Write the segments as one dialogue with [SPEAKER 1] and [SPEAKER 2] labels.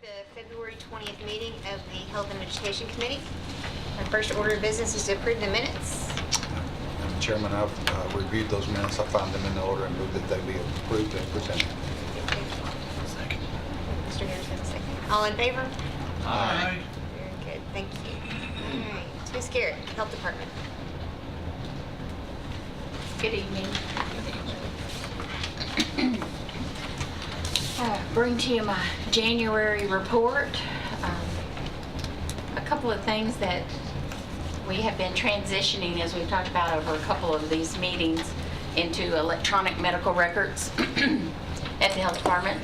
[SPEAKER 1] the February 20th meeting of the Health and Education Committee. Our first order of business is to approve the minutes.
[SPEAKER 2] Madam Chairman, I've reviewed those minutes. I found them in the order and move that they be approved and presented.
[SPEAKER 3] Second.
[SPEAKER 1] Mr. Harrison, second. All in favor?
[SPEAKER 3] Aye.
[SPEAKER 1] Very good, thank you. All right, Ms. Garrett, Health Department.
[SPEAKER 4] Good evening. Bring to you my January report. A couple of things that we have been transitioning, as we've talked about over a couple of these meetings, into electronic medical records at the health department.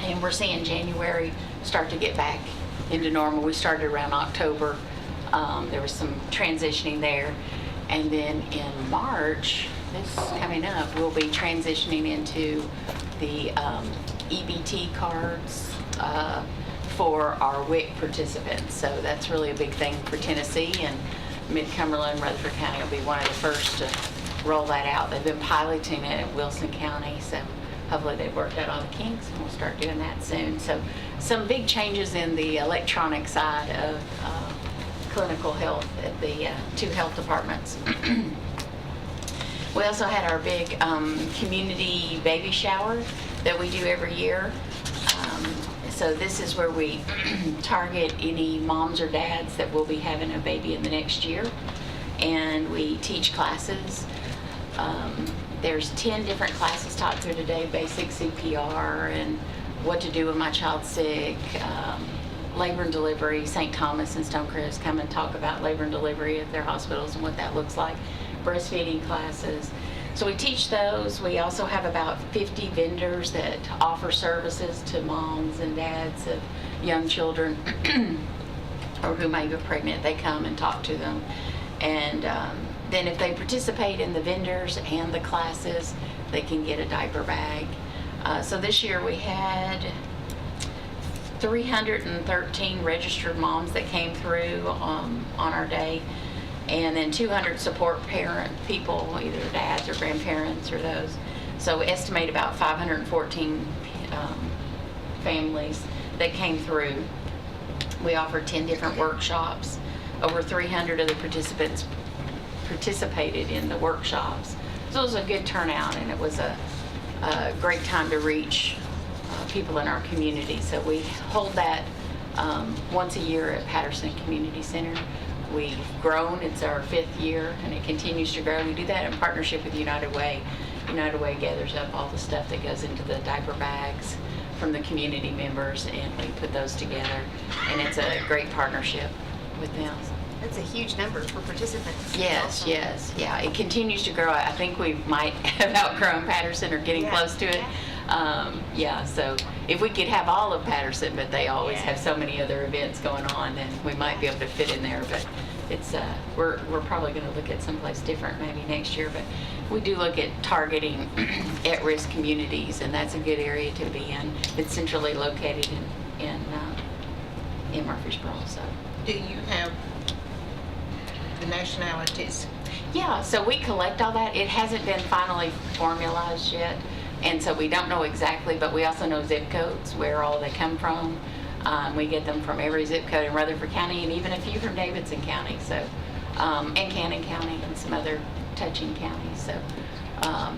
[SPEAKER 4] And we're seeing January start to get back into normal. We started around October. There was some transitioning there. And then in March, this coming up, we'll be transitioning into the EBT cards for our WIC participants. So that's really a big thing for Tennessee, and Mid-Cumberland, Rutherford County will be one of the first to roll that out. They've been piloting it in Wilson County, so hopefully they've worked out all the kinks and we'll start doing that soon. So some big changes in the electronic side of clinical health at the two health departments. We also had our big community baby shower that we do every year. So this is where we target any moms or dads that will be having a baby in the next year. And we teach classes. There's 10 different classes taught through today: basic CPR and what to do when my child's sick, labor and delivery. St. Thomas and Stonecrest come and talk about labor and delivery at their hospitals and what that looks like. Breastfeeding classes. So we teach those. We also have about 50 vendors that offer services to moms and dads of young children or who may be pregnant. They come and talk to them. And then if they participate in the vendors and the classes, they can get a diaper bag. So this year we had 313 registered moms that came through on our day. And then 200 support parent people, either dads or grandparents or those. So we estimate about 514 families that came through. We offered 10 different workshops. Over 300 of the participants participated in the workshops. So it was a good turnout, and it was a great time to reach people in our community. So we hold that once a year at Patterson Community Center. We've grown. It's our 5th year, and it continues to grow. We do that in partnership with United Way. United Way gathers up all the stuff that goes into the diaper bags from the community members, and we put those together. And it's a great partnership with them.
[SPEAKER 1] That's a huge number for participants.
[SPEAKER 4] Yes,
[SPEAKER 1] Awesome.
[SPEAKER 4] yes, yeah. It continues to grow. I think we might have outgrown Patterson or getting close to it. Yeah, so if we could have all of Patterson, but they always have so many other events going on, then we might be able to fit in there. But it's we're probably going to look at someplace different maybe next year. But we do look at targeting at-risk communities, and that's a good area to be in. It's centrally located in Murfreesboro. So.
[SPEAKER 5] Do you have the nationalities?
[SPEAKER 4] Yeah, so we collect all that. It hasn't been finally formalized yet, and so we don't know exactly, but we also know zip codes, where all they come from. We get them from every zip code in Rutherford County, and even a few from Davidson County, so and Cannon County and some other touching counties. So,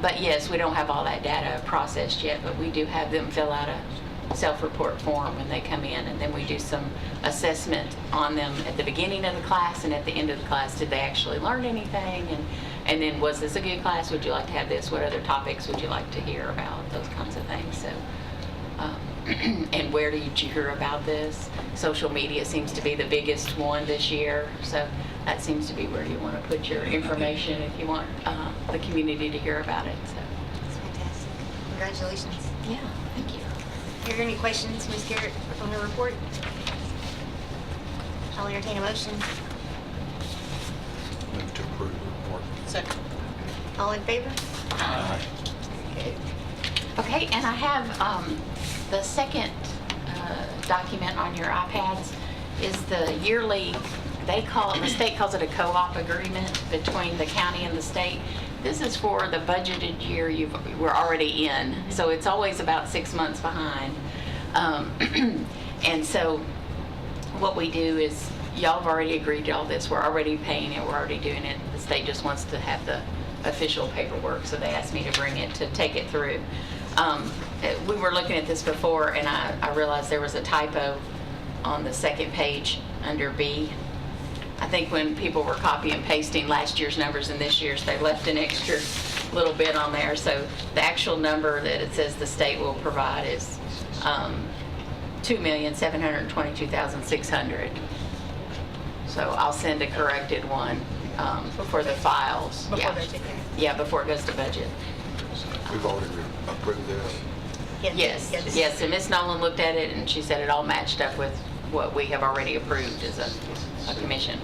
[SPEAKER 4] but yes, we don't have all that data processed yet, but we do have them fill out a self-report form when they come in, and then we do some assessment on them at the beginning of the class and at the end of the class. Did they actually learn anything? And then, was this a good class? Would you like to have this? What other topics would you like to hear about? Those kinds of things. So, and where did you hear about this? Social media seems to be the biggest one this year. So that seems to be where you want to put your information if you want the community to hear about it. So.
[SPEAKER 1] That's fantastic. Congratulations.
[SPEAKER 4] Yeah, thank you.
[SPEAKER 1] Are there any questions, Ms. Garrett, on the report? I'll entertain a motion.
[SPEAKER 2] Move to approve the report.
[SPEAKER 5] Second.
[SPEAKER 1] All in favor?
[SPEAKER 2] Aye.
[SPEAKER 1] Okay.
[SPEAKER 4] Okay, and I have the second document on your iPads is the yearly, the state calls it a co-op agreement between the county and the state. This is for the budgeted year we're already in, so it's always about 6 months behind. And so what we do is, y'all have already agreed to all this. We're already paying it. We're already doing it. The state just wants to have the official paperwork, so they asked me to bring it to take it through. We were looking at this before, and I realized there was a typo on the second page under B. I think when people were copy and pasting last year's numbers and this year's, they left an extra little bit on there. So the actual number that it says the state will provide is $2,722,600. So I'll send a corrected one for the files.
[SPEAKER 1] Before
[SPEAKER 4] Yeah.
[SPEAKER 1] they're taken.
[SPEAKER 4] Yeah, before it goes to budget.
[SPEAKER 2] We've already approved this.
[SPEAKER 4] Yes, yes, and Ms. Nolan looked at it and she said it all matched up with what we have already approved as a commission.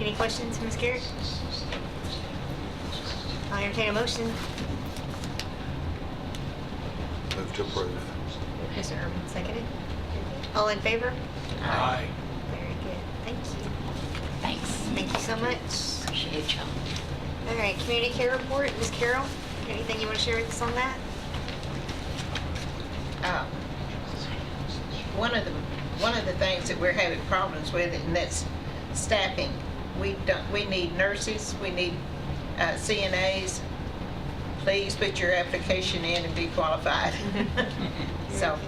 [SPEAKER 1] Any questions, Ms. Garrett? I'll entertain a motion.
[SPEAKER 2] Move to approve.
[SPEAKER 1] Mr. Urban, seconded. All in favor?
[SPEAKER 3] Aye.
[SPEAKER 1] Very good. Thank you.
[SPEAKER 4] Thanks.
[SPEAKER 1] Thank you so much.
[SPEAKER 4] Appreciate y'all.
[SPEAKER 1] All right, community care report. Ms. Carroll, anything you want to share with us on that?
[SPEAKER 5] One of the things that we're having problems with, and that's staffing. We need nurses, we need CNAs. Please put your application in and be qualified. So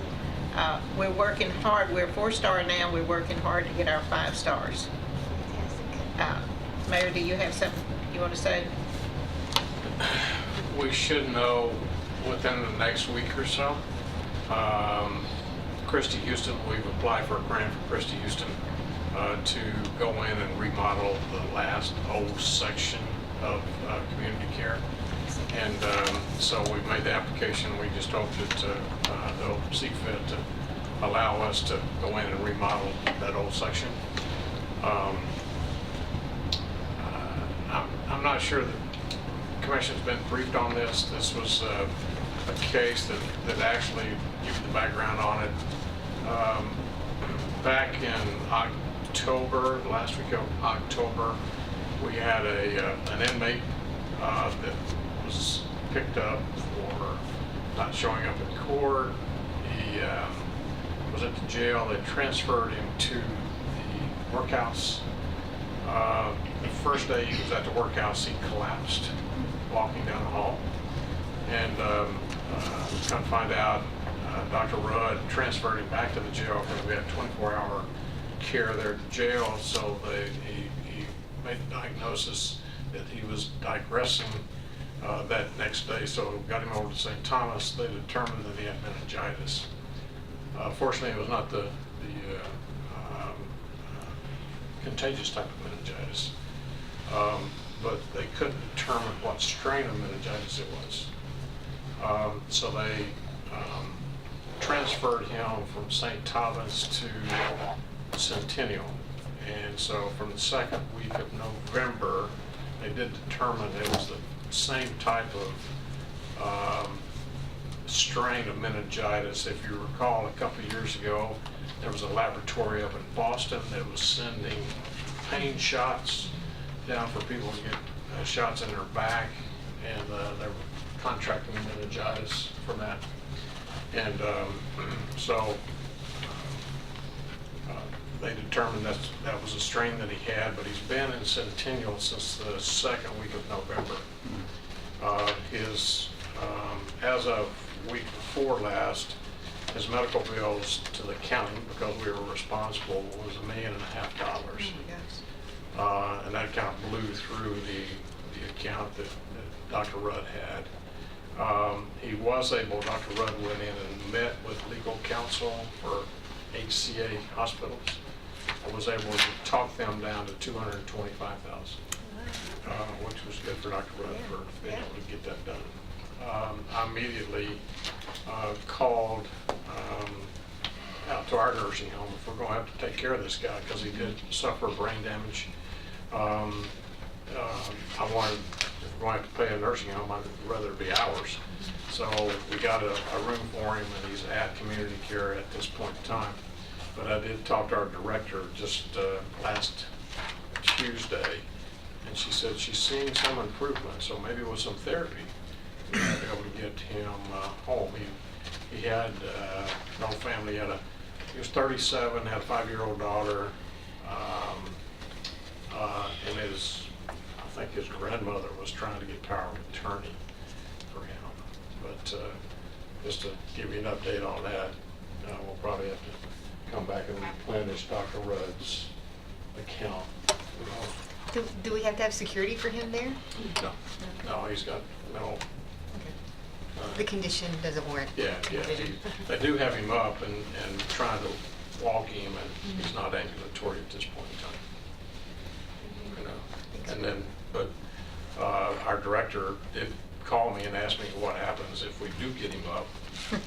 [SPEAKER 5] we're working hard. We're 4-star now. We're working hard to get our 5 stars.
[SPEAKER 1] Fantastic.
[SPEAKER 5] Mayor, do you have something you want to say?
[SPEAKER 6] We should know within the next week or so. Christy Houston, we've applied for a grant for Christy Houston to go in and remodel the last old section of community care. And so we've made the application. We just hope that they'll see fit to allow us to go in and remodel that old section. I'm not sure the commission's been briefed on this. This was a case that actually, give you the background on it. Back in October, last week of October, we had an inmate that was picked up for not showing up in court. He was at the jail. They transferred him to the workhouse. The first day he was at the workhouse, he collapsed walking down the hall. And come to find out, Dr. Rudd transferred him back to the jail because we had 24-hour care there at the jail. So he made the diagnosis that he was digressing that next day. So we got him over to St. Thomas. They determined that he had meningitis. Fortunately, it was not the contagious type of meningitis. But they couldn't determine what strain of meningitis it was. So they transferred him from St. Thomas to Centennial. And so from the second week of November, they did determine it was the same type of strain of meningitis. If you recall, a couple of years ago, there was a laboratory up in Boston that was sending pain shots down for people to get shots in their back, and they were contracting meningitis from that. And so they determined that was a strain that he had, but he's been in Centennial since the second week of November. As of week before last, his medical bills to the county, because we were responsible, was $1.5 million. And that account blew through the account that Dr. Rudd had. He was able, Dr. Rudd went in and met with legal counsel for HCA hospitals and was able to talk them down to $225,000, which was good for Dr. Rudd for being able to get that done. I immediately called out to our nursing home if we're going to have to take care of this guy, because he did suffer brain damage. I wanted, if we're going to have to pay a nursing home, I'd rather it be ours. So we got a room for him, and he's at community care at this point in time. But I did talk to our director just last Tuesday, and she said she's seeing some improvement. So maybe with some therapy, we might be able to get him home. He had an old family, he was 37, had a 5-year-old daughter, and I think his grandmother was trying to get power of attorney for him. But just to give you an update on that, we'll probably have to come back and replenish Dr. Rudd's account.
[SPEAKER 1] Do we have to have security for him there?
[SPEAKER 6] No, he's got no.
[SPEAKER 1] The condition doesn't warrant.
[SPEAKER 6] Yeah. They do have him up and trying to walk him, and he's not ambulatory at this point in time. You know, and then, but our director did call me and ask me what happens if we do get him up.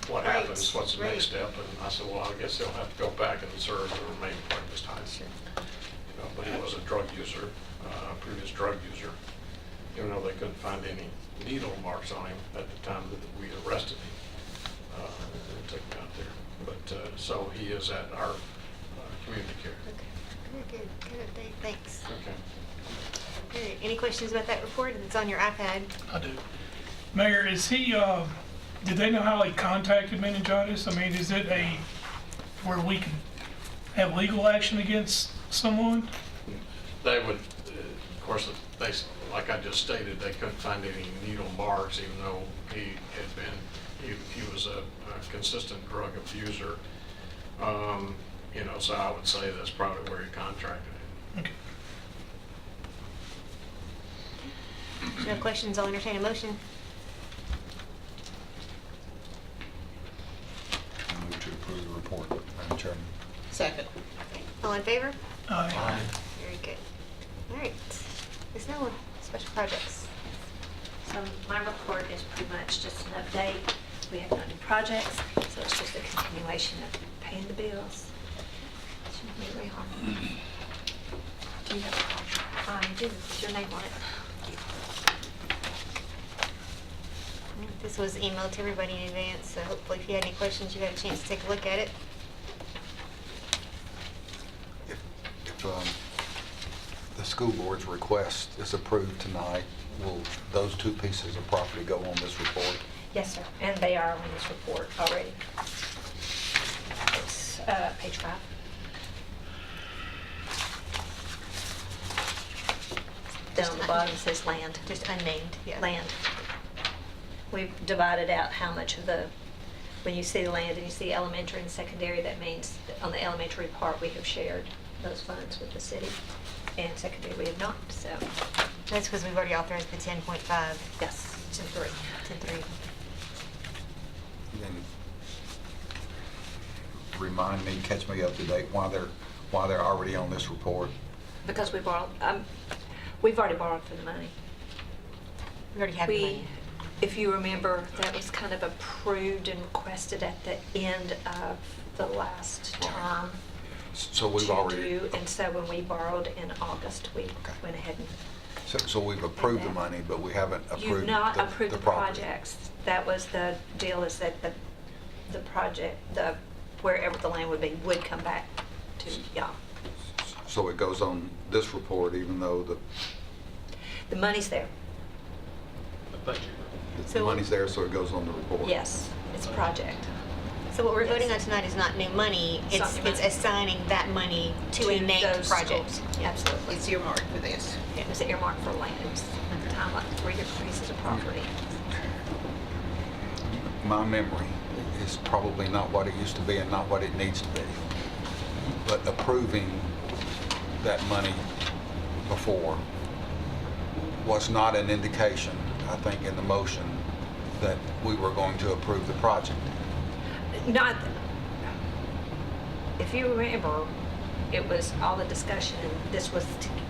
[SPEAKER 6] What
[SPEAKER 1] Right,
[SPEAKER 6] happens? What's the
[SPEAKER 1] right.
[SPEAKER 6] next step? And I said, well, I guess he'll have to go back and serve the remaining part of his time.
[SPEAKER 1] Sure.
[SPEAKER 6] You know, but he was a drug user, previous drug user. Even though they couldn't find any needle marks on him at the time that we arrested him, and took him out there. But so he is at our community care.
[SPEAKER 1] Okay. Good update. Thanks.
[SPEAKER 6] Okay.
[SPEAKER 1] Good. Any questions about that report? It's on your iPad.
[SPEAKER 3] I do.
[SPEAKER 7] Mayor, is he, did they know how he contacted meningitis? I mean, is it where we can have legal action against someone?
[SPEAKER 6] They would, of course, like I just stated, they couldn't find any needle marks, even though he was a consistent drug abuser. You know, so I would say that's probably where he contracted it.
[SPEAKER 7] Okay.
[SPEAKER 1] No questions, I'll entertain a motion.
[SPEAKER 2] I move to approve the report, Madam Chairman.
[SPEAKER 5] Second.
[SPEAKER 1] All in favor?
[SPEAKER 7] Aye.
[SPEAKER 1] Very good. All right. Ms. Nolan, special projects.
[SPEAKER 8] So my report is pretty much just an update. We have no new projects, so it's just a continuation of paying the bills. Shouldn't be very hard. Do you have a copy? I do, with your name on it.
[SPEAKER 1] This was emailed to everybody in advance, so hopefully if you had any questions, you got a chance to take a look at it.
[SPEAKER 2] If the school board's request is approved tonight, will those two pieces of property go on this report?
[SPEAKER 8] Yes, sir, and they are on this report already. It's page 5. Down the bottom says land.
[SPEAKER 1] Just unnamed, yeah.
[SPEAKER 8] Land. We've divided out how much of the, when you see land and you see elementary and secondary, that means that on the elementary part, we have shared those funds with the city, and secondary we have not, so,
[SPEAKER 1] That's because we've already authorized the 10.5.
[SPEAKER 8] yes, to 3.
[SPEAKER 1] 10.3.
[SPEAKER 2] Then remind me, catch me up to date, why they're already on this report.
[SPEAKER 8] Because we borrowed, we've already borrowed for the money.
[SPEAKER 1] We already have the money.
[SPEAKER 8] If you remember, that was kind of approved and requested at the end of the last term.
[SPEAKER 2] So we've
[SPEAKER 8] to
[SPEAKER 2] already,
[SPEAKER 8] do, and so when we borrowed in August, we went ahead and.
[SPEAKER 2] so we've approved the money, but we haven't approved
[SPEAKER 8] You've not
[SPEAKER 2] the
[SPEAKER 8] approved the
[SPEAKER 2] property.
[SPEAKER 8] projects. That was the deal, is that the project, wherever the land would be, would come back to y'all.
[SPEAKER 2] So it goes on this report, even though
[SPEAKER 8] The money's there,
[SPEAKER 2] the
[SPEAKER 1] So-
[SPEAKER 2] money's there, so it goes on the report?
[SPEAKER 8] yes, it's a project.
[SPEAKER 1] So what we're
[SPEAKER 8] Yes.
[SPEAKER 1] voting on tonight is not new money,
[SPEAKER 8] It's not
[SPEAKER 1] it's
[SPEAKER 8] new money.
[SPEAKER 1] assigning that money to a named
[SPEAKER 8] those
[SPEAKER 1] project.
[SPEAKER 8] schools. Absolutely.
[SPEAKER 5] It's earmarked for this.
[SPEAKER 8] It was earmarked for land. It was at the time like 3 different pieces of property.
[SPEAKER 2] My memory is probably not what it used to be and not what it needs to be. But approving that money before was not an indication, I think, in the motion that we were going to approve the project.
[SPEAKER 8] Not, if you remember, it was all the discussion, and this was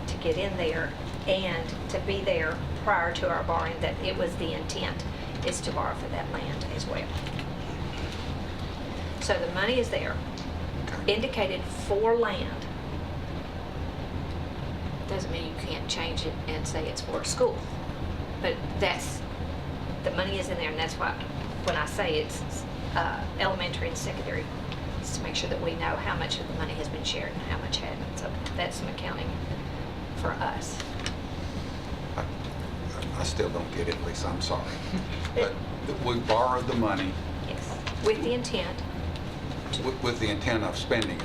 [SPEAKER 8] to get in there and to be there prior to our borrowing, that it was the intent is to borrow for that land as well. So the money is there, indicated for land. Doesn't mean you can't change it and say it's for a school. But the money is in there, and that's why, when I say it's elementary and secondary, it's to make sure that we know how much of the money has been shared and how much hadn't. So that's some accounting for us.
[SPEAKER 2] I still don't get it, Lisa, I'm sorry. But we borrowed the money
[SPEAKER 8] Yes. with the intent.
[SPEAKER 2] with the intent of spending it.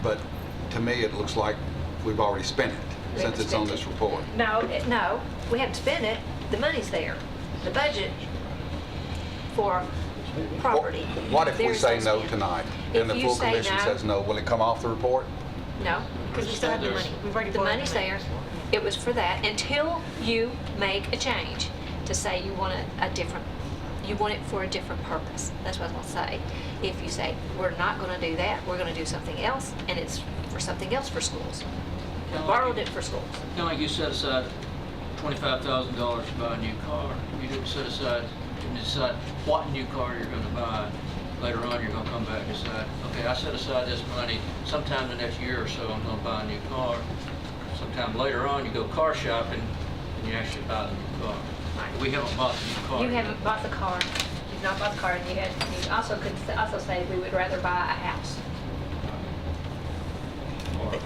[SPEAKER 2] But to me, it looks like we've already spent it,
[SPEAKER 8] We
[SPEAKER 2] since
[SPEAKER 8] haven't
[SPEAKER 2] it's on
[SPEAKER 8] spent
[SPEAKER 2] this
[SPEAKER 8] it.
[SPEAKER 2] report.
[SPEAKER 8] No, we haven't spent it. The money's there. The budget for property.
[SPEAKER 2] What if we
[SPEAKER 8] There's
[SPEAKER 2] say
[SPEAKER 8] no
[SPEAKER 2] no
[SPEAKER 8] spend.
[SPEAKER 2] tonight,
[SPEAKER 8] If
[SPEAKER 2] and the
[SPEAKER 8] you
[SPEAKER 2] full
[SPEAKER 8] say
[SPEAKER 2] commission
[SPEAKER 8] no-
[SPEAKER 2] says no, will it come off the report?
[SPEAKER 8] No,
[SPEAKER 1] Because we still have the money. We've already
[SPEAKER 8] the
[SPEAKER 1] borrowed
[SPEAKER 8] money's
[SPEAKER 1] money.
[SPEAKER 8] there. It was for that until you make a change to say you want you want it for a different purpose. That's what I was gonna say. If you say, we're not gonna do that, we're gonna do something else, and it's for something else for schools. We borrowed it for schools.
[SPEAKER 3] Kind of like you set aside $25,000 to buy a new car. You didn't set aside, didn't decide what new car you're gonna buy. Later on, you're gonna come back and decide, okay, I set aside this money, sometime the next year or so, I'm gonna buy a new car. Sometime later on, you go car shopping, and you actually buy the new car. We haven't bought the new car
[SPEAKER 8] You
[SPEAKER 3] yet.
[SPEAKER 8] haven't bought the car. You've not bought the car, and you also could also say we would rather buy a house.
[SPEAKER 3] Or-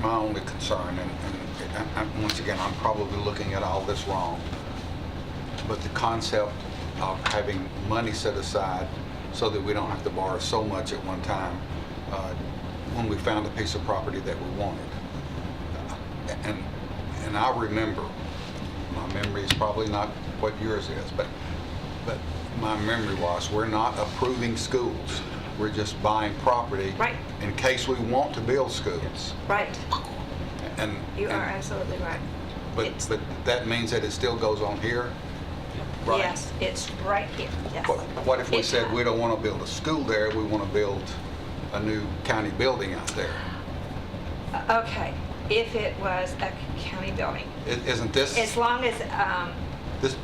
[SPEAKER 2] My only concern, and once again, I'm probably looking at all this wrong, but the concept of having money set aside so that we don't have to borrow so much at one time when we found a piece of property that we wanted. And I remember, my memory is probably not what yours is, but my memory was, we're not approving schools. We're just buying property
[SPEAKER 8] Right.
[SPEAKER 2] in case we want to build schools.
[SPEAKER 8] Right.
[SPEAKER 2] And
[SPEAKER 8] You are
[SPEAKER 2] and-
[SPEAKER 8] absolutely right. It's-
[SPEAKER 2] But that means that it still goes on here, right?
[SPEAKER 8] Yes, it's right here, yes.
[SPEAKER 2] What if we
[SPEAKER 8] It's
[SPEAKER 2] said
[SPEAKER 8] not.
[SPEAKER 2] we don't want to build a school there, we want to build a new county building out there?
[SPEAKER 8] Okay, if it was a county building,
[SPEAKER 2] Isn't this,
[SPEAKER 8] as long as,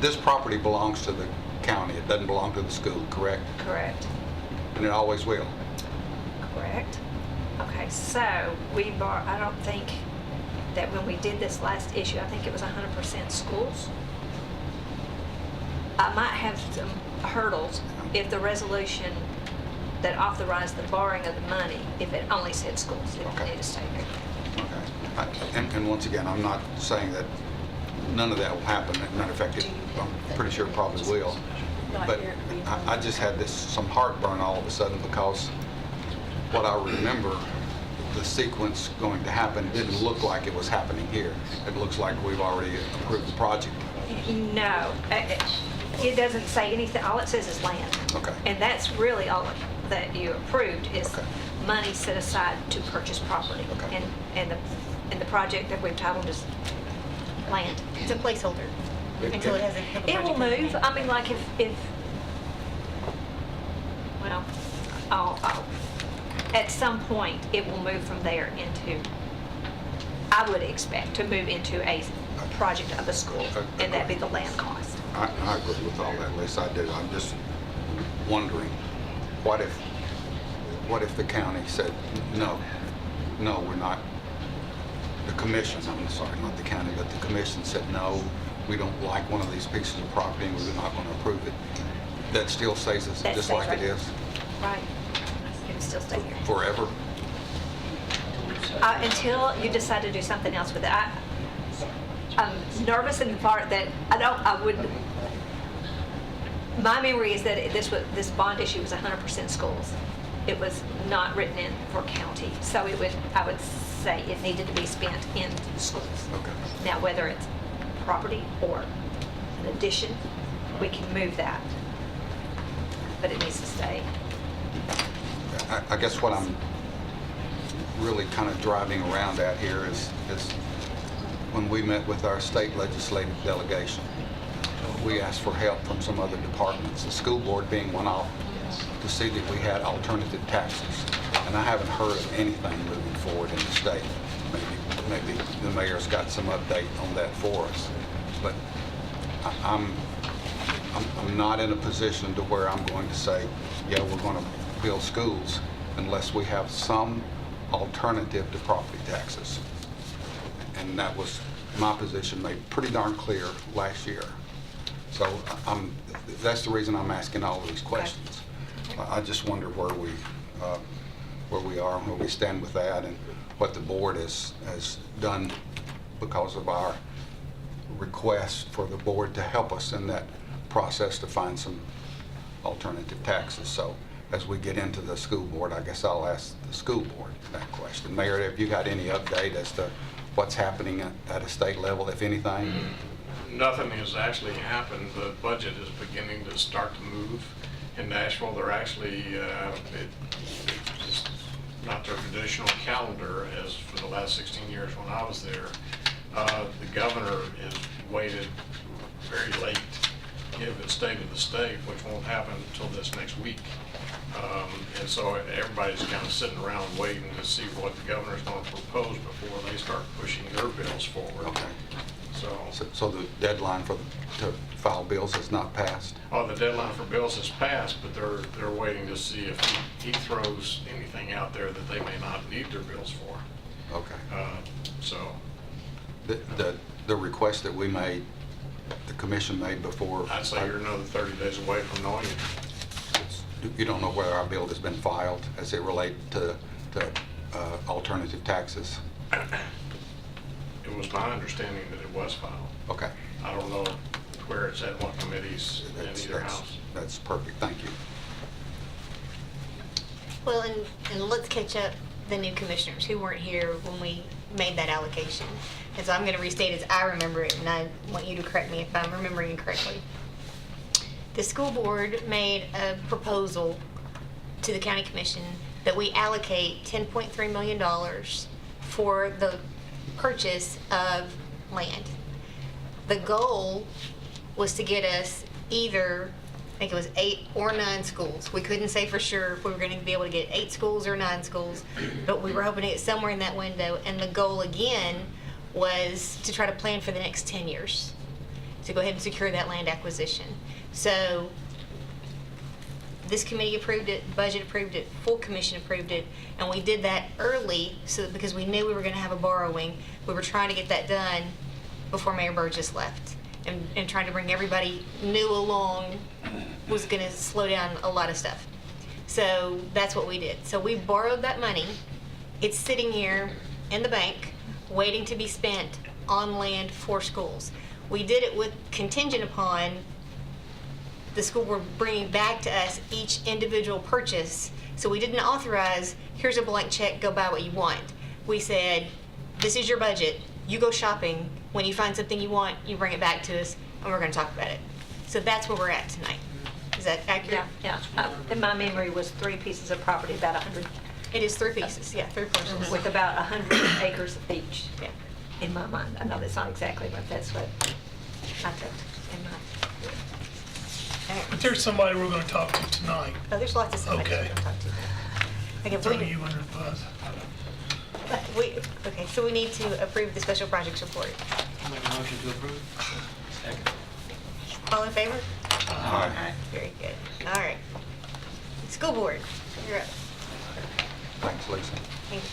[SPEAKER 2] this property belongs to the county, it doesn't belong to the school, correct?
[SPEAKER 8] correct,
[SPEAKER 2] And it always will.
[SPEAKER 8] correct. Okay, so I don't think that when we did this last issue, I think it was 100% schools. I might have some hurdles if the resolution that authorized the borrowing of the money, if it only said schools, it would
[SPEAKER 2] Okay.
[SPEAKER 8] need to stay there.
[SPEAKER 2] Okay. And once again, I'm not saying that none of that will happen. As a matter of fact, I'm pretty sure it probably will. But I just had some heartburn all of a sudden because what I remember, the sequence going to happen didn't look like it was happening here. It looks like we've already approved the project.
[SPEAKER 8] No, it doesn't say anything, all it says is land.
[SPEAKER 2] Okay.
[SPEAKER 8] And that's really all that you approved is
[SPEAKER 2] Okay.
[SPEAKER 8] money set aside to purchase property.
[SPEAKER 2] Okay.
[SPEAKER 8] And the project that we've titled is land.
[SPEAKER 1] It's a placeholder until it has a.
[SPEAKER 8] It will move, I mean, like if, well, at some point, it will move from there into, I would expect to move into a project of the school, and that'd be the land cost.
[SPEAKER 2] I agree with all that, Lisa, I do. I'm just wondering, what if the county said, no, we're not, the commission, I'm sorry, not the county, but the commission said, no, we don't like one of these pieces of property and we're not going to approve it. That still stays
[SPEAKER 8] That
[SPEAKER 2] just
[SPEAKER 8] stays
[SPEAKER 2] like it
[SPEAKER 8] right.
[SPEAKER 2] is
[SPEAKER 8] Right. It would still stay here.
[SPEAKER 2] forever?
[SPEAKER 8] Until you decide to do something else with it. I'm nervous in the part that my memory is that this bond issue was 100% schools. It was not written in for county. So I would say it needed to be spent in schools.
[SPEAKER 2] Okay.
[SPEAKER 8] Now, whether it's property or an addition, we can move that. But it needs to stay.
[SPEAKER 2] I guess what I'm really kind of driving around at here is when we met with our state legislative delegation, we asked for help from some other departments, the school board being one off, to see that we had alternative taxes. And I haven't heard of anything moving forward in the state. Maybe the mayor's got some update on that for us. But I'm not in a position to where I'm going to say, yeah, we're going to build schools unless we have some alternative to property taxes. And that was my position made pretty darn clear last year. So that's the reason I'm asking all of these questions. I just wonder where we are and where we stand with that and what the board has done because of our request for the board to help us in that process to find some alternative taxes. So as we get into the school board, I guess I'll ask the school board that question. Mayor, have you got any update as to what's happening at a state level, if anything?
[SPEAKER 6] Nothing has actually happened. The budget is beginning to start to move. In Nashville, they're actually, it's not their traditional calendar as for the last 16 years when I was there. The governor has waited very late to give the state of the state, which won't happen until this next week. And so everybody's kind of sitting around waiting to see what the governor's going to propose before they start pushing their bills forward.
[SPEAKER 2] Okay.
[SPEAKER 6] So,
[SPEAKER 2] So the deadline to file bills has not passed?
[SPEAKER 6] the deadline for bills has passed, but they're waiting to see if he throws anything out there that they may not need their bills for.
[SPEAKER 2] Okay.
[SPEAKER 6] So,
[SPEAKER 2] The request that we made, the commission made before.
[SPEAKER 6] I'd say you're another 30 days away from knowing it.
[SPEAKER 2] You don't know whether our bill has been filed as it relates to alternative taxes?
[SPEAKER 6] It was my understanding that it was filed.
[SPEAKER 2] Okay.
[SPEAKER 6] I don't know where it's at, what committees in either house.
[SPEAKER 2] That's perfect, thank you.
[SPEAKER 1] Well, and let's catch up the new commissioners who weren't here when we made that allocation. And so I'm going to restate as I remember it, and I want you to correct me if I'm remembering incorrectly. The school board made a proposal to the county commission that we allocate $10.3 million for the purchase of land. The goal was to get us either, I think it was 8 or 9 schools. We couldn't say for sure if we were going to be able to get 8 schools or 9 schools, but we were hoping to get somewhere in that window. And the goal again was to try to plan for the next 10 years, to go ahead and secure that land acquisition. So this committee approved it, budget approved it, full commission approved it, and we did that early so that because we knew we were going to have a borrowing, we were trying to get that done before Mayor Burgess left. And trying to bring everybody new along was going to slow down a lot of stuff. So that's what we did. So we borrowed that money. It's sitting here in the bank waiting to be spent on land for schools. We did it with contingent upon the school board bringing back to us each individual purchase. So we didn't authorize, here's a blank check, go buy what you want. We said, this is your budget. You go shopping. When you find something you want, you bring it back to us, and we're going to talk about it. So that's where we're at tonight. Is that accurate?
[SPEAKER 8] Yeah. In my memory was 3 pieces of property, about 100,
[SPEAKER 1] It is 3 pieces, yeah, 3 portions.
[SPEAKER 8] with about 100 acres each,
[SPEAKER 1] Yeah.
[SPEAKER 8] in my mind. I know that's not exactly, but that's what I took in mind.
[SPEAKER 7] But there's somebody we're going to talk to tonight.
[SPEAKER 1] Oh, there's lots of stuff I
[SPEAKER 7] Okay.
[SPEAKER 1] can talk to. Okay,
[SPEAKER 7] Throw
[SPEAKER 1] we,
[SPEAKER 7] you under the bus.
[SPEAKER 1] okay, so we need to approve the special projects report.
[SPEAKER 3] I'll make a motion to approve. Second.
[SPEAKER 1] All in favor?
[SPEAKER 2] Aye.
[SPEAKER 1] Very good. All right. School board, you're up.
[SPEAKER 2] Thanks, Lisa.
[SPEAKER 1] Thank you.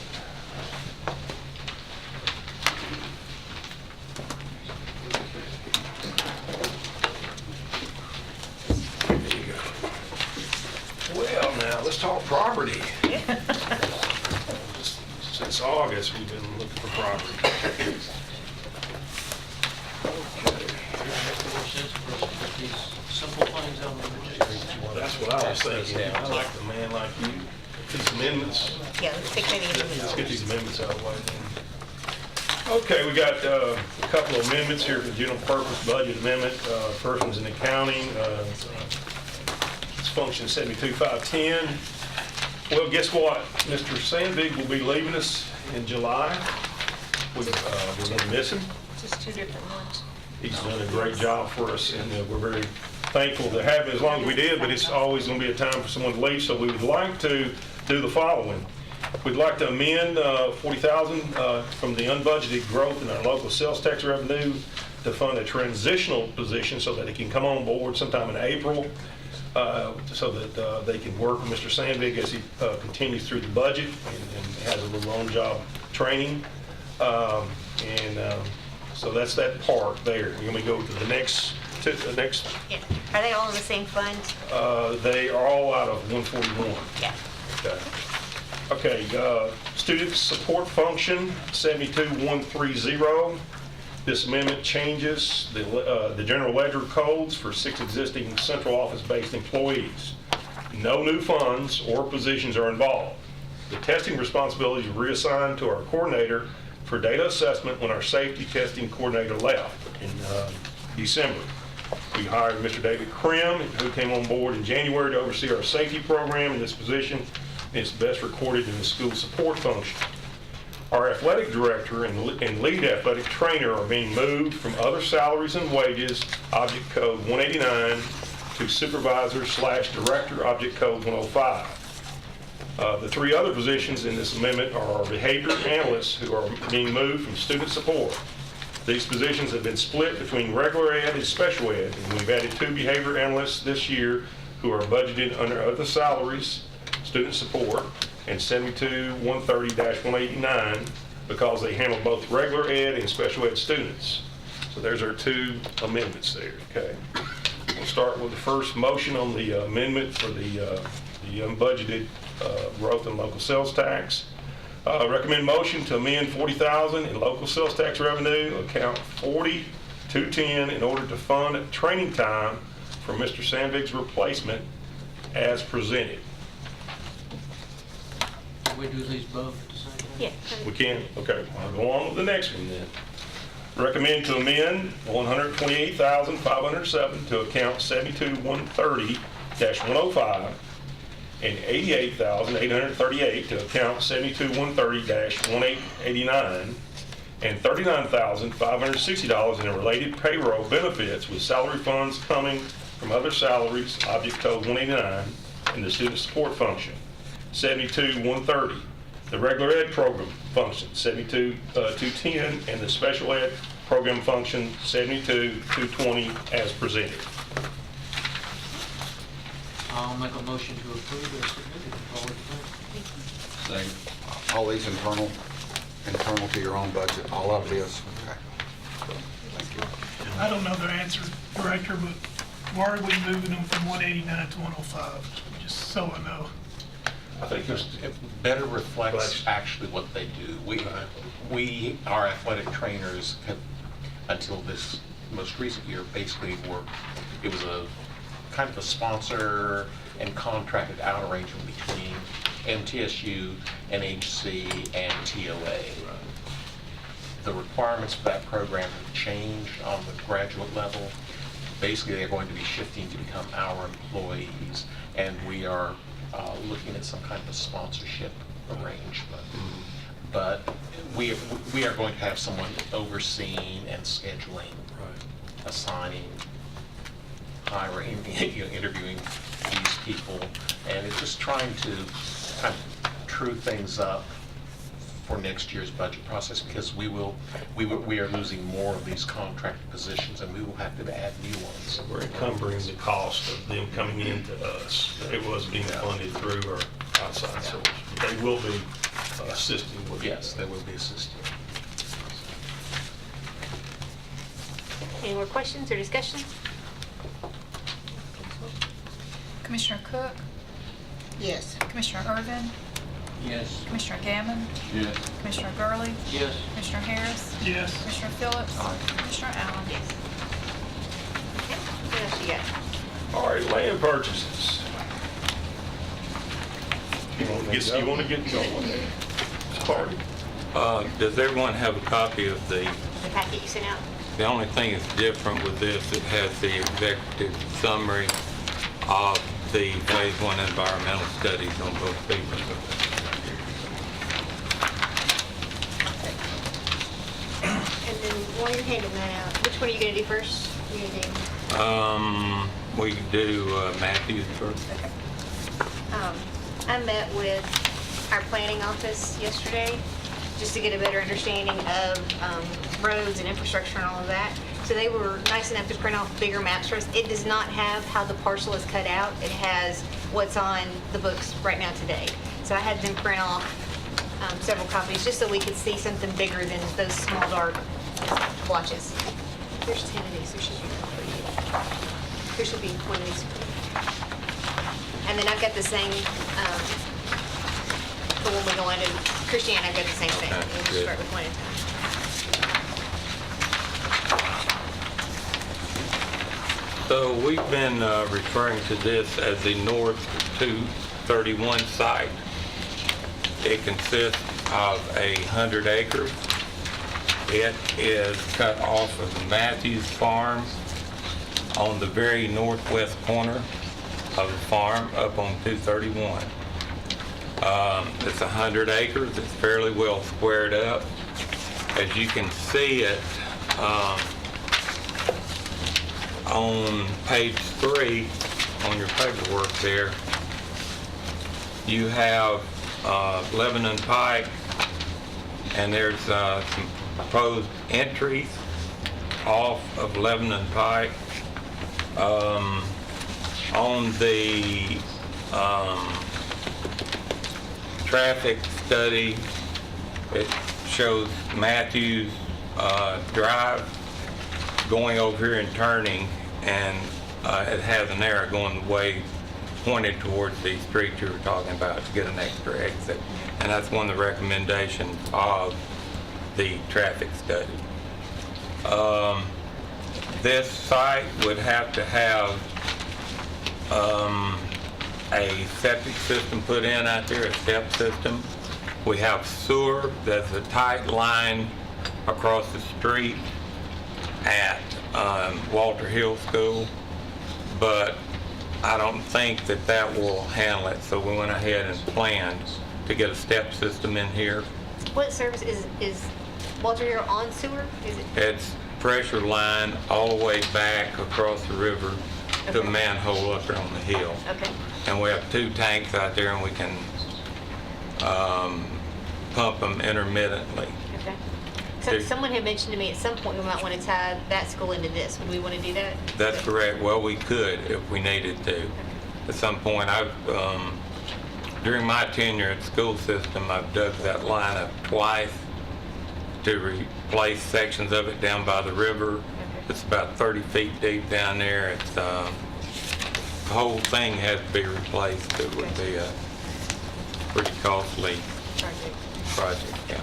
[SPEAKER 9] Well, now, let's talk property. Since August, we've been looking for property.
[SPEAKER 3] More sense for us to put these simple things on the agenda.
[SPEAKER 9] Well, that's what I was thinking. I like a man like you. These amendments,
[SPEAKER 1] Yeah, let's take maybe
[SPEAKER 9] let's get these amendments out of the way. Okay, we got a couple of amendments here for the general purpose budget amendment. First one's in accounting. It's function 72510. Well, guess what? Mr. Sandvig will be leaving us in July. We're going to miss him.
[SPEAKER 1] just 2 different ones.
[SPEAKER 9] He's done a great job for us, and we're very thankful to have him as long as we did, but it's always going to be a time for someone to leave, so we would like to do the following. We'd like to amend $40,000 from the unbudgeted growth in our local sales tax revenue to fund a transitional position so that he can come on board sometime in April, so that they can work with Mr. Sandvig as he continues through the budget and has a little on-job training. So that's that part there. We're going to go to the next.
[SPEAKER 1] Yeah. Are they all in the same fund?
[SPEAKER 9] They are all out of 141.
[SPEAKER 1] Yeah.
[SPEAKER 9] Okay, student support function, 72130. This amendment changes the general ledger codes for 6 existing central office-based employees. No new funds or positions are involved. The testing responsibilities were reassigned to our coordinator for data assessment when our safety testing coordinator left in December. We hired Mr. David Krim, who came on board in January to oversee our safety program in this position. It's best recorded in the school support function. Our athletic director and lead athletic trainer are being moved from other salaries and wages, object code 189, to supervisor/director, object code 105. The 3 other positions in this amendment are our behavior analysts, who are being moved from student support. These positions have been split between regular ed and special ed, and we've added 2 behavior analysts this year who are budgeted under other salaries, student support, and 72-130-189 because they handle both regular ed and special ed students. So there's our 2 amendments there, okay? We'll start with the first motion on the amendment for the unbudgeted growth in local sales tax. Recommend motion to amend $40,000 in local sales tax revenue, account 40-210, in order to fund training time for Mr. Sandvig's replacement as presented.
[SPEAKER 3] Can we do these both at the same time?
[SPEAKER 1] Yeah.
[SPEAKER 9] We can? Okay, I'll go on with the next one then. Recommend to amend $128,507 to account 72-130-105 and $88,838 to account 72-130-1889 and $39,560 in related payroll benefits with salary funds coming from other salaries, object code 189, in the student support function. 72-130, the regular ed program function, 72-210, and the special ed program function, 72-220, as presented.
[SPEAKER 3] I'll make a motion to approve as submitted. Forward to
[SPEAKER 2] All these internal to your own budget, all of this. Okay. Thank you.
[SPEAKER 7] I don't know their answer, Director, but why are we moving them from 189 to 105? Just so I know.
[SPEAKER 9] I think there's,
[SPEAKER 10] It better reflects actually what they do. Our athletic trainers have, until this most recent year, basically it was a kind of a sponsor and contracted out arrangement between MTSU, NHC, and TOA. The requirements for that program have changed on the graduate level. Basically, they're going to be shifting to become our employees, and we are looking at some kind of a sponsorship arrangement. But we are going to have someone overseeing and scheduling, assigning, hiring, interviewing these people, and it's just trying to kind of true things up for next year's budget process, because we are losing more of these contracted positions, and we will have to add new ones.
[SPEAKER 9] we're encumbering the cost of them coming into us. It was being funded through our outside source. They will be assisting with it.
[SPEAKER 10] Yes, they will be assisting.
[SPEAKER 1] Any more questions or discussion?
[SPEAKER 11] Commissioner Cook,
[SPEAKER 5] Yes.
[SPEAKER 11] Commissioner Irvin,
[SPEAKER 3] Yes.
[SPEAKER 11] Commissioner Gammon,
[SPEAKER 3] Yes.
[SPEAKER 11] Commissioner Gurley,
[SPEAKER 3] Yes.
[SPEAKER 11] Commissioner Harris,
[SPEAKER 7] Yes.
[SPEAKER 11] Commissioner Phillips, Commissioner Allen.
[SPEAKER 1] Yes. Okay. What else you got?
[SPEAKER 9] All right, land purchases. You want to get going? Party.
[SPEAKER 12] Does everyone have a copy of
[SPEAKER 1] The packet you sent out?
[SPEAKER 12] the only thing that's different with this, it has the executive summary of the Phase 1 environmental studies on both papers.
[SPEAKER 1] And then while you're handing that out, which one are you going to do first? You're gonna do,
[SPEAKER 12] We can do Matthews first.
[SPEAKER 1] okay. I met with our planning office yesterday just to get a better understanding of roads and infrastructure and all of that. So they were nice enough to print off bigger maps for us. It does not have how the parcel is cut out. It has what's on the books right now today. So I had them print off several copies just so we could see something bigger than those small dark blotches. There's 10 of these. There should be one for you. There should be one of these for you. And then I've got the same, for when we go into Christiana, I've got the same thing.
[SPEAKER 12] Okay,
[SPEAKER 1] We'll just
[SPEAKER 12] good.
[SPEAKER 1] start with one at a time.
[SPEAKER 12] So we've been referring to this as the North 231 site. It consists of 100 acres. It is cut off of the Matthews Farm on the very northwest corner of the farm up on 231. It's 100 acres. It's fairly well squared up. As you can see it on page 3 on your paperwork there, you have Lebanon Pike, and there's some proposed entries off of Lebanon Pike. On the traffic study, it shows Matthews Drive going over here and turning, and it has an arrow going the way pointed towards the street you were talking about to get an extra exit. And that's one of the recommendations of the traffic study. This site would have to have a septic system put in out there, a step system. We have sewer. There's a tight line across the street at Walter Hill School, but I don't think that that will handle it, so we went ahead and planned to get a step system in here.
[SPEAKER 1] What service is Walter Hill on sewer? Is it?
[SPEAKER 12] It's pressure line all the way back across the river to a
[SPEAKER 1] Okay.
[SPEAKER 12] manhole up there on the hill.
[SPEAKER 1] Okay.
[SPEAKER 12] And we have 2 tanks out there, and we can pump them intermittently.
[SPEAKER 1] Okay. So someone had mentioned to me at some point we might want to tie that school into this. Would we want to do that?
[SPEAKER 12] That's correct. Well, we could if we needed to. At some point, during my tenure at the school system, I've dug that line up twice to replace sections of it down by the river. It's about 30 feet deep down there. It's the whole thing has to be replaced. It would be a pretty costly project. Yeah.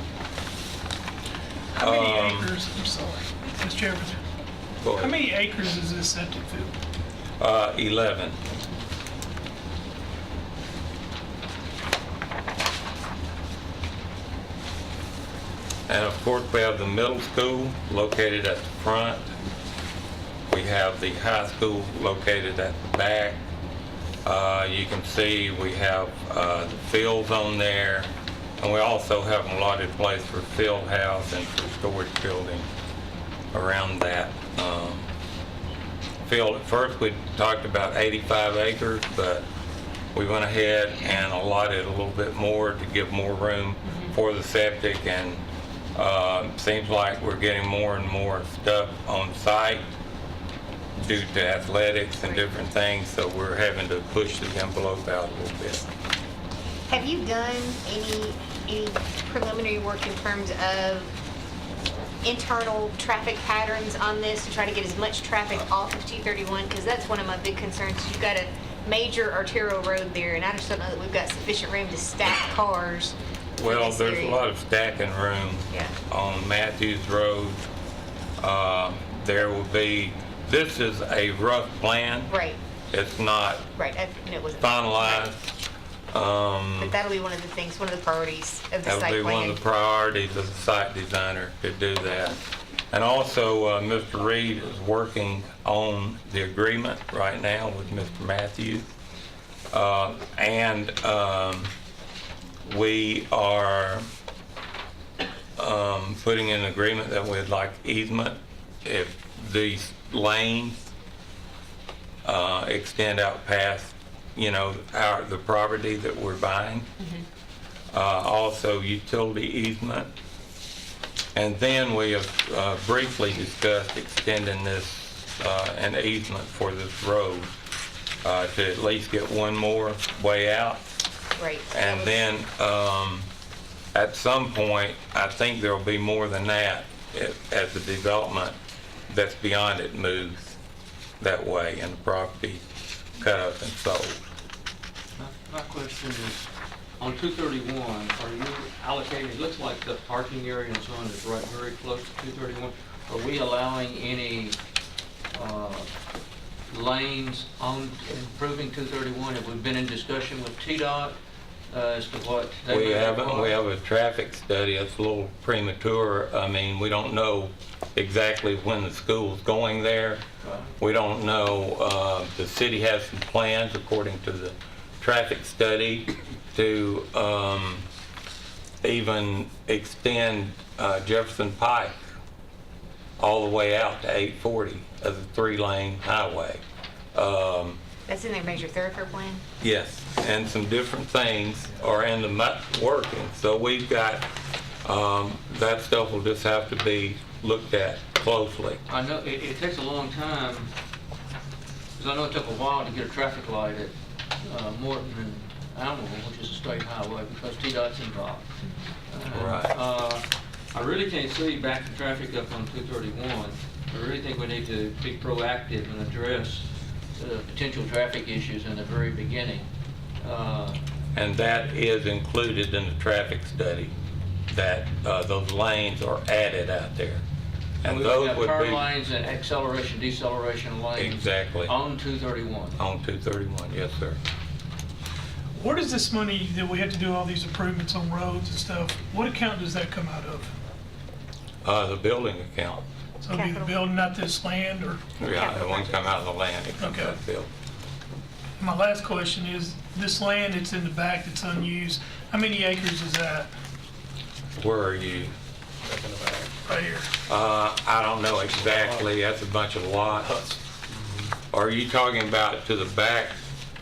[SPEAKER 7] How many acres, I'm sorry, Mr. Chairman,
[SPEAKER 12] Go
[SPEAKER 7] how
[SPEAKER 12] ahead.
[SPEAKER 7] many acres is this septic field?
[SPEAKER 12] 11. And of course, we have the middle school located at the front. We have the high school located at the back. You can see we have the fields on there, and we also have an allotted place for field house and for storage building around that field. At first, we talked about 85 acres, but we went ahead and allotted a little bit more to give more room for the septic, and seems like we're getting more and more stuff on site due to athletics and different things, so we're having to push the envelope out a little bit.
[SPEAKER 1] Have you done any preliminary work in terms of internal traffic patterns on this to try to get as much traffic off of 231? Because that's one of my big concerns. You've got a major arterial road there, and I just don't know that we've got sufficient room to stack cars. in
[SPEAKER 12] Well,
[SPEAKER 1] this
[SPEAKER 12] there's a
[SPEAKER 1] area.
[SPEAKER 12] lot of stacking room
[SPEAKER 1] Yeah.
[SPEAKER 12] on Matthews Road. There will be, this is a rough plan.
[SPEAKER 1] Right,
[SPEAKER 12] It's not
[SPEAKER 1] right. I knew it wasn't
[SPEAKER 12] finalized.
[SPEAKER 1] But that'll be one of the things, one of the priorities of the
[SPEAKER 12] That'll
[SPEAKER 1] site
[SPEAKER 12] be one
[SPEAKER 1] plan.
[SPEAKER 12] of the priorities of the site designer to do that. And also, Mr. Reed is working on the agreement right now with Mr. Matthews. And we are putting in an agreement that we'd like easement if these lanes extend out past, the property that we're buying. Also utility easement. And then we have briefly discussed extending this, an easement for this road to at least get one more way out.
[SPEAKER 1] Right.
[SPEAKER 12] And then, at some point, I think there'll be more than that as the development that's beyond it moves that way and the property cut up and sold.
[SPEAKER 3] My question is, on 231, are you allocating, it looks like the parking area and so on is right very close to 231. Are we allowing any lanes on improving 231? Have we been in discussion with TDOT as to what they
[SPEAKER 12] We
[SPEAKER 3] may
[SPEAKER 12] haven't, we
[SPEAKER 3] require?
[SPEAKER 12] have a traffic study, it's a little premature. I mean, we don't know exactly when the school's going there. We don't know, the city has some plans according to the traffic study to even extend Jefferson Pike all the way out to 840 as a 3-lane highway.
[SPEAKER 1] That's in their major thoroughfare plan?
[SPEAKER 12] Yes, and some different things are in the working. So we've got, that stuff will just have to be looked at closely.
[SPEAKER 3] I know it takes a long time, because I know it took a while to get a traffic light at Morton and Alamo, which is a state highway, because TDOT's involved.
[SPEAKER 12] Right.
[SPEAKER 3] I really can't see backing traffic up on 231. I really think we need to be proactive and address potential traffic issues in the very beginning.
[SPEAKER 12] And that is included in the traffic study, that those lanes are added out there. And
[SPEAKER 3] We
[SPEAKER 12] those
[SPEAKER 3] have
[SPEAKER 12] would
[SPEAKER 3] turn
[SPEAKER 12] be
[SPEAKER 3] lanes and acceleration, deceleration lanes.
[SPEAKER 12] Exactly.
[SPEAKER 3] On 231.
[SPEAKER 12] on 231, yes, sir.
[SPEAKER 7] Where does this money that we have to do all these improvements on roads and stuff, what account does that come out of?
[SPEAKER 12] The building account.
[SPEAKER 7] So it'll be the
[SPEAKER 1] Capital.
[SPEAKER 7] building, not this land, or?
[SPEAKER 12] Yeah, it won't come out of the land, it comes
[SPEAKER 7] Okay.
[SPEAKER 12] out of the building.
[SPEAKER 7] My last question is, this land that's in the back that's unused, how many acres is that
[SPEAKER 12] Where are you?
[SPEAKER 7] right here?
[SPEAKER 12] I don't know exactly, that's a bunch of lots. Are you talking about to the back,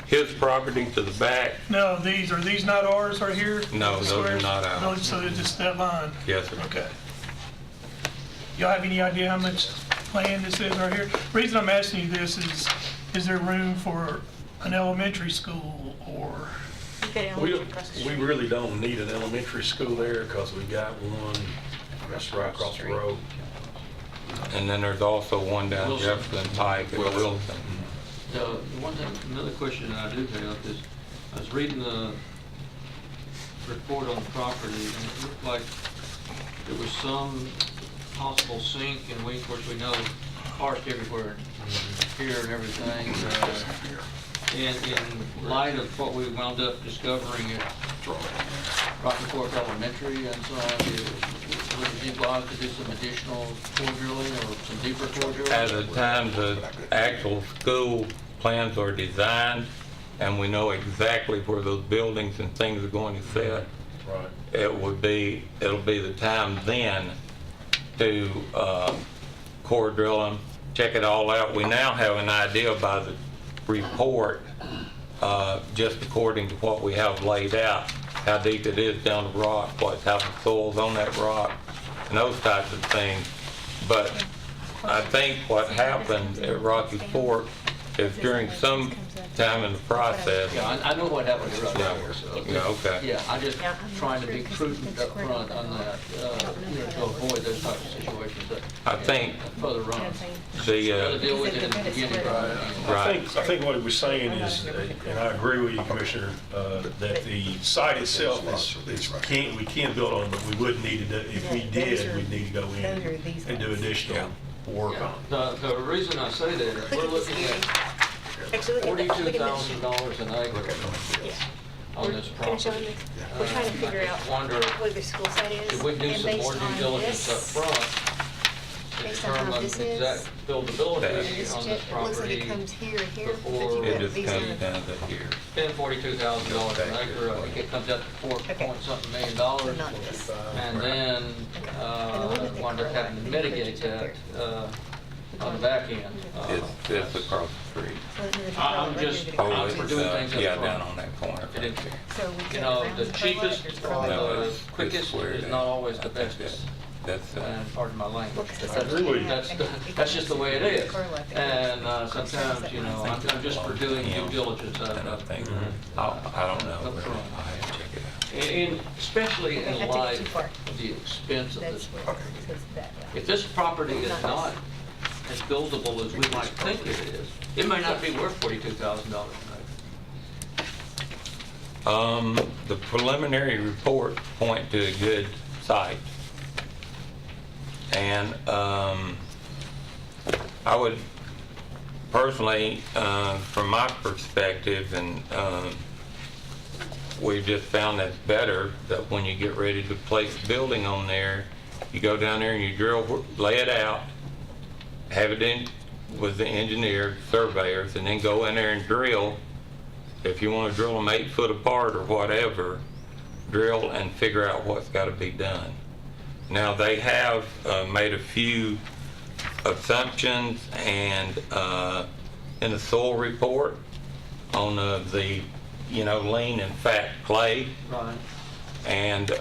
[SPEAKER 12] his property to the back?
[SPEAKER 7] No, are these not ours right here?
[SPEAKER 12] No,
[SPEAKER 7] The
[SPEAKER 12] those are
[SPEAKER 7] squares?
[SPEAKER 12] not ours.
[SPEAKER 7] No, so it's just that line?
[SPEAKER 12] Yes, sir.
[SPEAKER 7] Okay. Y'all have any idea how much land this is right here? Reason I'm asking you this is there room for an elementary school or?
[SPEAKER 1] You've got
[SPEAKER 9] We
[SPEAKER 1] elementary across the
[SPEAKER 9] we
[SPEAKER 1] street.
[SPEAKER 9] really don't need an elementary school there because we got one that's right across the road.
[SPEAKER 12] And then there's also one down
[SPEAKER 3] Wilson.
[SPEAKER 12] Jefferson Pike at Wilson.
[SPEAKER 3] The one thing, another question that I do have is, I was reading the report on the property, and it looked like there was some possible sink, and we, of course, we know karst everywhere here and everything. In light of what we wound up discovering at Rocky Fork Elementary and so on, would it be wise to do some additional core drilling or some deeper core drilling?
[SPEAKER 12] At the time the actual school plans are designed and we know exactly where those buildings and things are going to sit,
[SPEAKER 9] Right.
[SPEAKER 12] it'll be the time then to core drill them, check it all out. We now have an idea by the report, just according to what we have laid out, how deep it is down the rock, what type of soil's on that rock, and those types of things. But I think what happened at Rocky Fork is during some time in the process.
[SPEAKER 3] Yeah, I know what happened to
[SPEAKER 12] Yeah,
[SPEAKER 3] Rocky Fork, so.
[SPEAKER 12] yeah, okay.
[SPEAKER 3] Yeah, I just
[SPEAKER 1] Yeah, I'm not
[SPEAKER 3] trying to
[SPEAKER 1] sure
[SPEAKER 3] be
[SPEAKER 1] 'cause
[SPEAKER 3] prudent
[SPEAKER 1] it's
[SPEAKER 3] up
[SPEAKER 1] squared
[SPEAKER 3] front
[SPEAKER 1] off
[SPEAKER 3] on
[SPEAKER 1] the
[SPEAKER 3] that, to avoid those types of situations. But
[SPEAKER 12] I think
[SPEAKER 3] further run.
[SPEAKER 12] the,
[SPEAKER 3] Rather deal with it in the beginning.
[SPEAKER 12] Right.
[SPEAKER 9] I think what we're saying is, and I agree with you, Commissioner, that the site itself we can build on, but we would need to, if we did, we'd need to go in and do additional work on it.
[SPEAKER 3] The reason I say that is we're looking at
[SPEAKER 1] Actually, look at that. Look at this.
[SPEAKER 3] $42,000 an acre
[SPEAKER 1] Yeah.
[SPEAKER 3] on this
[SPEAKER 1] Can I show
[SPEAKER 3] property.
[SPEAKER 1] them this? We're trying to figure out
[SPEAKER 3] Wonder,
[SPEAKER 1] where the school site is.
[SPEAKER 3] if we do
[SPEAKER 1] and
[SPEAKER 3] some more
[SPEAKER 1] based
[SPEAKER 3] due
[SPEAKER 1] on
[SPEAKER 3] diligence up
[SPEAKER 1] this-
[SPEAKER 3] front to
[SPEAKER 1] based on how
[SPEAKER 3] determine
[SPEAKER 1] this is,
[SPEAKER 3] exact
[SPEAKER 1] and
[SPEAKER 3] buildability
[SPEAKER 1] this
[SPEAKER 3] on
[SPEAKER 1] chip,
[SPEAKER 3] this
[SPEAKER 1] it looks like it
[SPEAKER 3] property.
[SPEAKER 1] comes here and here. but
[SPEAKER 3] before-
[SPEAKER 1] you've
[SPEAKER 12] it
[SPEAKER 1] got
[SPEAKER 12] just
[SPEAKER 1] these
[SPEAKER 12] comes
[SPEAKER 1] on-
[SPEAKER 12] down to here.
[SPEAKER 3] Spend $42,000 an acre, I think it comes up to $4.something million.
[SPEAKER 1] But not this.
[SPEAKER 3] And then,
[SPEAKER 1] And the one that they
[SPEAKER 3] wind up
[SPEAKER 1] curl
[SPEAKER 3] having
[SPEAKER 1] out,
[SPEAKER 3] to
[SPEAKER 1] they
[SPEAKER 3] mitigate
[SPEAKER 1] purchase up
[SPEAKER 3] that, on the back end.
[SPEAKER 12] It's across the street.
[SPEAKER 1] So then the
[SPEAKER 3] I'm
[SPEAKER 1] curl
[SPEAKER 3] just-
[SPEAKER 1] right here,
[SPEAKER 12] Oh,
[SPEAKER 1] the
[SPEAKER 12] it's,
[SPEAKER 3] for doing things up
[SPEAKER 12] yeah,
[SPEAKER 3] front.
[SPEAKER 12] down on that corner.
[SPEAKER 3] It is-
[SPEAKER 1] So we
[SPEAKER 3] You
[SPEAKER 1] get
[SPEAKER 3] know,
[SPEAKER 1] around
[SPEAKER 3] the
[SPEAKER 1] curl it,
[SPEAKER 3] cheapest
[SPEAKER 1] there's
[SPEAKER 3] or
[SPEAKER 1] curl
[SPEAKER 12] No,
[SPEAKER 1] it.
[SPEAKER 3] the
[SPEAKER 12] it's
[SPEAKER 3] quickest
[SPEAKER 12] squared
[SPEAKER 3] is
[SPEAKER 12] out.
[SPEAKER 3] not always the
[SPEAKER 12] I think
[SPEAKER 3] bestest.
[SPEAKER 12] That's,
[SPEAKER 3] And pardon my language,
[SPEAKER 1] Well, 'cause
[SPEAKER 3] but
[SPEAKER 1] it's
[SPEAKER 9] really-
[SPEAKER 3] that's just the way it is.
[SPEAKER 1] Curl like that.
[SPEAKER 3] And sometimes, you know, I'm just for doing due diligence out
[SPEAKER 12] and I
[SPEAKER 3] of
[SPEAKER 12] think,
[SPEAKER 3] it.
[SPEAKER 12] I don't know.
[SPEAKER 3] Up front.
[SPEAKER 12] I have to check it out.
[SPEAKER 3] And especially
[SPEAKER 1] Okay, I
[SPEAKER 3] in
[SPEAKER 1] took it
[SPEAKER 3] light
[SPEAKER 1] too far.
[SPEAKER 3] of the expense of
[SPEAKER 1] That's
[SPEAKER 3] this
[SPEAKER 1] where,
[SPEAKER 3] property.
[SPEAKER 1] because that,
[SPEAKER 3] If this property is not as buildable as we might think it is, it may not be worth $42,000 an acre.
[SPEAKER 12] The preliminary report point to a good site. And I would personally, from my perspective, and we've just found that's better, that when you get ready to place a building on there, you go down there and you drill, lay it out, have it in with the engineer, surveyors, and then go in there and drill. If you want to drill them 8 foot apart or whatever, drill and figure out what's got to be done. Now, they have made a few assumptions and in the soil report on the lean and fat clay.
[SPEAKER 3] Right.
[SPEAKER 12] And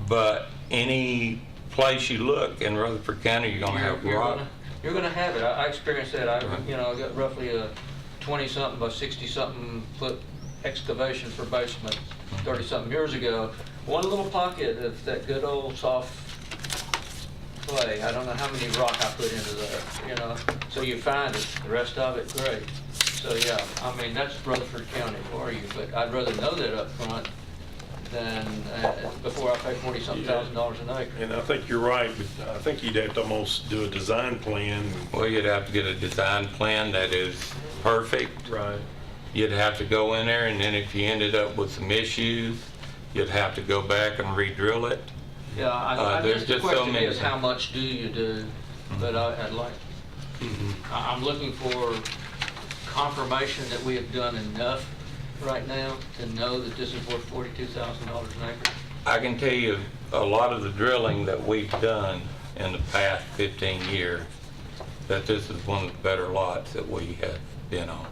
[SPEAKER 12] but any place you look in Rutherford County, you're gonna have rock.
[SPEAKER 3] You're gonna have it. I experienced that. I got roughly a 20-something by 60-something foot excavation for basement 30-something years ago. One little pocket of that good old soft clay. I don't know how many rock I put into there, So you find it. The rest of it, great. So yeah, I mean, that's Rutherford County for you, but I'd rather know that up front than before I pay $40-something thousand an acre.
[SPEAKER 9] And I think you're right, but I think you'd have to almost do a design plan.
[SPEAKER 12] Well, you'd have to get a design plan that is perfect.
[SPEAKER 9] Right.
[SPEAKER 12] You'd have to go in there, and then if you ended up with some issues, you'd have to go back and re-drill it.
[SPEAKER 3] Yeah, I
[SPEAKER 12] there's
[SPEAKER 3] guess the
[SPEAKER 12] just so
[SPEAKER 3] question
[SPEAKER 12] many
[SPEAKER 3] is, how much do you do? But I'd like, I'm looking for confirmation that we have done enough right now to know that this is worth $42,000 an acre.
[SPEAKER 12] I can tell you a lot of the drilling that we've done in the past 15 years, that this is one of the better lots that we have been on.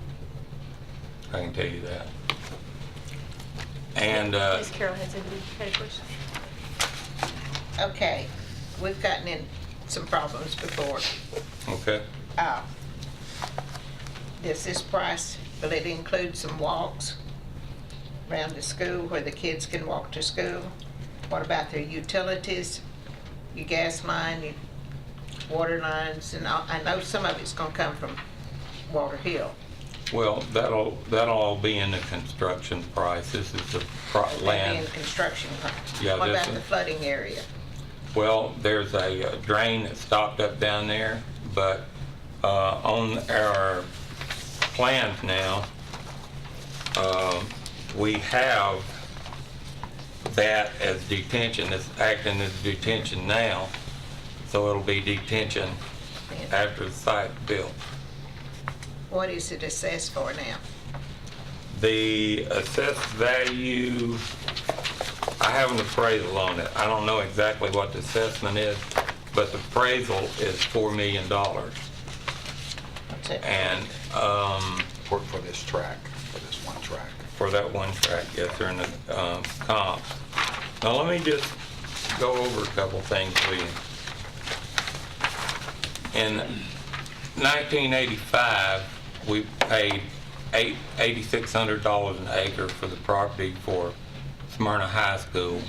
[SPEAKER 12] I can tell you that. And
[SPEAKER 1] Ms. Carroll had a question.
[SPEAKER 5] Okay, we've gotten in some problems before.
[SPEAKER 12] okay.
[SPEAKER 5] Does this price, will it include some walks around the school where the kids can walk to school? What about their utilities, your gas line, your water lines, and all? I know some of it's gonna come from Walter Hill.
[SPEAKER 12] Well, that'll all be in the construction price. This is the land.
[SPEAKER 5] And construction.
[SPEAKER 12] Yeah,
[SPEAKER 5] What
[SPEAKER 12] this
[SPEAKER 5] about the
[SPEAKER 12] is-
[SPEAKER 5] flooding area?
[SPEAKER 12] Well, there's a drain that stopped up down there, but on our plans now, we have that as detention. It's acting as detention now, so it'll be detention after the site's built.
[SPEAKER 5] What is it assessed for now?
[SPEAKER 12] The assessed value, I have an appraisal on it. I don't know exactly what the assessment is, but the appraisal is $4 million.
[SPEAKER 5] What's it?
[SPEAKER 12] And
[SPEAKER 2] For this track, for this one track.
[SPEAKER 12] for that one track, yes, sir, in the comp. Now, let me just go over a couple things with you. In 1985, we paid $8,600 an acre for the property for Smyrna High School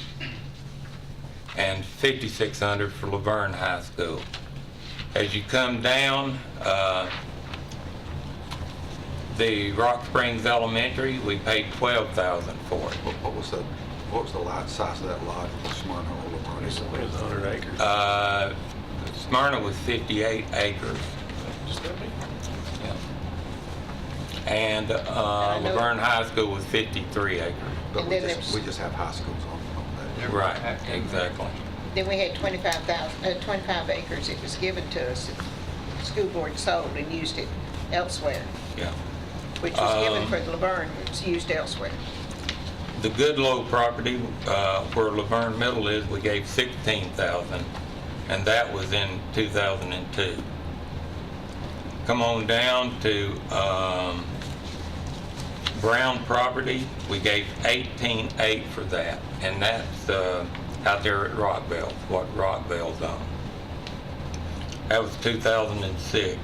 [SPEAKER 12] and $5,600 for Laverne High School. As you come down, the Rock Springs Elementary, we paid $12,000 for it.
[SPEAKER 2] What was the lot size of that lot in Smyrna or Laverne?
[SPEAKER 9] It's 100 acres.
[SPEAKER 12] Smyrna was 58 acres.
[SPEAKER 9] Just that big.
[SPEAKER 12] Yeah. And Laverne High School was 53 acres.
[SPEAKER 2] But
[SPEAKER 5] And
[SPEAKER 2] we
[SPEAKER 5] then
[SPEAKER 2] just, we just have high schools on that.
[SPEAKER 12] Right, exactly.
[SPEAKER 5] Then we had 25 acres. It was given to us. The school board sold and used it elsewhere,
[SPEAKER 12] Yeah.
[SPEAKER 5] which was given for the Laverne. It was used elsewhere.
[SPEAKER 12] The Goodloe property, where Laverne Middle is, we gave $16,000, and that was in 2002. Come on down to Brown property, we gave $18,800 for that, and that's out there at Rockville, what Rockville's on. That was 2006.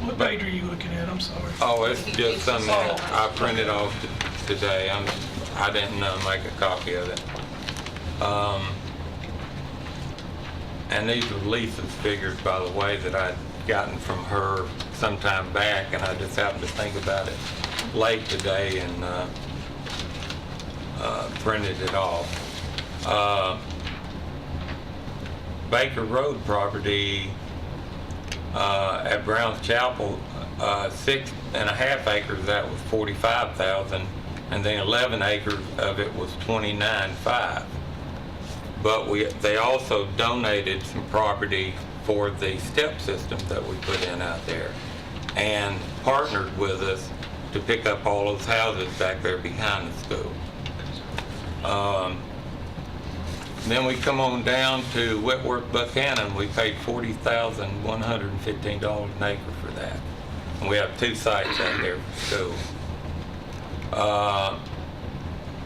[SPEAKER 7] What page are you looking at? I'm sorry.
[SPEAKER 12] Oh, it's just something that I printed off today. I didn't make a copy of it. And these were Lisa's figures, by the way, that I'd gotten from her some time back, and I just happened to think about it late today and printed it off. Baker Road property, At Browns Chapel, 6.5 acres, that was 45,000, and then 11 acres of it was 29.5. But they also donated some property for the step system that we put in out there, and partnered with us to pick up all those houses back there behind the school. Then we come on down to Whitworth Buchanan. We paid $40,115 an acre for that. And we have 2 sites out there for school.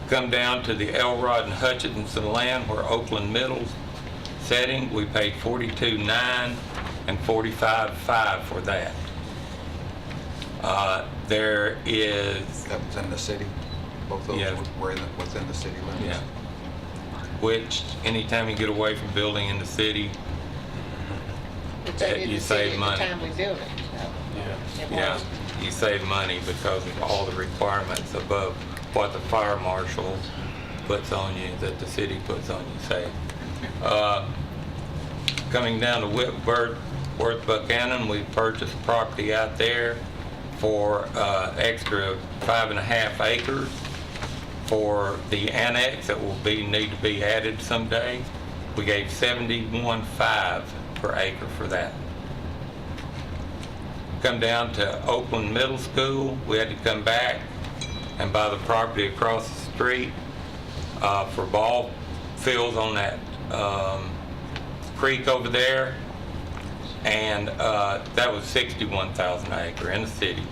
[SPEAKER 12] Come down to the Elrod and Hutchinson land where Oakland Middle's setting. We paid $42,900 and $45,500 for that. There is,
[SPEAKER 2] That was in the city? Both those
[SPEAKER 12] Yeah.
[SPEAKER 2] were within the city limits?
[SPEAKER 12] yeah, which anytime you get away from building in the city,
[SPEAKER 5] But they didn't
[SPEAKER 12] you
[SPEAKER 5] say
[SPEAKER 12] save
[SPEAKER 5] at the
[SPEAKER 12] money.
[SPEAKER 5] time we built it. So it
[SPEAKER 12] yeah,
[SPEAKER 5] was.
[SPEAKER 12] you save money because of all the requirements above what the fire marshal puts on you, that the city puts on you, say. Coming down to Whitworth Buchanan, we purchased property out there for extra 5.5 acres for the annex that will need to be added someday. We gave $71,500 per acre for that. Come down to Oakland Middle School, we had to come back and buy the property across the street for ball fields on that creek over there, and that was $61,000 an acre in the city.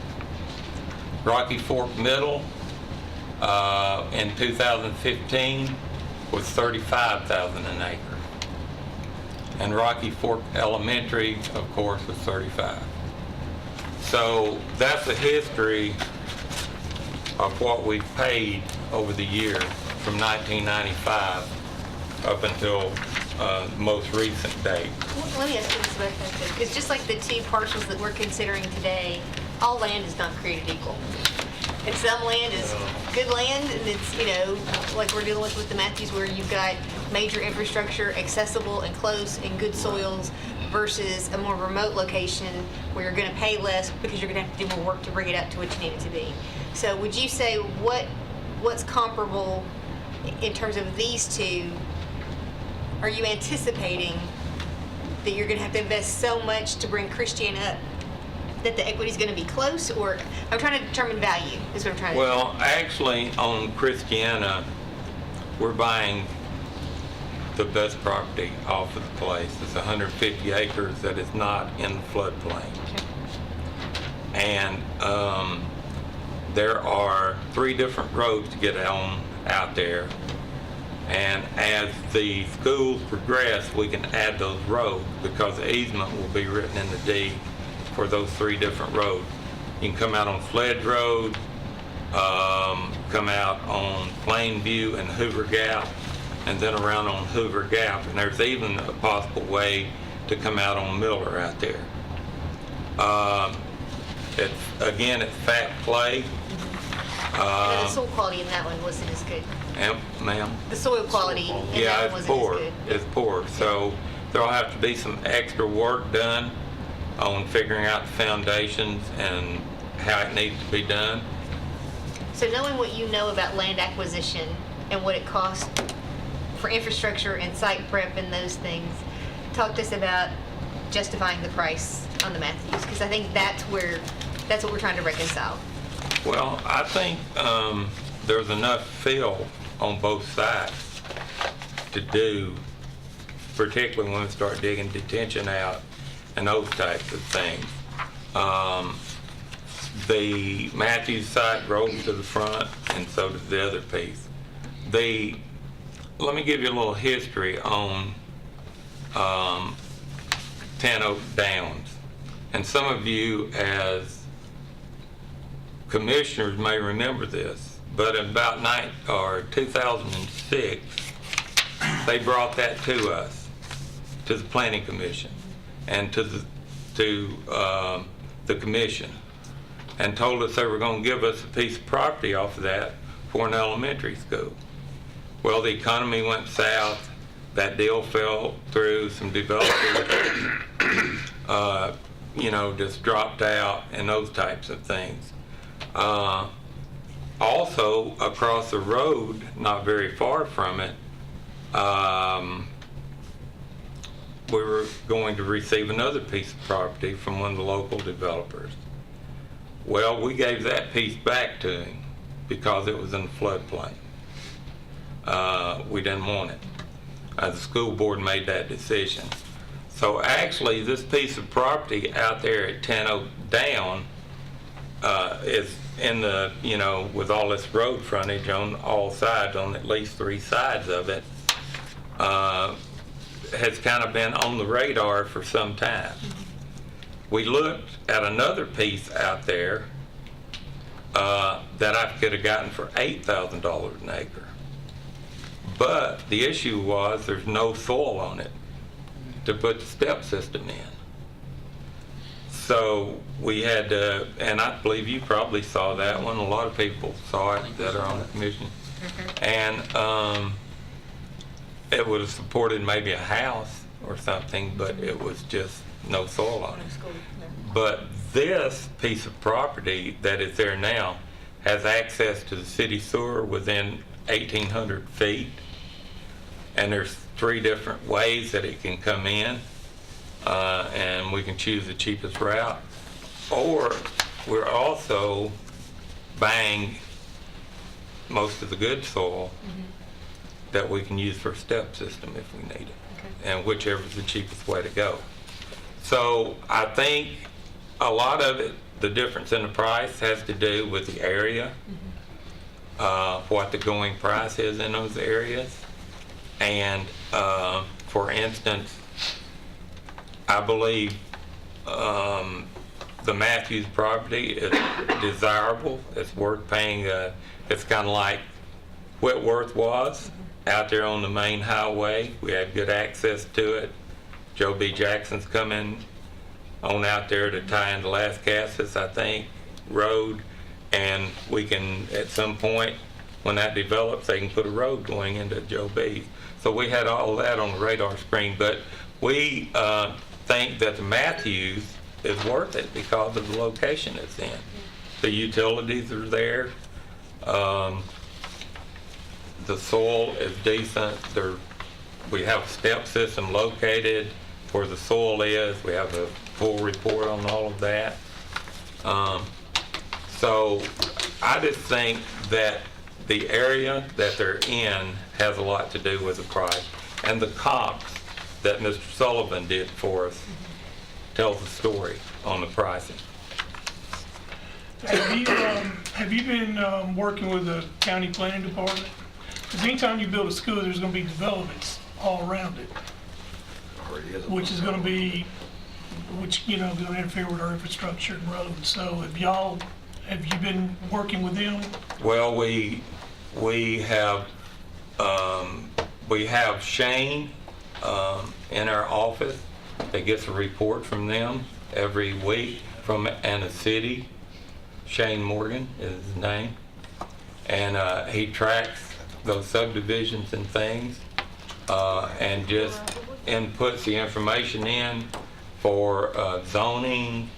[SPEAKER 12] Rocky Fork Middle in 2015 was $35,000 an acre, and Rocky Fork Elementary, of course, was $35,000. So that's the history of what we've paid over the years from 1995 up until most recent date.
[SPEAKER 1] Let me ask you this about that, too, because just like the 2 parcels that we're considering today, all land is not created equal. And some land is good land, and it's, like we're dealing with the Matthews, where you've got major infrastructure, accessible and close, and good soils, versus a more remote location where you're going to pay less because you're going to have to do more work to bring it up to what you need it to be. So would you say what's comparable in terms of these 2? Are you anticipating that you're going to have to invest so much to bring Christiana up that the equity is going to be close? Or I'm trying to determine value is what I'm trying to do.
[SPEAKER 12] Well, actually, on Christiana, we're buying the best property off of the place. It's 150 acres that is not in the floodplain. And there are 3 different roads to get on out there. And as the schools progress, we can add those roads because the easement will be written in the deed for those 3 different roads. You can come out on Sledge Road, come out on Plainview and Hoover Gap, and then around on Hoover Gap. And there's even a possible way to come out on Miller out there. It's fat clay.
[SPEAKER 1] The soil quality in that one wasn't as good.
[SPEAKER 12] Ma'am?
[SPEAKER 1] The soil quality in
[SPEAKER 12] Yeah,
[SPEAKER 1] that one
[SPEAKER 12] it's
[SPEAKER 1] wasn't
[SPEAKER 12] poor.
[SPEAKER 1] as good.
[SPEAKER 12] It's poor. So there'll have to be some extra work done on figuring out the foundations and how it needs to be done.
[SPEAKER 1] So knowing what you know about land acquisition and what it costs for infrastructure and site prep and those things, talk to us about justifying the price on the Matthews, because I think that's what we're trying to reconcile.
[SPEAKER 12] Well, I think there's enough fill on both sides to do, particularly when we start digging detention out and those types of things. The Matthews site rolls to the front, and so does the other piece. Let me give you a little history on 10 Oak Downs. And some of you as commissioners may remember this, but in about 2006, they brought that to us, to the Planning Commission, and to the commission, and told us they were going to give us a piece of property off of that for an elementary school. Well, the economy went south. That deal fell through. Some developers just dropped out and those types of things. Also, across the road, not very far from it, we were going to receive another piece of property from one of the local developers. Well, we gave that piece back to him because it was in the floodplain. We didn't want it. The school board made that decision. So actually, this piece of property out there at 10 Oak Down is in the, with all this road frontage on all sides, on at least 3 sides of it, has kind of been on the radar for some time. We looked at another piece out there that I could have gotten for $8,000 an acre. But the issue was there's no soil on it to put the step system in. So we had to, and I believe you probably saw that one. A lot of people saw it that are on the commission. And it would have supported maybe a house or something, but it was just no soil on it. But this piece of property that is there now has access to the city sewer within 1,800 feet. And there's 3 different ways that it can come in, and we can choose the cheapest route. Or we're also buying most of the good soil that we can use for a step system if we need it, and whichever is the cheapest way to go. So I think a lot of it, the difference in the price has to do with the area, what the going price is in those areas. And for instance, I believe the Matthews property is desirable. It's worth paying. It's kind of like Whitworth was out there on the main highway. We had good access to it. Joe B. Jackson's coming on out there to tie into Lascassas, I think, road. And we can, at some point, when that develops, they can put a road going into Joe B. So we had all that on the radar screen, but we think that the Matthews is worth it because of the location it's in. The utilities are there. The soil is decent. We have a step system located where the soil is. We have a full report on all of that. So I just think that the area that they're in has a lot to do with the price. And the comps that Mr. Sullivan did for us tells the story on the pricing.
[SPEAKER 7] Have you been working with the county planning department? Because anytime you build a school, there's going to be developments all around it, which is going to be, going to interfere with our infrastructure and roads. So have you been working with them?
[SPEAKER 12] Well, we have Shane in our office that gets a report from them every week and a city. Shane Morgan is his name, and he tracks those subdivisions and things, and just inputs the information in for zoning,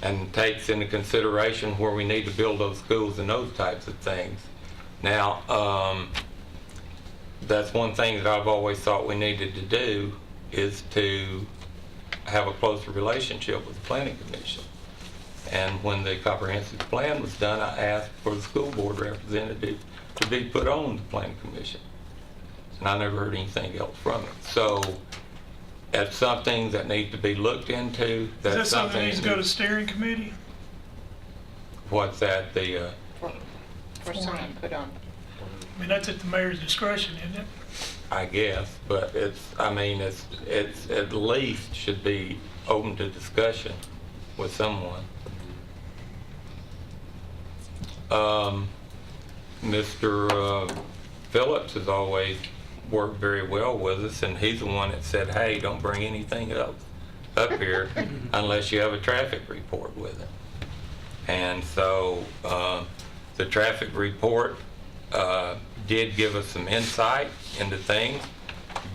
[SPEAKER 12] and takes into consideration where we need to build those schools and those types of things. Now, that's one thing that I've always thought we needed to do, is to have a closer relationship with the Planning Commission. And when the comprehensive plan was done, I asked for the school board representative to be put on the Planning Commission. And I never heard anything else from it. So it's something that needs to be looked into.
[SPEAKER 7] Is that something that needs to go to steering committee?
[SPEAKER 12] What's that?
[SPEAKER 5] For someone put on.
[SPEAKER 7] I mean, that's at the mayor's discretion, isn't it?
[SPEAKER 12] I guess, but it's at least should be open to discussion with someone. Mr. Phillips has always worked very well with us, and he's the one that said, hey, don't bring anything up here unless you have a traffic report with it. And so the traffic report did give us some insight into things,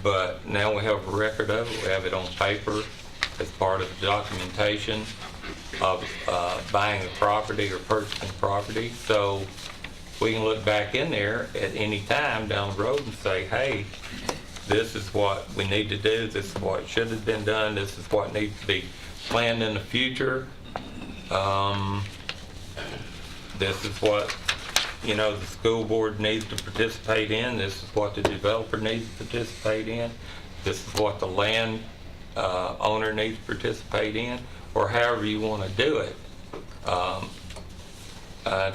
[SPEAKER 12] but now we have a record of it. We have it on paper. as part of the documentation of buying a property or purchasing property. So we can look back in there at any time down the road and say, hey, this is what we need to do, this is what should have been done, this is what needs to be planned in the future. This is what, you know, the school board needs to participate in, this is what the developer needs to participate in, this is what the land owner needs to participate in, or however you want to do it.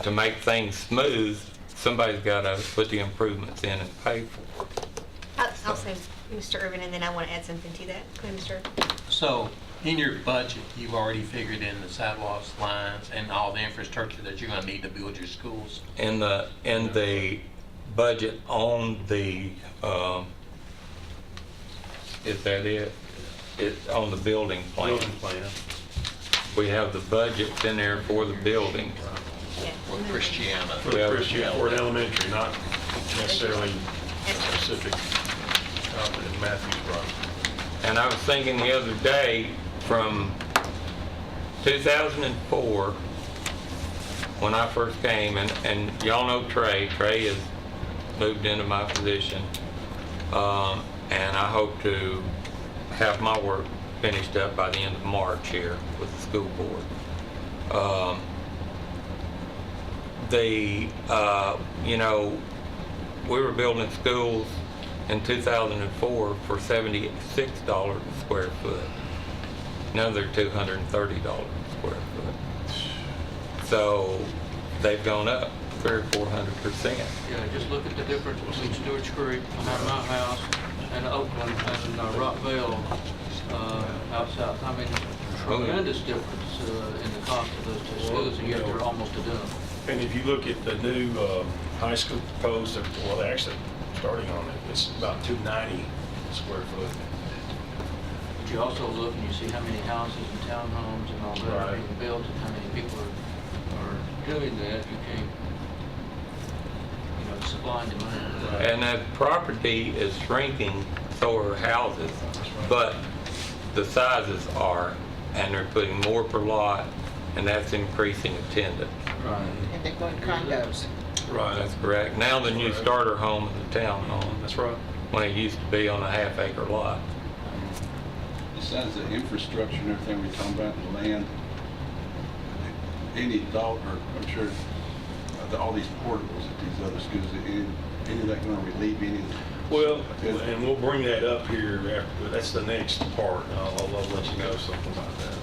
[SPEAKER 12] To make things smooth, somebody's got to put the improvements in and pay for it.
[SPEAKER 1] I'll say Mr. Irvin, and then I want to add something to that. Go ahead, Mr. Irvin.
[SPEAKER 13] So, in your budget, you've already figured in the sidewalks, lines, and all the infrastructure that you're gonna need to build your schools?
[SPEAKER 12] In the budget on the, is that it? It's on the building plan.
[SPEAKER 9] Building plan.
[SPEAKER 12] We have the budgets in there for the buildings.
[SPEAKER 1] Yeah.
[SPEAKER 10] For Christiana.
[SPEAKER 9] For the Christian, for an elementary, not necessarily specific in Matthew's project.
[SPEAKER 12] And I was thinking the other day, from 2004, when I first came, and y'all know Trey has moved into my position, and I hope to have my work finished up by the end of March here with the school board. You know, we were building schools in 2004 for $76 a square foot. Now they're $230 a square foot. So they've gone up 300 or 400%.
[SPEAKER 3] Yeah, just look at the difference between Stewart's Creek behind my house and Oakland and Rockville out south. I mean, tremendous difference in the cost of those two schools, and yet they're almost a done.
[SPEAKER 9] And if you look at the new high school proposed, well, they're actually starting on it, it's about $290 a square foot.
[SPEAKER 3] But you also look and you see how many houses and townhomes and all that are
[SPEAKER 9] Right.
[SPEAKER 3] being built, and how many people are doing that. You can't, you know, supply and demand.
[SPEAKER 12] And that property is shrinking, so are houses, but the sizes are, and they're putting more per lot, and that's increasing attendance.
[SPEAKER 3] Right.
[SPEAKER 5] And they're going condos.
[SPEAKER 9] Right.
[SPEAKER 12] That's correct. Now the new starter home is a townhome,
[SPEAKER 9] That's right.
[SPEAKER 12] when it used to be on a half-acre lot.
[SPEAKER 14] Besides the infrastructure and everything we're talking about, the land, any thought, or I'm sure all these portables at these other schools, any of that going to relieve any of the...
[SPEAKER 9] Well, and we'll bring that up here after, that's the next part. I'll let you know something about that.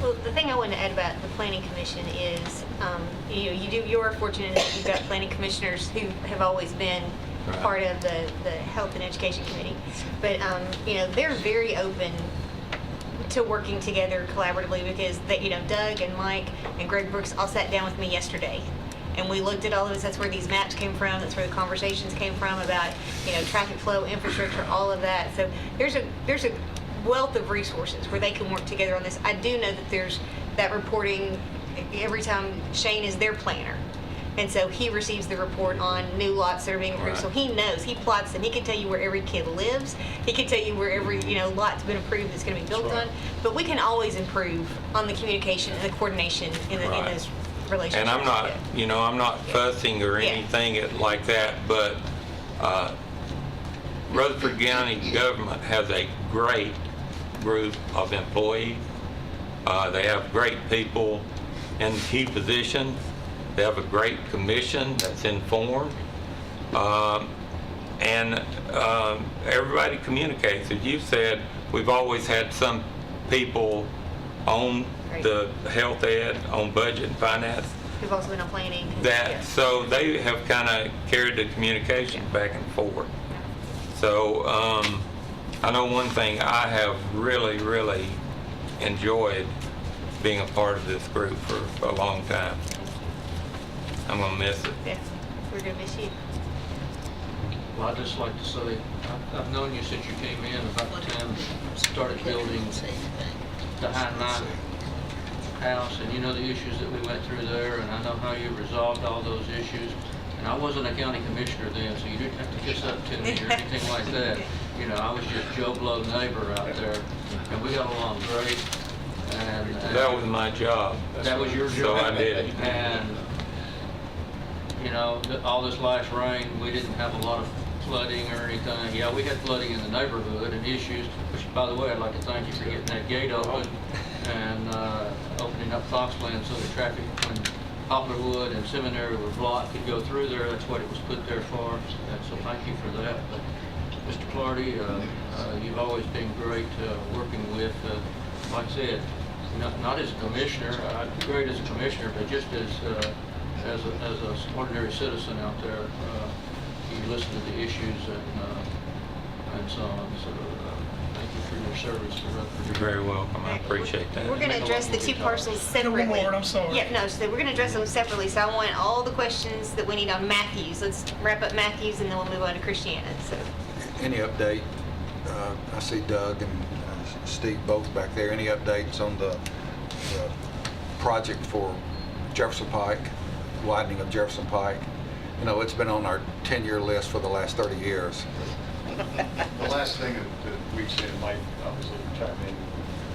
[SPEAKER 1] Well, the thing I wanted to add about the planning commission is, you are fortunate that you've got planning commissioners who have always been
[SPEAKER 12] Right.
[SPEAKER 1] part of the health and education committee. But, they're very open to working together collaboratively, because Doug and Mike and Greg Brooks all sat down with me yesterday. And we looked at all of this. That's where these maps came from. That's where the conversations came from about, traffic flow, infrastructure, all of that. So there's a wealth of resources where they can work together on this. I do know that there's that reporting every time Shane is their planner. And so he receives the report on new lots that are being approved.
[SPEAKER 12] Right.
[SPEAKER 1] So he knows, he plots them. He can tell you where every kid lives. He can tell you where every, lot's been approved that's going to be built on. But we can always improve on the communication and the coordination in
[SPEAKER 12] Right.
[SPEAKER 1] those relationships.
[SPEAKER 12] And I'm not,
[SPEAKER 1] Yeah.
[SPEAKER 12] I'm not fussing or
[SPEAKER 1] Yeah.
[SPEAKER 12] anything like that, but Rutherford County government has a great group of employees. They have great people in key positions. They have a great commission that's informed. And everybody communicates. As you said, we've always had some people on the health ed, on budget and finance,
[SPEAKER 1] We've also been on planning.
[SPEAKER 12] that, so they have kind of carried the communication back and forth. So I know one thing, I have really, really enjoyed being a part of this group for a long time. I'm gonna miss it.
[SPEAKER 1] Yeah, we're going to miss you.
[SPEAKER 3] Well, I'd just like to say, I've known you since you came in, about the time started building the High Knife house, and you know the issues that we went through there, and I know how you resolved all those issues. And I wasn't a county commissioner then, so you didn't have to kiss up to me or anything like that. you know, I was just Joe Blow neighbor out there, and we got along great. And
[SPEAKER 12] That was my job.
[SPEAKER 3] that was your
[SPEAKER 12] So
[SPEAKER 3] job.
[SPEAKER 12] I did it.
[SPEAKER 3] And, you know, all this last rain, we didn't have a lot of flooding or anything. Yeah, we had flooding in the neighborhood and issues, which, by the way, I'd like to thank you for getting that gate open and opening up Foxland so the traffic when Poplarwood and Seminary were blocked could go through there. That's what it was put there for. And so thank you for that. But Mr. Clardy, you've always been great working with, like I said, not as a commissioner, great as a commissioner, but just as an ordinary citizen out there. You listen to the issues and so on. So thank you for your service to Rutherford.
[SPEAKER 12] You're very welcome. I appreciate that.
[SPEAKER 1] We're going to address the two parcels separately.
[SPEAKER 7] One more, I'm sorry.
[SPEAKER 1] Yeah, no, so we're going to address them separately. So I want all the questions that we need on Matthews. Let's wrap up Matthews and then we'll move on to Christiana. So
[SPEAKER 2] Any update? I see Doug and Steve both back there. Any updates on the project for Jefferson Pike, widening of Jefferson Pike? You know, it's been on our 10-year list for the last 30 years.
[SPEAKER 15] The last thing that we've seen, Mike obviously chime in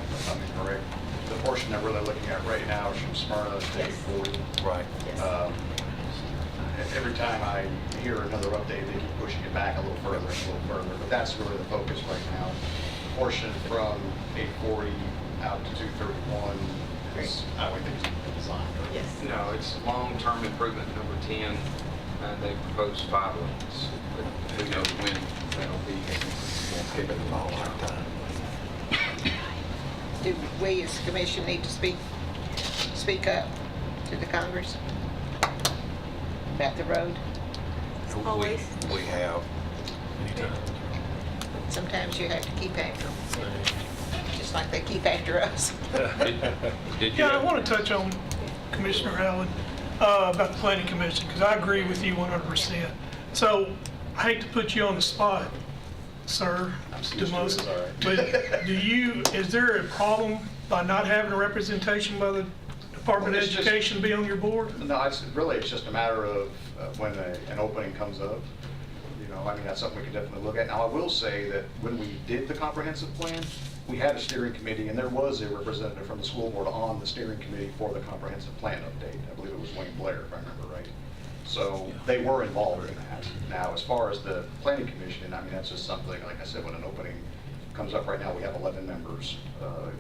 [SPEAKER 15] if I'm incorrect, the portion that we're really looking at right now is from Smyrna to 840.
[SPEAKER 2] Right.
[SPEAKER 15] Every time I hear another update, they keep pushing it back a little further and a little further, but that's really the focus right now. The portion from 840 out to 231 is, I don't think it's designed.
[SPEAKER 1] yes.
[SPEAKER 16] No, it's long-term improvement number 10. They proposed 5 lanes, but who knows when that'll be.
[SPEAKER 2] Won't give it a long lifetime.
[SPEAKER 5] Do we as a commission need to speak up to the Congress about the road?
[SPEAKER 1] Always.
[SPEAKER 2] We have.
[SPEAKER 5] Sometimes you have to keep after them, just like they keep after us.
[SPEAKER 12] Did you?
[SPEAKER 7] Yeah, I want to touch on Commissioner Allen about the planning commission, because I agree with you 100%. So I hate to put you on the spot, sir, DeMoss, but is there a problem by not having a representation by the Department of Education be on your board?
[SPEAKER 15] No, it's just a matter of when an opening comes up. You know, I mean, that's something we can definitely look at. Now, I will say that when we did the comprehensive plan, we had a steering committee, and there was a representative from the school board on the steering committee for the comprehensive plan update. I believe it was Wayne Blair, if I remember right. So they were involved in that. Now, as far as the planning commission, I mean, that's just something, like I said, when an opening comes up right now, we have 11 members.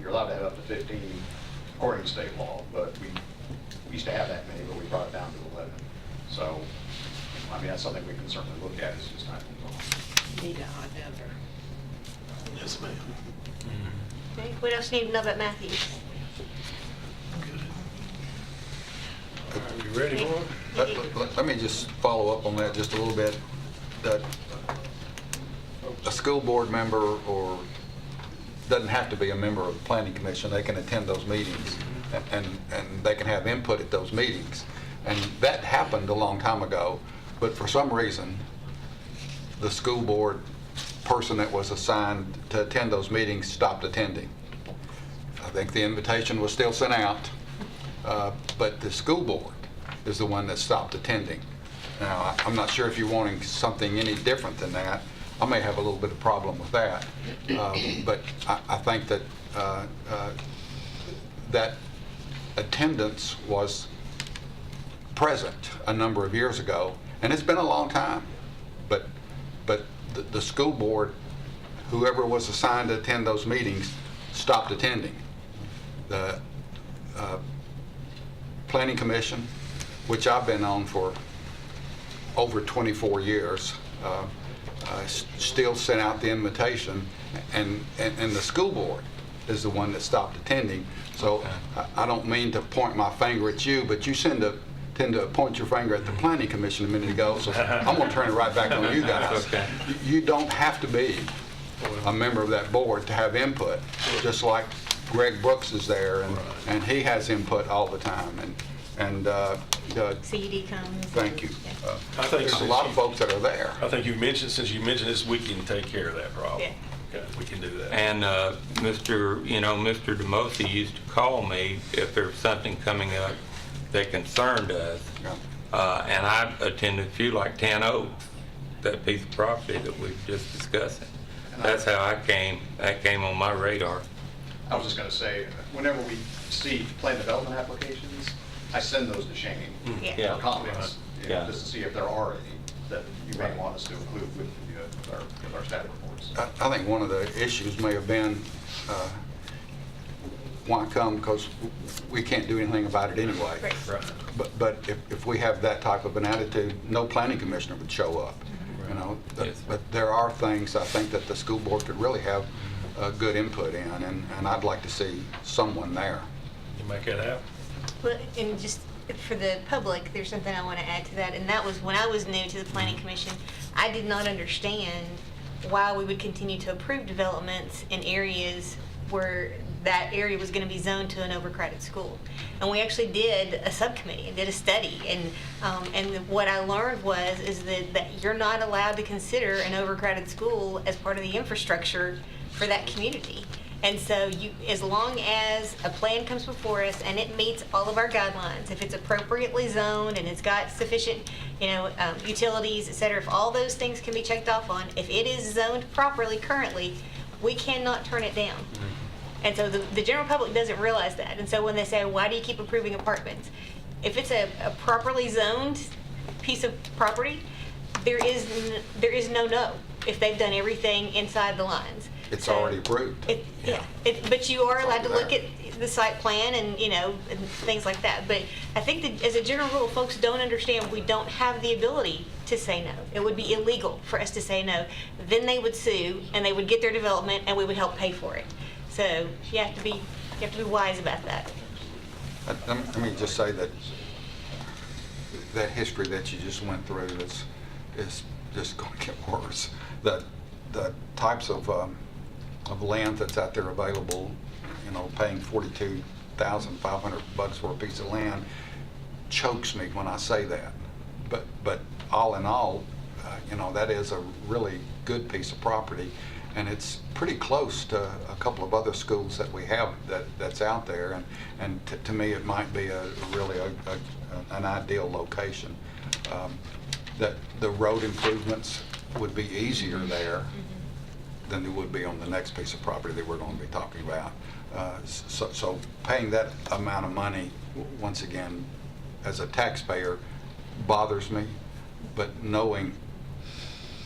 [SPEAKER 15] You're allowed to have up to 15 according to state law, but we used to have that many, but we brought it down to 11. So, I mean, that's something we can certainly look at. It's just not involved.
[SPEAKER 5] Need an odd number.
[SPEAKER 7] Yes, ma'am.
[SPEAKER 1] Okay. What else do you need to know about Matthews?
[SPEAKER 9] You ready for it?
[SPEAKER 2] Let me just follow up on that just a little bit. That a school board member or doesn't have to be a member of the planning commission. They can attend those meetings and they can have input at those meetings. And that happened a long time ago, but for some reason, the school board person that was assigned to attend those meetings stopped attending. I think the invitation was still sent out, but the school board is the one that stopped attending. Now, I'm not sure if you're wanting something any different than that. I may have a little bit of problem with that, but I think that that attendance was present a number of years ago, and it's been a long time, but the school board, whoever was assigned to attend those meetings, stopped attending. The planning commission, which I've been on for over 24 years, still sent out the invitation, and the school board is the one that stopped attending. So I don't mean to point my finger at you, but you tend to point your finger at the planning commission a minute ago, so I'm going to turn it right back on you guys.
[SPEAKER 12] Okay.
[SPEAKER 2] You don't have to be a member of that board to have input, just like Greg Brooks is there, and he has input all the time. And
[SPEAKER 1] CED comes.
[SPEAKER 2] thank you.
[SPEAKER 9] I think
[SPEAKER 2] There's a lot of folks that are there.
[SPEAKER 9] I think since you mentioned this, we can take care of that problem.
[SPEAKER 1] Yeah.
[SPEAKER 9] Okay, we can do that.
[SPEAKER 12] And Mr. DeMosi used to call me if there was something coming up that concerned us.
[SPEAKER 2] Yeah.
[SPEAKER 12] And I attended a few, like 10 Oaks, that piece of property that we were just discussing. That's how that came on my radar.
[SPEAKER 15] I was just going to say, whenever we see plan development applications, I send those to Shane
[SPEAKER 1] Yeah.
[SPEAKER 15] for comments, you know,
[SPEAKER 12] Yeah.
[SPEAKER 15] just to see if there are any that you may want us to include with our staff reports.
[SPEAKER 2] I think one of the issues may have been, why come? Because we can't do anything about it anyway.
[SPEAKER 1] Right.
[SPEAKER 2] But if we have that type of an attitude, no planning commissioner would show up, you know?
[SPEAKER 12] Yes.
[SPEAKER 2] But there are things I think that the school board could really have good input in, and I'd like to see someone there.
[SPEAKER 9] You make that happen.
[SPEAKER 1] Well, and just for the public, there's something I want to add to that, and that was when I was new to the Planning Commission, I did not understand why we would continue to approve developments in areas where that area was going to be zoned to an overcrowded school. And we actually did a subcommittee and did a study, and what I learned is that you're not allowed to consider an overcrowded school as part of the infrastructure for that community. And so as long as a plan comes before us and it meets all of our guidelines, if it's appropriately zoned and it's got sufficient, utilities, et cetera, if all those things can be checked off on, if it is zoned properly currently, we cannot turn it down. And so the general public doesn't realize that. And so when they say, why do you keep approving apartments? If it's a properly zoned piece of property, there is no if they've done everything inside the lines.
[SPEAKER 2] It's
[SPEAKER 1] So
[SPEAKER 2] already approved.
[SPEAKER 1] But you are allowed to
[SPEAKER 2] It's
[SPEAKER 1] look at the site plan and, and things like that. But I think that as a general rule, folks don't understand we don't have the ability to say no. It would be illegal for us to say no. Then they would sue and they would get their development and we would help pay for it. So you have to be wise about that.
[SPEAKER 2] Let me just say that history that you just went through is just going to get worse. The types of land that's out there available, paying $42,500 for a piece of land chokes me when I say that. But all in all, that is a really good piece of property, and it's pretty close to a couple of other schools that we have that's out there, and to me it might be really an ideal location. That the road improvements would be easier there than they would be on the next piece of property that we're going to be talking about. So paying that amount of money, once again, as a taxpayer, bothers me, but knowing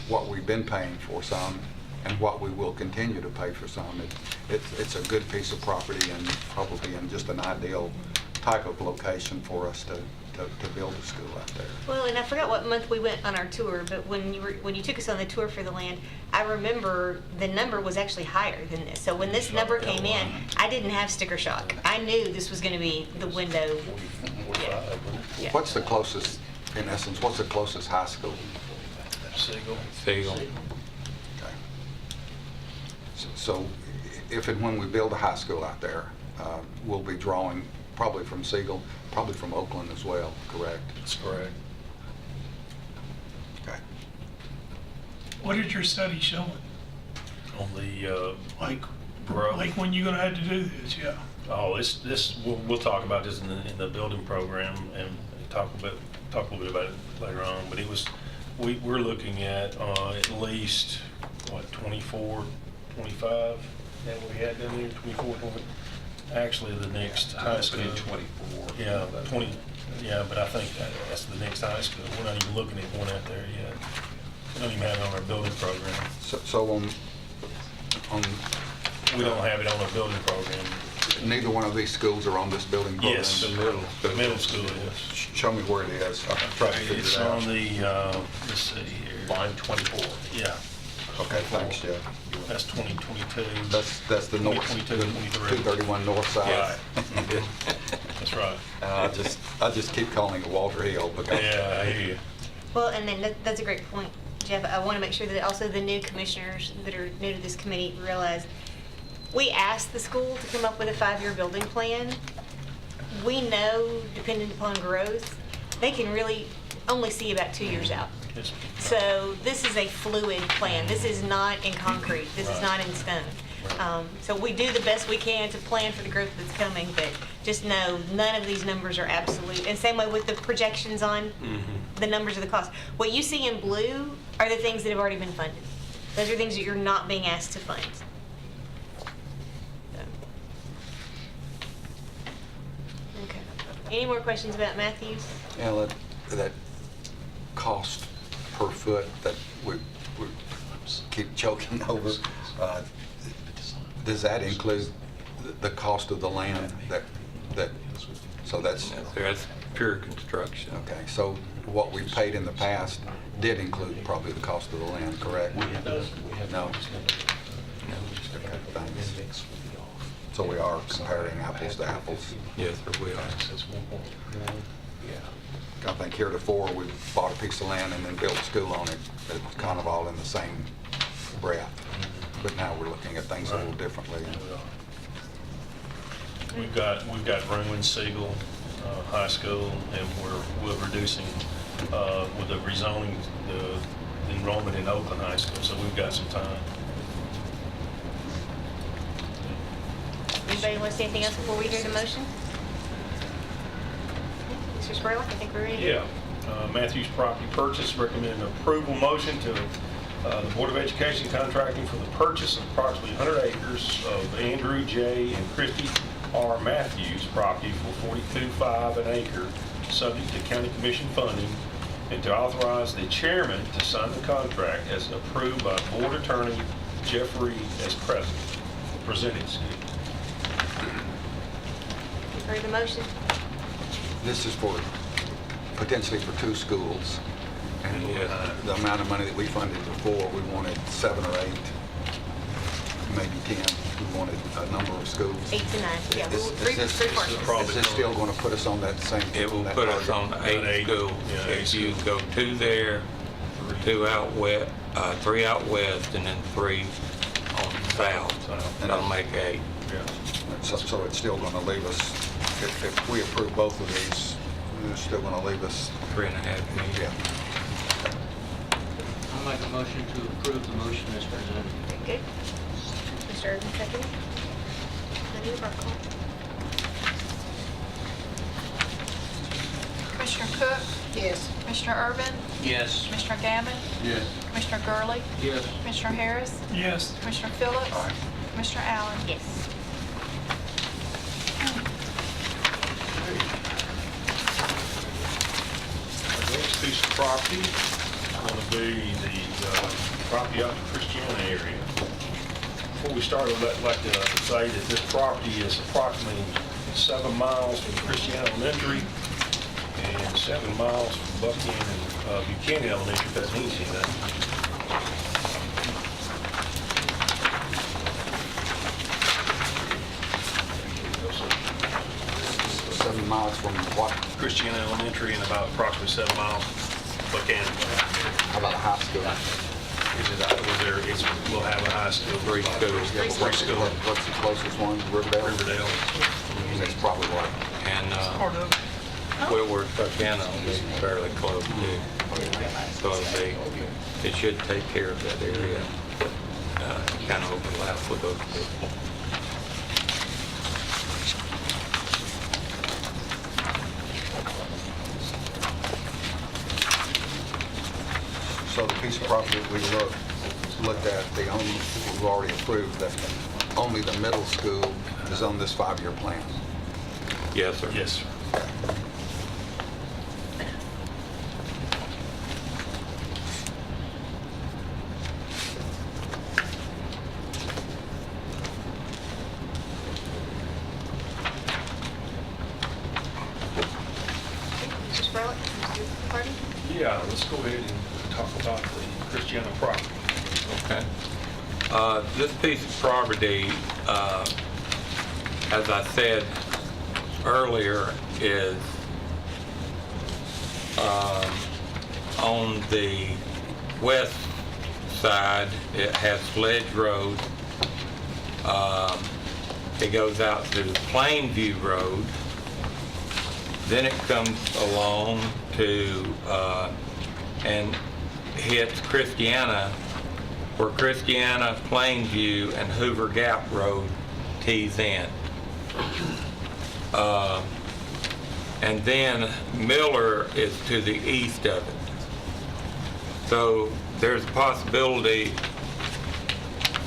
[SPEAKER 2] what we've been paying for some and what we will continue to pay for some, it's a good piece of property and probably in just an ideal type of location for us to build a school out there.
[SPEAKER 1] Well, and I forgot what month we went on our tour, but when you took us on the tour for the land, I remember the number was actually higher than this. So when this number came in, I didn't have sticker shock. I knew this was going to be the window. Yeah.
[SPEAKER 2] What's the closest, in essence, what's the closest high school?
[SPEAKER 12] Siegel.
[SPEAKER 2] Okay. So if and when we build a high school out there, we'll be drawing probably from Siegel, probably from Oakland as well, correct?
[SPEAKER 9] That's correct.
[SPEAKER 2] Okay.
[SPEAKER 7] What is your study showing?
[SPEAKER 9] On the,
[SPEAKER 7] Like,
[SPEAKER 9] growth.
[SPEAKER 7] like when you're gonna have to do this, yeah.
[SPEAKER 9] Oh, we'll talk about this in the building program and talk a little bit about it later on. But we're looking at least, 24, 25, that we had down there, 24, 20. Actually, the next high school.
[SPEAKER 10] 24.
[SPEAKER 9] Yeah, 20, yeah, but I think that's the next high school. We're not even looking at one out there yet. We don't even have it on our building program.
[SPEAKER 2] So
[SPEAKER 9] We don't have it on our building program.
[SPEAKER 2] neither one of these schools are on this building program?
[SPEAKER 9] Yes, the middle school is.
[SPEAKER 2] Show me where it is. I'll try to figure
[SPEAKER 9] It's
[SPEAKER 2] it out.
[SPEAKER 9] on the, let's see here.
[SPEAKER 10] Line 24.
[SPEAKER 9] Yeah,
[SPEAKER 2] Okay, thanks, Jeff.
[SPEAKER 9] that's 2022.
[SPEAKER 2] That's the north,
[SPEAKER 9] 22,
[SPEAKER 2] the
[SPEAKER 9] 23.
[SPEAKER 2] 231 north side.
[SPEAKER 9] Right. That's right.
[SPEAKER 2] I just keep calling it Walter Hill because.
[SPEAKER 9] Yeah, I hear you.
[SPEAKER 1] Well, and then that's a great point, Jeff. I want to make sure that also the new commissioners that are new to this committee realize we asked the school to come up with a 5-year building plan. We know, depending upon growth, they can really only see about 2 years out.
[SPEAKER 9] Yes.
[SPEAKER 1] So this is a fluid plan. This is not in concrete. This is not in stone. So we do the best we can to plan for the growth that's coming, but just know none of these numbers are absolute. And same way with the projections on the numbers of the cost. What you see in blue are the things that have already been funded. Those are things that you're not being asked to fund. Okay. Any more questions about Matthews?
[SPEAKER 2] Yeah, that cost per foot that we keep choking over, does that include the cost of the land so that's,
[SPEAKER 12] That's pure construction.
[SPEAKER 2] okay, so what we paid in the past did include probably the cost of the land, correct? No? Okay, thanks. So we are comparing apples to apples.
[SPEAKER 12] Yes, sir, we are.
[SPEAKER 2] I think heretofore, we bought a piece of land and then built a school on it. It was kind of all in the same breath. But now we're looking at things a little differently.
[SPEAKER 9] We've got Rowan Siegel High School, and we're reducing with the rezoning the enrollment in Oakland High School, so we've got some time.
[SPEAKER 1] Anybody want to say anything else before we hear the motion? Mr. Spurlock, I think we're ready.
[SPEAKER 9] Yeah. Matthews property purchase, recommend approval motion to the Board of Education contracting for the purchase of approximately 100 acres of Andrew J. and Christy R. Matthews property for $42.5 an acre, subject to county commission funding, and to authorize the chairman to sign the contract as approved by Board Attorney Jeffrey as presented.
[SPEAKER 1] You've heard the motion.
[SPEAKER 2] This is for, potentially for 2 schools. And the amount of money that we funded before, we wanted 7 or 8, maybe 10. We wanted a number of schools.
[SPEAKER 1] 8 to 9, yeah.
[SPEAKER 2] Is
[SPEAKER 1] Three parcels.
[SPEAKER 2] Is this still going to put us on that same?
[SPEAKER 12] It will
[SPEAKER 2] that
[SPEAKER 12] put us
[SPEAKER 2] target?
[SPEAKER 12] on 8 schools.
[SPEAKER 9] Yeah, 8
[SPEAKER 12] If you go 2 there, 2 out west, 3 out west, and then 3 on south. That'll make 8.
[SPEAKER 9] Yeah.
[SPEAKER 2] So it's still going to leave us, if we approve both of these, it's still going to leave us.
[SPEAKER 12] 3.5 million.
[SPEAKER 2] Yeah.
[SPEAKER 3] I'll make a motion to approve the motion as presented.
[SPEAKER 1] Very good. Mr. Urban, second. I need a roll call.
[SPEAKER 11] Commissioner Cook?
[SPEAKER 5] Yes.
[SPEAKER 11] Commissioner Urban?
[SPEAKER 13] Yes.
[SPEAKER 11] Commissioner Gammon?
[SPEAKER 14] Yes.
[SPEAKER 11] Commissioner Gurley?
[SPEAKER 3] Yes.
[SPEAKER 11] Commissioner Harris?
[SPEAKER 7] Yes.
[SPEAKER 11] Commissioner Phillips? Commissioner Allen?
[SPEAKER 1] Yes.
[SPEAKER 9] The next piece of property is going to be the property out in the Christiana area. Before we start, I'd like to say that this property is approximately 7 miles from Christiana Elementary and 7 miles from Buchanan and Buchanan Elementary, if that's easy enough.
[SPEAKER 2] 7 miles from what?
[SPEAKER 9] Christiana Elementary and about approximately 7 miles Buchanan.
[SPEAKER 2] How about a high school?
[SPEAKER 9] We'll have a high school.
[SPEAKER 12] 3 schools.
[SPEAKER 2] Yeah, but what's the closest one? Riverdale?
[SPEAKER 9] Riverdale.
[SPEAKER 2] That's probably what.
[SPEAKER 12] And Whitworth, Buchanan will be fairly close too. So it should take care of that area. Kind of overlap with those two.
[SPEAKER 2] So the piece of property that we looked at, we've already approved that only the middle school is on this 5-year plan.
[SPEAKER 12] Yes, sir.
[SPEAKER 9] Yes, sir.
[SPEAKER 1] Mr. Spurlock, Mr. Hardy?
[SPEAKER 9] Yeah, let's go ahead and talk about the Christiana property.
[SPEAKER 12] Okay. This piece of property, as I said earlier, is on the west side. It has Sledge Road. It goes out to Plainview Road. Then it comes along to and hits Christiana, where Christiana, Plainview, and Hoover Gap Road tees in. And then Miller is to the east of it. So there's a possibility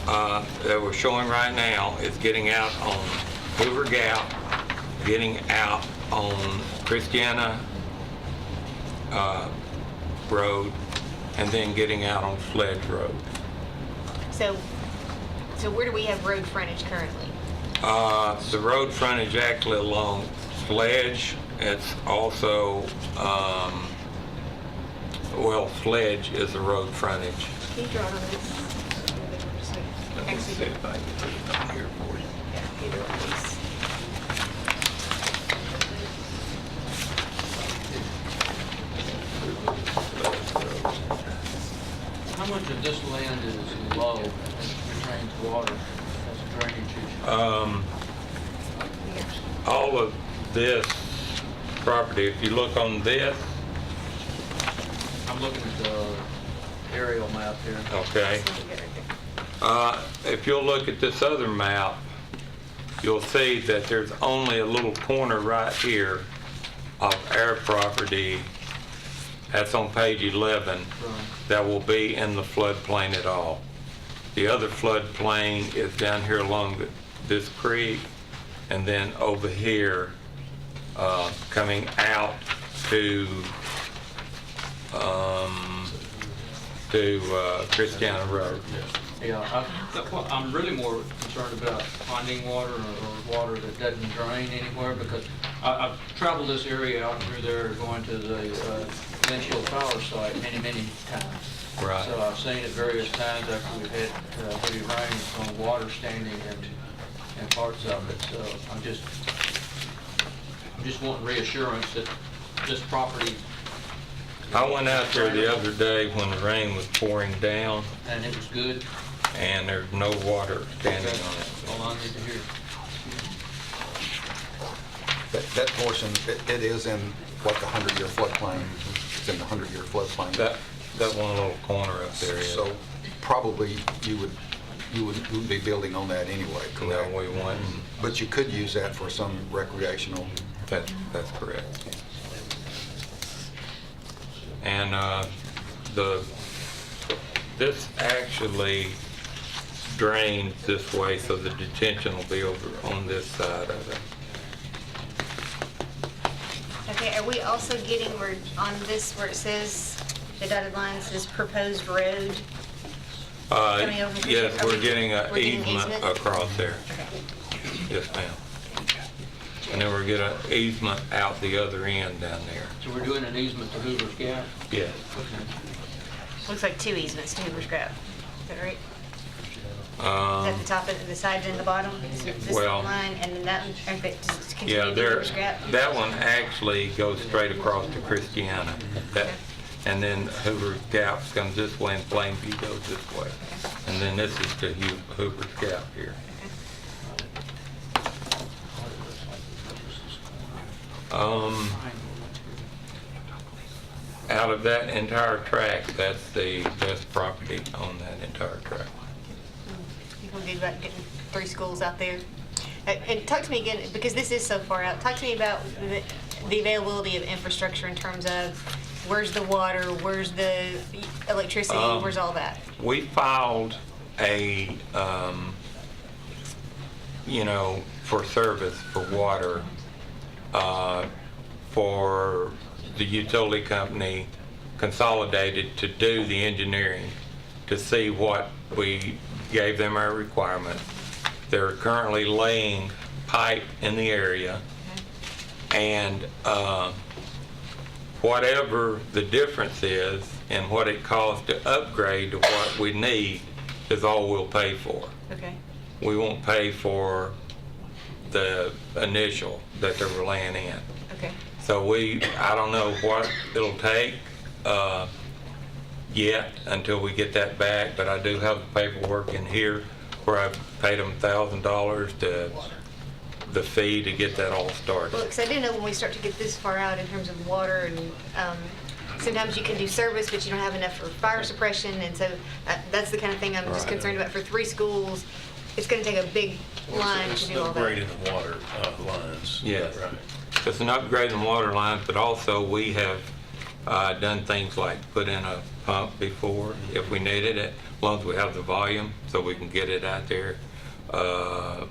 [SPEAKER 12] that we're showing right now is getting out on Hoover Gap, getting out on Christiana Road, and then getting out on Sledge Road.
[SPEAKER 1] So where do we have road frontage currently?
[SPEAKER 12] The road frontage actually along Sledge, it's also, well, Sledge is the road frontage.
[SPEAKER 1] Can you draw it on this?
[SPEAKER 12] Let's see if I can put it on here for you.
[SPEAKER 1] Yeah, either one of these.
[SPEAKER 3] How much of this land is low and retains water as a drainage issue?
[SPEAKER 12] All of this property, if you look on this,
[SPEAKER 3] I'm looking at the aerial map here.
[SPEAKER 12] okay. If you'll look at this other map, you'll see that there's only a little corner right here of our property, that's on page 11, that will be in the floodplain at all. The other floodplain is down here along this creek, and then over here, coming out to Christiana Road.
[SPEAKER 3] Yeah, I'm really more concerned about finding water or water that doesn't drain anywhere, because I've traveled this area out through there going to the Glenshire Power site many times.
[SPEAKER 12] Right.
[SPEAKER 3] So I've seen it various times after we've had heavy rains on water standing in parts of it. So I'm just wanting reassurance that this property.
[SPEAKER 12] I went out there the other day when the rain was pouring down,
[SPEAKER 3] And it was good.
[SPEAKER 12] and there's no water standing on it.
[SPEAKER 3] All I need to hear.
[SPEAKER 2] That portion, it is in what the 100-year floodplain, it's in the 100-year floodplain.
[SPEAKER 12] That one little corner up there is.
[SPEAKER 2] So probably you wouldn't be building on that anyway, correct?
[SPEAKER 12] No, we wouldn't.
[SPEAKER 2] But you could use that for some recreational.
[SPEAKER 12] That's correct. And this actually drains this way, so the detention will be over on this side of it.
[SPEAKER 1] Okay, are we also getting, where on this where it says, the dotted line says proposed road? Coming over from
[SPEAKER 12] Yes,
[SPEAKER 1] here?
[SPEAKER 12] we're getting an
[SPEAKER 1] We're getting
[SPEAKER 12] easement across there.
[SPEAKER 1] Okay.
[SPEAKER 12] Yes, ma'am. And then we're getting an easement out the other end down there.
[SPEAKER 3] So we're doing an easement to Hoover's Gap?
[SPEAKER 12] Yes.
[SPEAKER 3] Okay.
[SPEAKER 1] Looks like 2 easements to Hoover's Gap. Is that right? Is that the top of the sides and the bottom? This
[SPEAKER 12] well,
[SPEAKER 1] line, and then that one, or if it just continue
[SPEAKER 12] Yeah,
[SPEAKER 1] to
[SPEAKER 12] there,
[SPEAKER 1] Hoover's Gap?
[SPEAKER 12] that one actually goes straight across to Christiana. That, and then Hoover's Gap comes this way and Plainview goes this way. And then this is to Hoover's Gap here. Out of that entire tract, that's the best property on that entire tract.
[SPEAKER 1] You feel good about getting 3 schools out there? And talk to me again, because this is so far out, talk to me about the availability of infrastructure in terms of where's the water, where's the electricity, where's all that?
[SPEAKER 12] We filed a, for service for water, for the utility company Consolidated to do the engineering to see what we gave them our requirements. They're currently laying pipe in the area, and whatever the difference is and what it costs to upgrade to what we need is all we'll pay for.
[SPEAKER 1] Okay.
[SPEAKER 12] We won't pay for the initial that they were laying in.
[SPEAKER 1] Okay.
[SPEAKER 12] So I don't know what it'll take yet until we get that back, but I do have the paperwork in here where I've paid them $1,000 to the fee to get that all started.
[SPEAKER 1] Well, because I do know when we start to get this far out in terms of water, and sometimes you can do service, but you don't have enough for fire suppression, and so that's the kind of thing I'm just concerned about. For 3 schools, it's going to take a big line to do all that.
[SPEAKER 9] Upgrading the water lines.
[SPEAKER 12] Yes.
[SPEAKER 9] Right.
[SPEAKER 12] It's an upgrade in water lines, but also we have Done things like put in a pump before if we needed it, as long as we have the volume so we can get it out there.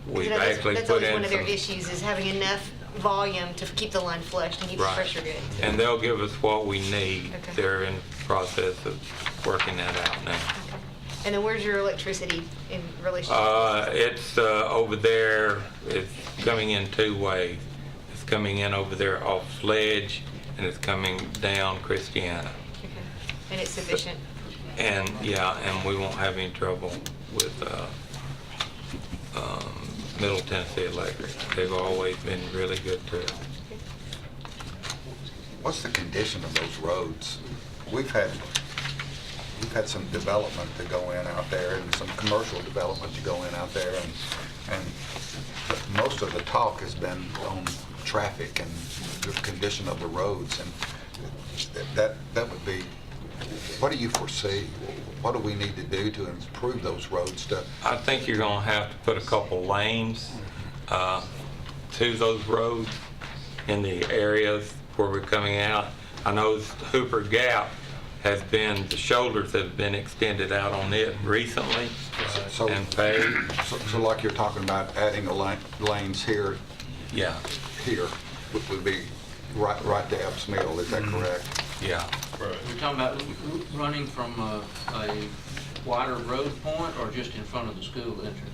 [SPEAKER 12] We've actually
[SPEAKER 1] That's
[SPEAKER 12] put
[SPEAKER 1] always
[SPEAKER 12] in
[SPEAKER 1] one of their
[SPEAKER 12] some,
[SPEAKER 1] issues, is having enough volume to keep the line flushed and keep the
[SPEAKER 12] right,
[SPEAKER 1] pressure good.
[SPEAKER 12] and they'll give us what we need.
[SPEAKER 1] Okay.
[SPEAKER 12] They're in the process of working that out now.
[SPEAKER 1] Okay. And then where's your electricity in relation?
[SPEAKER 12] It's over there, it's coming in two ways. It's coming in over there off Sledge, and it's coming down Christiana.
[SPEAKER 1] Okay. And it's sufficient?
[SPEAKER 12] And, yeah, and we won't have any trouble with Middle Tennessee Electric. They've always been really good to us.
[SPEAKER 2] What's the condition of those roads? We've had some development to go in out there and some commercial development to go in out there, and most of the talk has been on traffic and the condition of the roads, and that would be, what do you foresee? What do we need to do to improve those roads to?
[SPEAKER 12] I think you're gonna have to put a couple lanes to those roads in the areas where we're coming out. I know Hooper Gap has been, the shoulders have been extended out on it recently and paved.
[SPEAKER 2] So like you're talking about adding lanes here,
[SPEAKER 12] Yeah,
[SPEAKER 2] here, would be right to Ebbs Mill, is that correct?
[SPEAKER 12] yeah.
[SPEAKER 3] We're talking about running from a wider road point or just in front of the school entrances?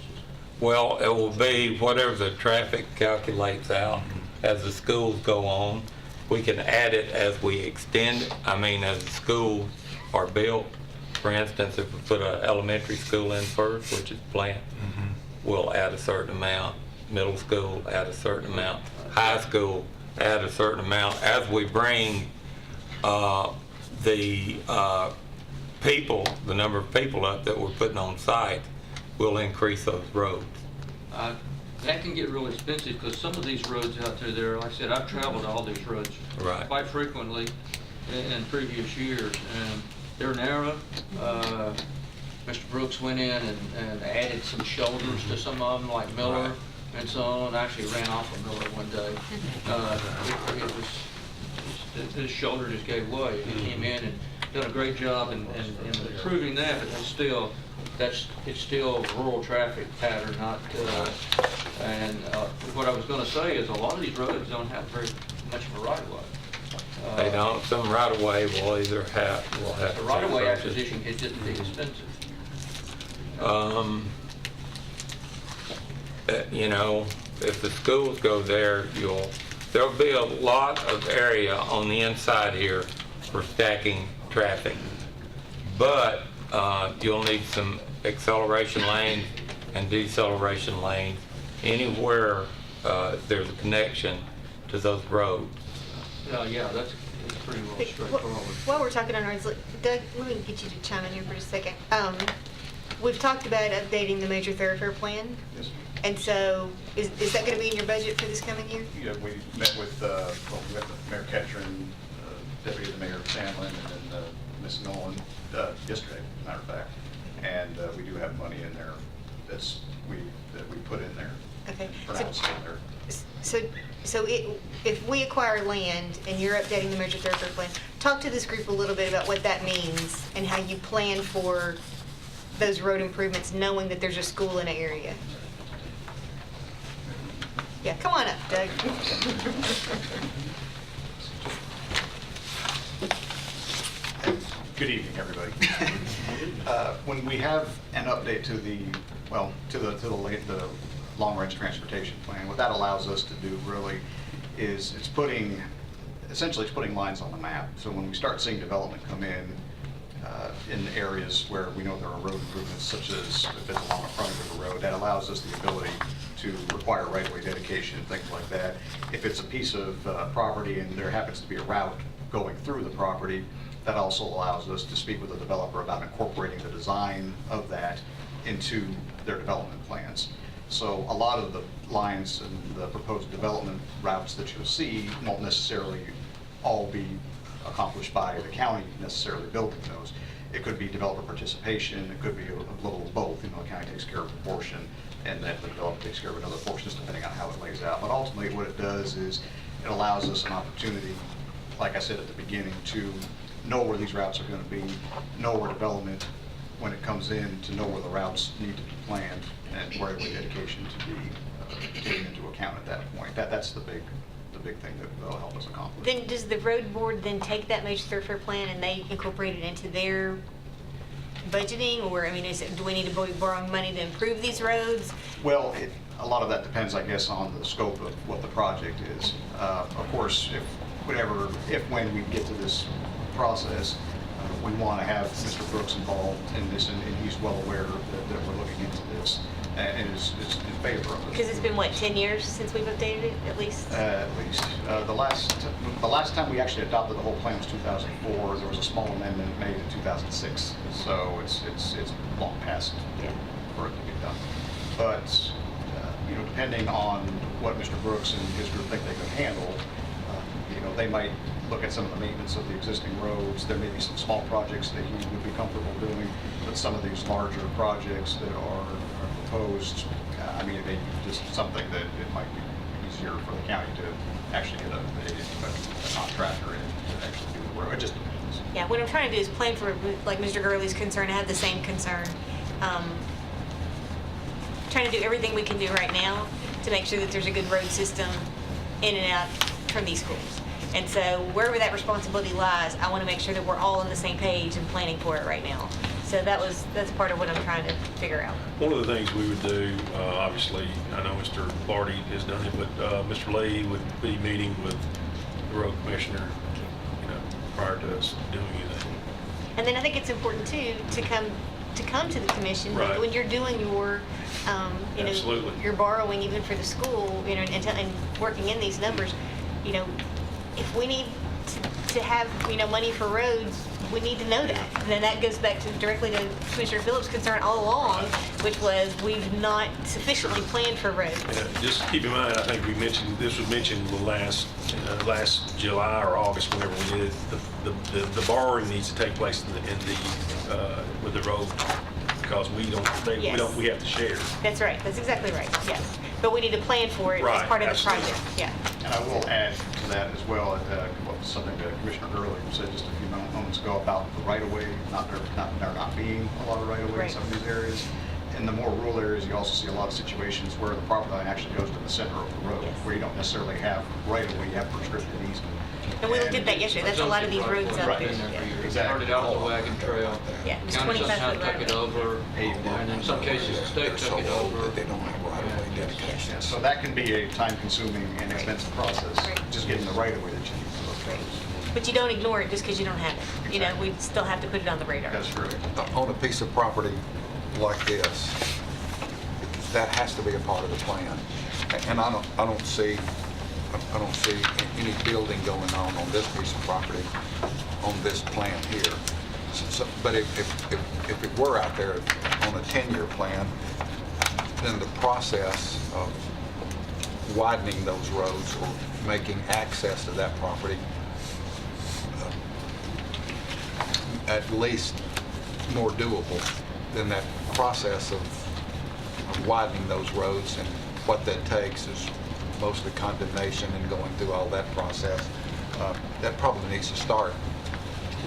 [SPEAKER 12] Well, it will be whatever the traffic calculates out as the schools go on. We can add it as we extend it. I mean, as the schools are built. For instance, if we put an elementary school in first, which is planned, we'll add a certain amount. Middle school, add a certain amount. High school, add a certain amount. As we bring the number of people up that we're putting on site, we'll increase those roads.
[SPEAKER 3] That can get real expensive because some of these roads out there, like I said, I've traveled all these roads
[SPEAKER 12] Right.
[SPEAKER 3] quite frequently in previous years, and they're narrow. Mr. Brooks went in and added some shoulders to some of them, like Miller
[SPEAKER 12] Right.
[SPEAKER 3] and so on. I actually ran off of Miller one day. His shoulder just gave way. He came in and done a great job in improving that, but it's still rural traffic pattern, not. And what I was going to say is a lot of these roads don't have very much of a right of way.
[SPEAKER 12] They don't. Some right of way will either have.
[SPEAKER 3] The right of way
[SPEAKER 12] to
[SPEAKER 3] acquisition can just be expensive.
[SPEAKER 12] You know, if the schools go there, there'll be a lot of area on the inside here for stacking traffic. But you'll need some acceleration lanes and deceleration lanes anywhere there's a connection to those roads.
[SPEAKER 3] Yeah, that's pretty well straightforward.
[SPEAKER 1] While we're talking on roads, Doug, let me get you to chime in here for just a second. We've talked about updating the major thoroughfare plan.
[SPEAKER 15] Yes.
[SPEAKER 1] And so, is that going to be in your budget for this coming year?
[SPEAKER 15] Yeah, we met with, we met with Mayor Ketchum, Deputy the Mayor Sandlin, and then Ms. Nolan yesterday, as a matter of fact. And we do have money in there that we put in there.
[SPEAKER 1] Okay.
[SPEAKER 15] For now, it's in there.
[SPEAKER 1] So if we acquire land and you're updating the major thoroughfare plan, talk to this group a little bit about what that means and how you plan for those road improvements, knowing that there's a school in an area. Yeah, come on up, Doug.
[SPEAKER 15] Good evening, everybody. When we have an update to the long-range transportation plan, what that allows us to do really is essentially it's putting lines on the map. So when we start seeing development come in areas where we know there are road improvements, such as if it's along a front of the road, that allows us the ability to require right-of-way dedication, things like that. If it's a piece of property and there happens to be a route going through the property, that also allows us to speak with the developer about incorporating the design of that into their development plans. So a lot of the lines and the proposed development routes that you'll see won't necessarily all be accomplished by the county necessarily building those. It could be developer participation, it could be a little of both. You know, the county takes care of a portion and then the developer takes care of another portion, just depending on how it lays out. But ultimately what it does is it allows us an opportunity like I said at the beginning, to know where these routes are going to be, know where development, when it comes in, to know where the routes need to be planned and where the dedication to be taken into account at that point. That's the big thing that will help us accomplish.
[SPEAKER 1] Then does the road board then take that major thoroughfare plan and they incorporate it into their budgeting? Or, I mean, do we need to be borrowing money to improve these roads?
[SPEAKER 15] Well, a lot of that depends, I guess, on the scope of what the project is. Of course, when we get to this process, we want to have Mr. Brooks involved in this, and he's well aware that we're looking into this and is in favor of it.
[SPEAKER 1] Because it's been, what, 10 years since we've updated it, at least?
[SPEAKER 15] At least. The last time we actually adopted the whole plan was 2004. There was a small amendment made in 2006. So it's long past for it to be done. But, depending on what Mr. Brooks and his group think they can handle, they might look at some of the maintenance of the existing roads. There may be some small projects that he would be comfortable doing, but some of these larger projects that are proposed, it may be just something that it might be easier for the county to actually get a contractor in to actually do the road. It just depends.
[SPEAKER 1] Yeah, what I'm trying to do is plan for, like Mr. Gurley's concern, I have the same concern. Trying to do everything we can do right now to make sure that there's a good road system in and out from these schools. And so wherever that responsibility lies, I want to make sure that we're all on the same page and planning for it right now. So that's part of what I'm trying to figure out.
[SPEAKER 9] One of the things we would do, obviously, I know Mr. Lardy has done it, but Mr. Lee would be meeting with the road commissioner, prior to us doing anything.
[SPEAKER 1] And then I think it's important too to come to the commission when you're doing your,
[SPEAKER 9] Absolutely.
[SPEAKER 1] you're borrowing even for the school, and working in these numbers, if we need to have, money for roads, we need to know that. And then that goes back directly to Commissioner Phillips' concern all along, which was we've not sufficiently planned for roads.
[SPEAKER 9] Yeah, just keep in mind, I think this was mentioned last July or August, whenever we did it. The borrowing needs to take place with the road, because we have to share.
[SPEAKER 1] That's right. That's exactly right. Yes. But we need to plan for it as part of the project. Yeah.
[SPEAKER 15] And I will add to that as well, something that Commissioner Gurley said just a few moments ago about the right-of-way, there not being a lot of right-of-way in some of these areas. In the more rural areas, you also see a lot of situations where the property line actually goes to the center of the road, where you don't necessarily have right-of-way, you have prescripted easement.
[SPEAKER 1] And we looked at that yesterday. That's a lot of these roads out there.
[SPEAKER 15] Exactly.
[SPEAKER 3] Started out on the wagon trail.
[SPEAKER 1] Yeah, it's
[SPEAKER 3] County
[SPEAKER 1] 25
[SPEAKER 3] sometimes
[SPEAKER 1] foot
[SPEAKER 3] took it over, and in some cases, the state took it over.
[SPEAKER 2] They don't have right-of-way dedication.
[SPEAKER 15] Yeah, so that can be a time-consuming and expensive process, just getting the right-of-way that you need for those roads.
[SPEAKER 1] But you don't ignore it just because you don't have it. We still have to put it on the radar.
[SPEAKER 15] That's true.
[SPEAKER 2] On a piece of property like this, that has to be a part of the plan. And I don't see any building going on this piece of property on this plan here. But if it were out there on a 10-year plan, then the process of widening those roads or making access to that property at least more doable than that process of widening those roads. And what that takes is mostly condemnation and going through all that process. That probably needs to start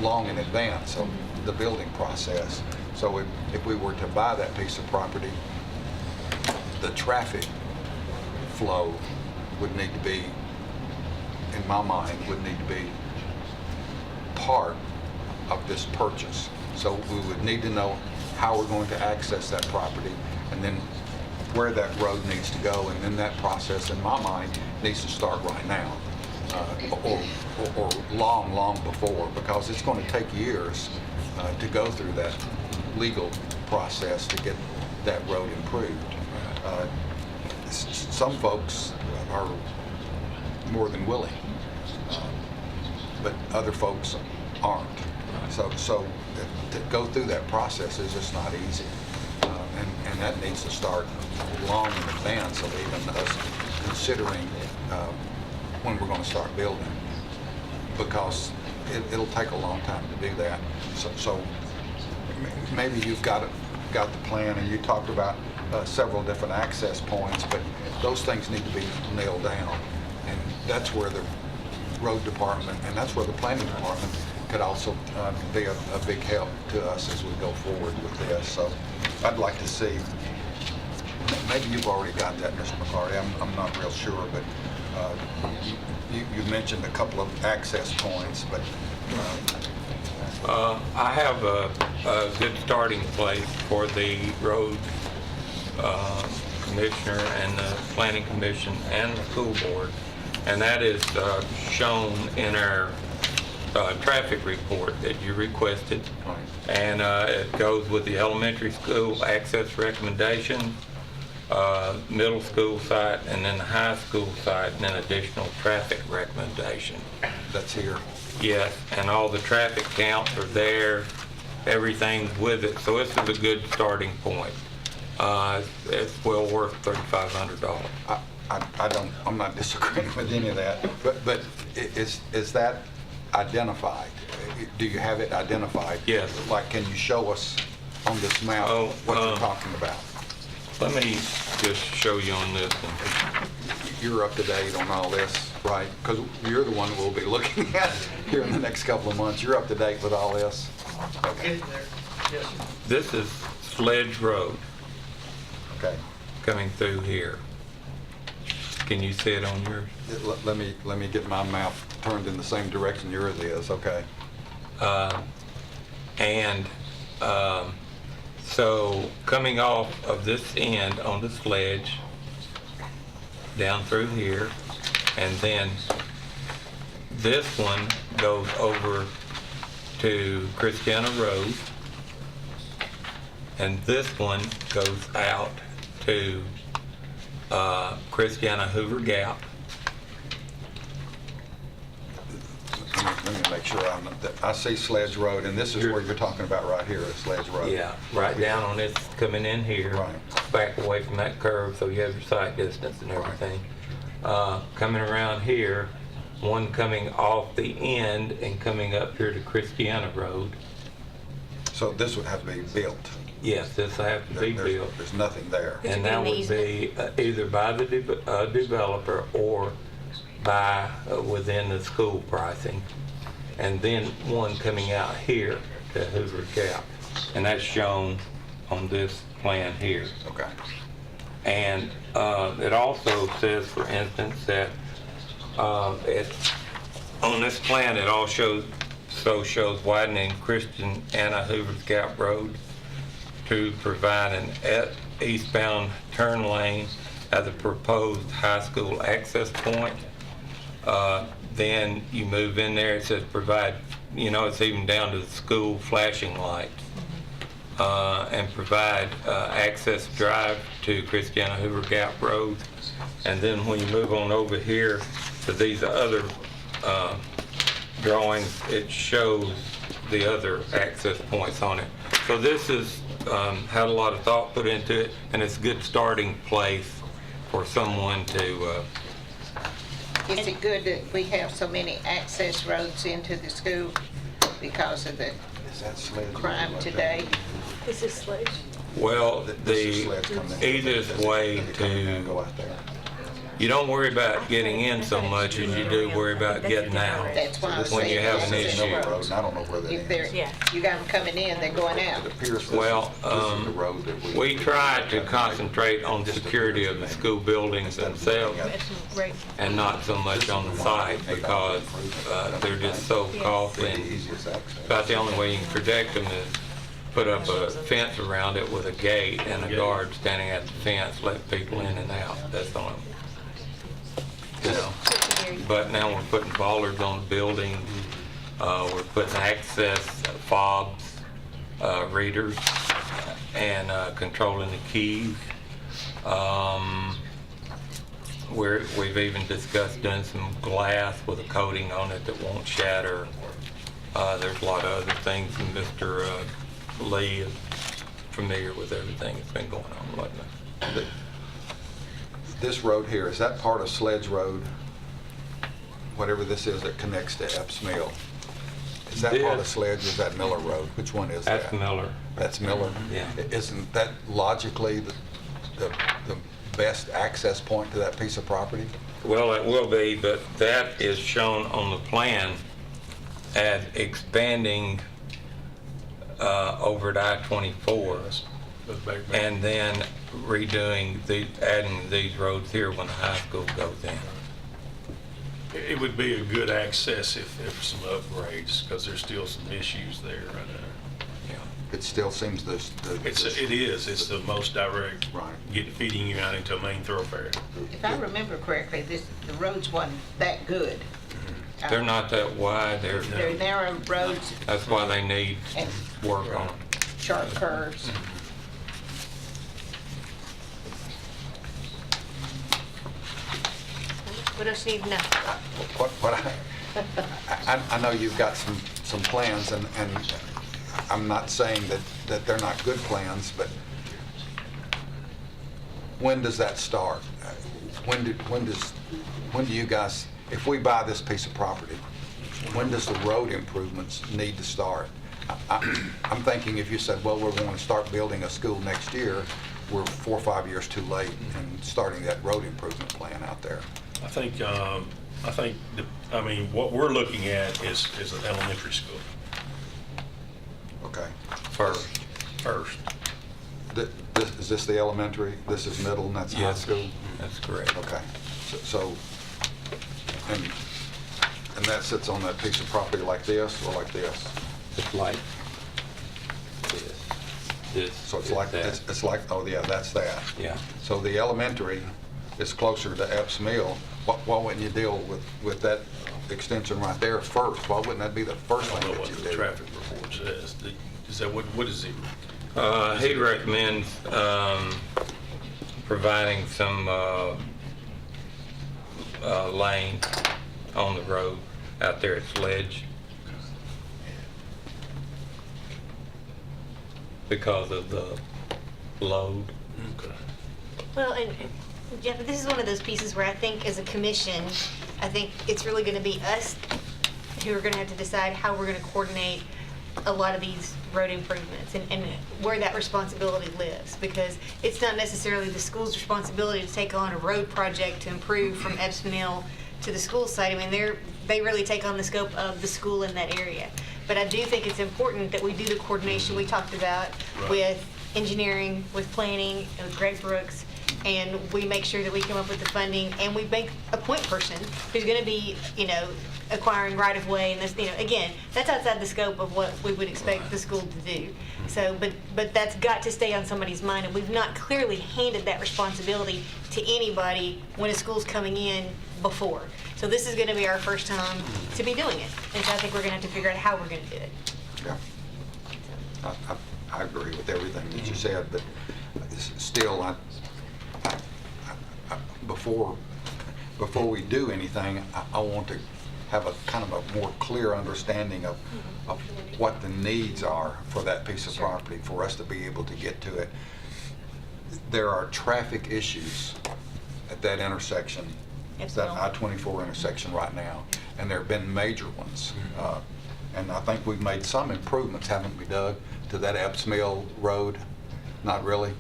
[SPEAKER 2] long in advance of the building process. So if we were to buy that piece of property, the traffic flow would need to be, in my mind, would need to be part of this purchase. So we would need to know how we're going to access that property, and then where that road needs to go, and then that process, in my mind, needs to start right now, or long before, because it's going to take years to go through that legal process to get that road improved. Some folks are more than willing, but other folks aren't. So to go through that process is just not easy, and that needs to start long in advance of even us considering when we're going to start building, because it'll take a long time to do that. So maybe you've got the plan, and you talked about several different access points, but those things need to be nailed down, and that's where road department, and that's where the planning department could also be a big help to us as we go forward with this. So I'd like to see, maybe you've already got that, Mr. McCarty, I'm not real sure, but you mentioned a couple of access points, but
[SPEAKER 12] I have a good starting place for the road commissioner and the planning commission and the school board, and that is shown in our traffic report that you requested. And it goes with the elementary school access recommendation, middle school site, and then the high school site, and then additional traffic recommendation.
[SPEAKER 2] that's here.
[SPEAKER 12] Yes, and all the traffic counts are there, everything's with it, so this is a good starting point. It's well worth $3,500.
[SPEAKER 2] I'm not disagreeing with any of that, but is that identified? Do you have it identified?
[SPEAKER 12] Yes.
[SPEAKER 2] Like, can you show us on this map what you're talking about?
[SPEAKER 12] Let me just show you on this one.
[SPEAKER 2] You're up to date on all this, right? Because you're the one we'll be looking at here in the next couple of months. You're up to date with all this? Okay.
[SPEAKER 12] This is Sledge Road.
[SPEAKER 2] Okay.
[SPEAKER 12] Coming through here. Can you see it on yours?
[SPEAKER 2] Let me get my map turned in the same direction yours is, okay?
[SPEAKER 12] So coming off of this end on the Sledge, down through here, and then this one goes over to Christiana Road, and this one goes out to Christiana Hoover Gap.
[SPEAKER 2] Let me make sure I see Sledge Road, and this is where you're talking about right here, is Sledge Road.
[SPEAKER 12] Yeah, right down on this, coming in here,
[SPEAKER 2] Right.
[SPEAKER 12] back away from that curve, so you have your sight distance and everything. Coming around here, one coming off the end and coming up here to Christiana Road.
[SPEAKER 2] So this would have to be built.
[SPEAKER 12] Yes, this will have to be built.
[SPEAKER 2] There's nothing there.
[SPEAKER 12] And that would be either by the developer or by within the school pricing. And then one coming out here to Hoover Gap. And that's shown on this plan here.
[SPEAKER 2] Okay.
[SPEAKER 12] And it also says, for instance, that it's on this plan, it also shows widening Christiana Hoover Gap Road to provide an eastbound turn lane at the proposed high school access point. Then you move in there, it says provide, it's even down to the school flashing lights. And provide access drive to Christiana Hoover Gap Road. And then when you move on over here to these other drawings, it shows the other access points on it. So this is had a lot of thought put into it, and it's a good starting place for someone to
[SPEAKER 5] Is it good that we have so many access roads into the school because of the
[SPEAKER 2] Is that Sledge
[SPEAKER 5] crime
[SPEAKER 2] Road?
[SPEAKER 5] today?
[SPEAKER 1] This is Sledge.
[SPEAKER 12] well,
[SPEAKER 2] This is
[SPEAKER 12] the
[SPEAKER 2] Sledge coming in.
[SPEAKER 12] easiest way to,
[SPEAKER 2] Go out there.
[SPEAKER 12] you don't worry about getting in so much as you do worry about getting out.
[SPEAKER 5] That's why I was
[SPEAKER 12] When
[SPEAKER 5] saying.
[SPEAKER 12] you have an
[SPEAKER 5] access
[SPEAKER 12] issue.
[SPEAKER 5] roads.
[SPEAKER 2] Road, and I don't know where that
[SPEAKER 5] If they're,
[SPEAKER 2] is.
[SPEAKER 5] you got them coming in, they're going out.
[SPEAKER 2] It appears this
[SPEAKER 12] Well,
[SPEAKER 2] is the road that
[SPEAKER 12] we try to concentrate on the security of the school buildings themselves
[SPEAKER 1] Right.
[SPEAKER 12] and not so much on the site because they're just so costly.
[SPEAKER 2] the
[SPEAKER 12] And
[SPEAKER 2] easiest access.
[SPEAKER 12] about the only way you can protect them is put up a fence around it with a gate and a guard standing at the fence, let people in and out. That's the only, But now we're putting bollards on the building. We're putting access fobs, readers, and controlling the keys. We've even discussed doing some glass with a coating on it that won't shatter. There's a lot of other things, and Mr. Lee is familiar with everything that's been going on lately.
[SPEAKER 2] This road here, is that part of Sledge Road? Whatever this is that connects to Epps Mill. Is that part of Sledge or is that Miller Road? Which one is that?
[SPEAKER 12] That's Miller.
[SPEAKER 2] That's Miller?
[SPEAKER 12] Yeah.
[SPEAKER 2] Isn't that logically the best access point to that piece of property?
[SPEAKER 12] Well, it will be, but that is shown on the plan as expanding over at I-24 and then redoing adding these roads here when the high school goes in.
[SPEAKER 9] It would be a good access if some upgrades, because there's still some issues there right now.
[SPEAKER 2] It still seems it is.
[SPEAKER 9] It's the most direct, feeding you out into a main thoroughfare.
[SPEAKER 5] If I remember correctly, the roads wasn't that good.
[SPEAKER 12] They're not that wide.
[SPEAKER 5] They're narrow roads.
[SPEAKER 12] That's why they need
[SPEAKER 5] and
[SPEAKER 12] work on them.
[SPEAKER 5] Sharp curves.
[SPEAKER 1] What else you need to know?
[SPEAKER 2] I know you've got some plans, and I'm not saying that they're not good plans, but when does that start? When do you guys, if we buy this piece of property, when does the road improvements need to start? I'm thinking if you said, well, we're going to start building a school next year, we're 4 or 5 years too late in starting that road improvement plan out there.
[SPEAKER 9] I think what we're looking at is an elementary school.
[SPEAKER 2] Okay.
[SPEAKER 9] First.
[SPEAKER 2] Is this the elementary? This is middle, and that's high school?
[SPEAKER 12] That's correct.
[SPEAKER 2] Okay. So, and that sits on that piece of property like this or like this?
[SPEAKER 12] It's like this.
[SPEAKER 2] So it's like,
[SPEAKER 12] that.
[SPEAKER 2] it's like, oh yeah, that's that.
[SPEAKER 12] Yeah.
[SPEAKER 2] So the elementary is closer to Epps Mill. Why wouldn't you deal with that extension right there first? Why wouldn't that be the first
[SPEAKER 9] I
[SPEAKER 2] thing
[SPEAKER 9] don't know
[SPEAKER 2] that
[SPEAKER 9] what
[SPEAKER 2] you
[SPEAKER 9] the
[SPEAKER 2] do?
[SPEAKER 9] traffic report says. Is that what is it?
[SPEAKER 12] He recommends providing some lane on the road out there at Sledge because of the load.
[SPEAKER 9] Okay.
[SPEAKER 1] Well, and Jeff, this is one of those pieces where I think as a commission, I think it's really going to be us who are going to have to decide how we're going to coordinate a lot of these road improvements and where that responsibility lives, because it's not necessarily the school's responsibility to take on a road project to improve from Epps Mill to the school site. I mean, they really take on the scope of the school in that area. But I do think it's important that we do the coordination we talked about with engineering, with planning, and with Greg Brooks, and we make sure that we come up with the funding, and we make a point person who's going to be, acquiring right of way, and this, again, that's outside the scope of what we would expect the school to do. So, but that's got to stay on somebody's mind, and we've not clearly handed that responsibility to anybody when a school's coming in before. So this is going to be our first time to be doing it, and so I think we're going to have to figure out how we're going to do it.
[SPEAKER 2] Yeah. I agree with everything that you said, but still, before we do anything, I want to have a kind of a more clear understanding of what the needs are for that piece of property for us to be able to get to it. There are traffic issues at that intersection, that I-24 intersection right now, and there have been major ones. And I think we've made some improvements, haven't we, Doug, to that Epps Mill Road? Not really?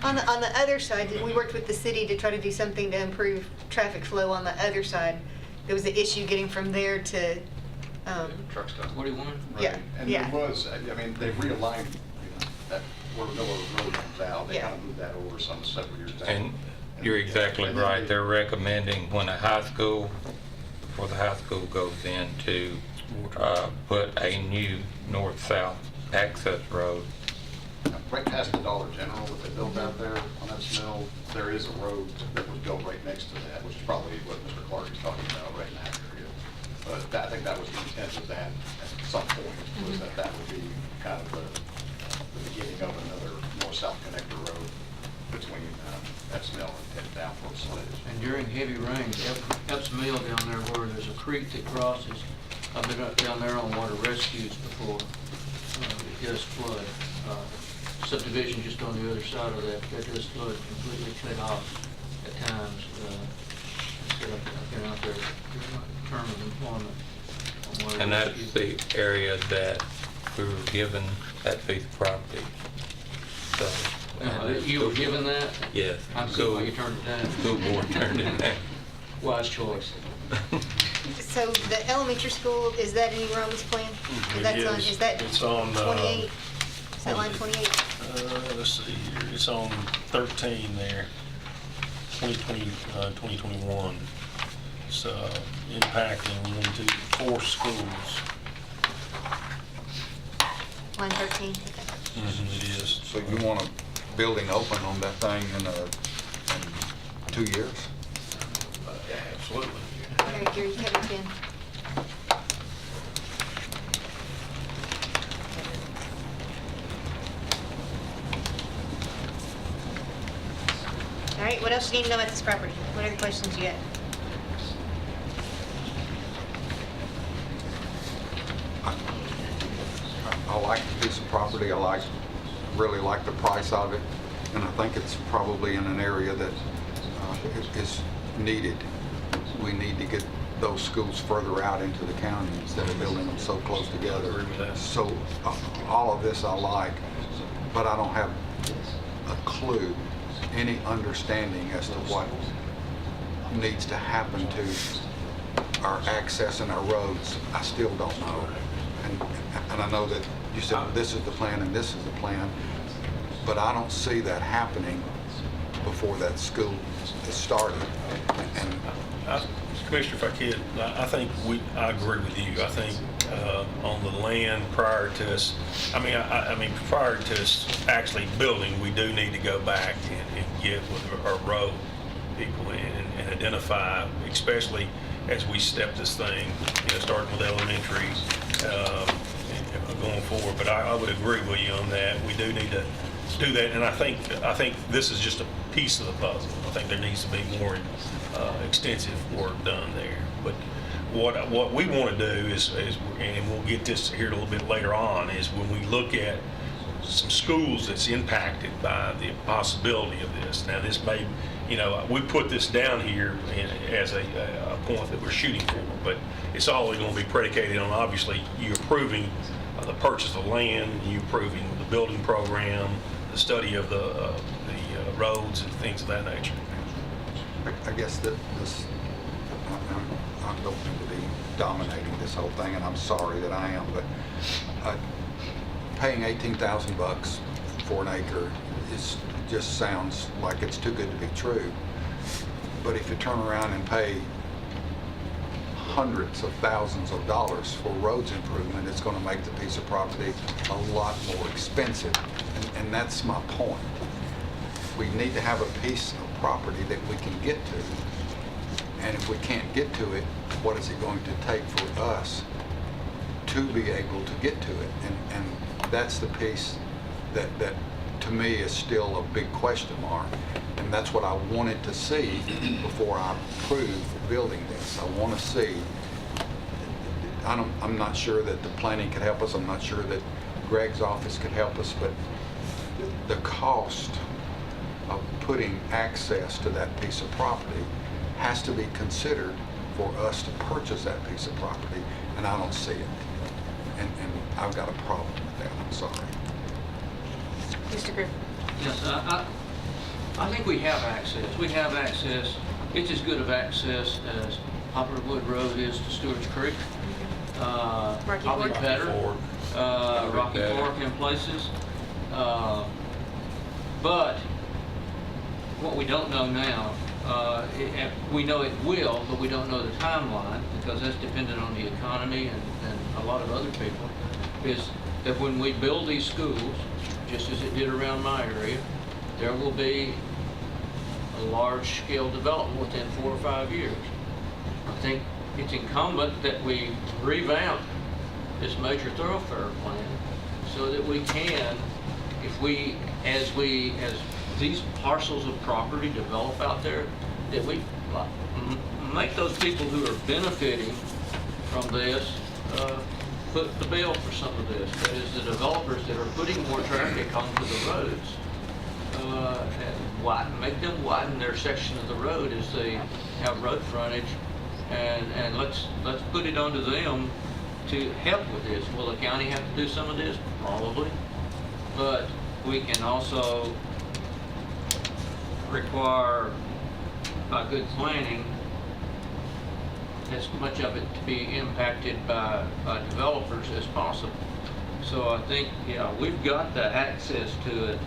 [SPEAKER 1] On the other side, we worked with the city to try to do something to improve traffic flow on the other side. There was an issue getting from there to,
[SPEAKER 16] Truck stop.
[SPEAKER 3] 41?
[SPEAKER 1] yeah,
[SPEAKER 15] And
[SPEAKER 1] yeah.
[SPEAKER 15] there was, they've realigned, that where Miller Road comes out, they
[SPEAKER 1] Yeah.
[SPEAKER 15] kind of moved that over several years back.
[SPEAKER 12] And you're exactly
[SPEAKER 15] And then
[SPEAKER 12] right.
[SPEAKER 15] they-
[SPEAKER 12] They're recommending when before the high school goes in, to put a new north-south access road.
[SPEAKER 15] Right past the Dollar General that they built out there on Epps Mill, there is a road that was built right next to that, which is probably what Mr. Clark is talking about right in that area. But I think that was the intent of that at some point, was that would be kind of the beginning of another north-south connector road between Epps Mill and down towards Sledge.
[SPEAKER 3] And during heavy rain, Epps Mill down there where there's a creek that crosses, I've been up down there on water rescues before, it does flood. Subdivision just on the other side of that does flood, completely cut off at times. So I've been out there during my term of employment on water
[SPEAKER 12] And that's
[SPEAKER 3] rescue.
[SPEAKER 12] the area that we were given that piece of property. So
[SPEAKER 3] You were given that?
[SPEAKER 12] Yes.
[SPEAKER 3] I'm good, why you turned it down.
[SPEAKER 12] School board turned it down.
[SPEAKER 3] Wise choice.
[SPEAKER 1] So the elementary school, is that in Rome's plan? Is that
[SPEAKER 9] It's on,
[SPEAKER 1] 28? Is that line 28?
[SPEAKER 9] let's see here, it's on 13 there, 2020, 2021. It's impacting 4 schools.
[SPEAKER 1] Line 13, okay.
[SPEAKER 9] It is.
[SPEAKER 2] So you want a building open on that thing in 2 years?
[SPEAKER 9] Absolutely.
[SPEAKER 1] All right, Gary, you have your pen. All right, what else do you need to know about this property? What other questions you got?
[SPEAKER 2] I like the piece of property. I really like the price of it, and I think it's probably in an area that is needed. We need to get those schools further out into the county instead of building them so close together. So all of this I like, but I don't have a clue, any understanding as to what needs to happen to our access and our roads. I still don't know. And I know that you said this is the plan and this is the plan, but I don't see that happening before that school is started. And
[SPEAKER 9] Commissioner, if I could, I think I agree with you. I think on the land prior to us, I mean prior to us actually building, we do need to go back and get with our road people and identify, especially as we step this thing, starting with elementary and going forward. But I would agree with you on that. We do need to do that, and I think this is just a piece of the puzzle. I think there needs to be more extensive work done there. But what we want to do is, and we'll get this here a little bit later on, is when we look at some schools that's impacted by the possibility of this. Now, this may, we put this down here as a point that we're shooting for, but it's always going to be predicated on, obviously, you approving the purchase of land, you approving the building program, the study of the roads and things of that nature.
[SPEAKER 2] I guess that this, I don't mean to be dominating this whole thing, and I'm sorry that I am, but paying $18,000 for an acre just sounds like it's too good to be true. But if you turn around and pay hundreds of thousands of dollars for roads improvement, it's going to make the piece of property a lot more expensive. And that's my point. We need to have a piece of property that we can get to. And if we can't get to it, what is it going to take for us to be able to get to it? And that's the piece that to me is still a big question mark. And that's what I wanted to see before I approve building this. I want to see, I'm not sure that the planning could help us. I'm not sure that Greg's office could help us, but the cost of putting access to that piece of property has to be considered for us to purchase that piece of property, and I don't see it. And I've got a problem with that. I'm sorry.
[SPEAKER 1] Mr. Griffin?
[SPEAKER 3] Yes, I think we have access. We have access. It's as good of access as Poplar Wood Road is to Stewart's Creek.
[SPEAKER 1] Rocky
[SPEAKER 3] Probably
[SPEAKER 1] Fork?
[SPEAKER 3] better. Rocky Fork in places. But what we don't know now, we know it will, but we don't know the timeline because that's dependent on the economy and a lot of other people, is that when we build these schools, just as it did around my area, there will be a large-scale development within 4 or 5 years. I think it's incumbent that we revamp this major thoroughfare plan so that we can, as these parcels of property develop out there, that we make those people who are benefiting from this foot the bill for some of this. That is, the developers that are putting more traffic onto the roads, and make them widen their section of the road as they have road frontage, and let's put it onto them to help with this. Will the county have to do some of this? Probably, but we can also require, by good planning, as much of it to be impacted by developers as possible. So I think, yeah, we've got the access to it.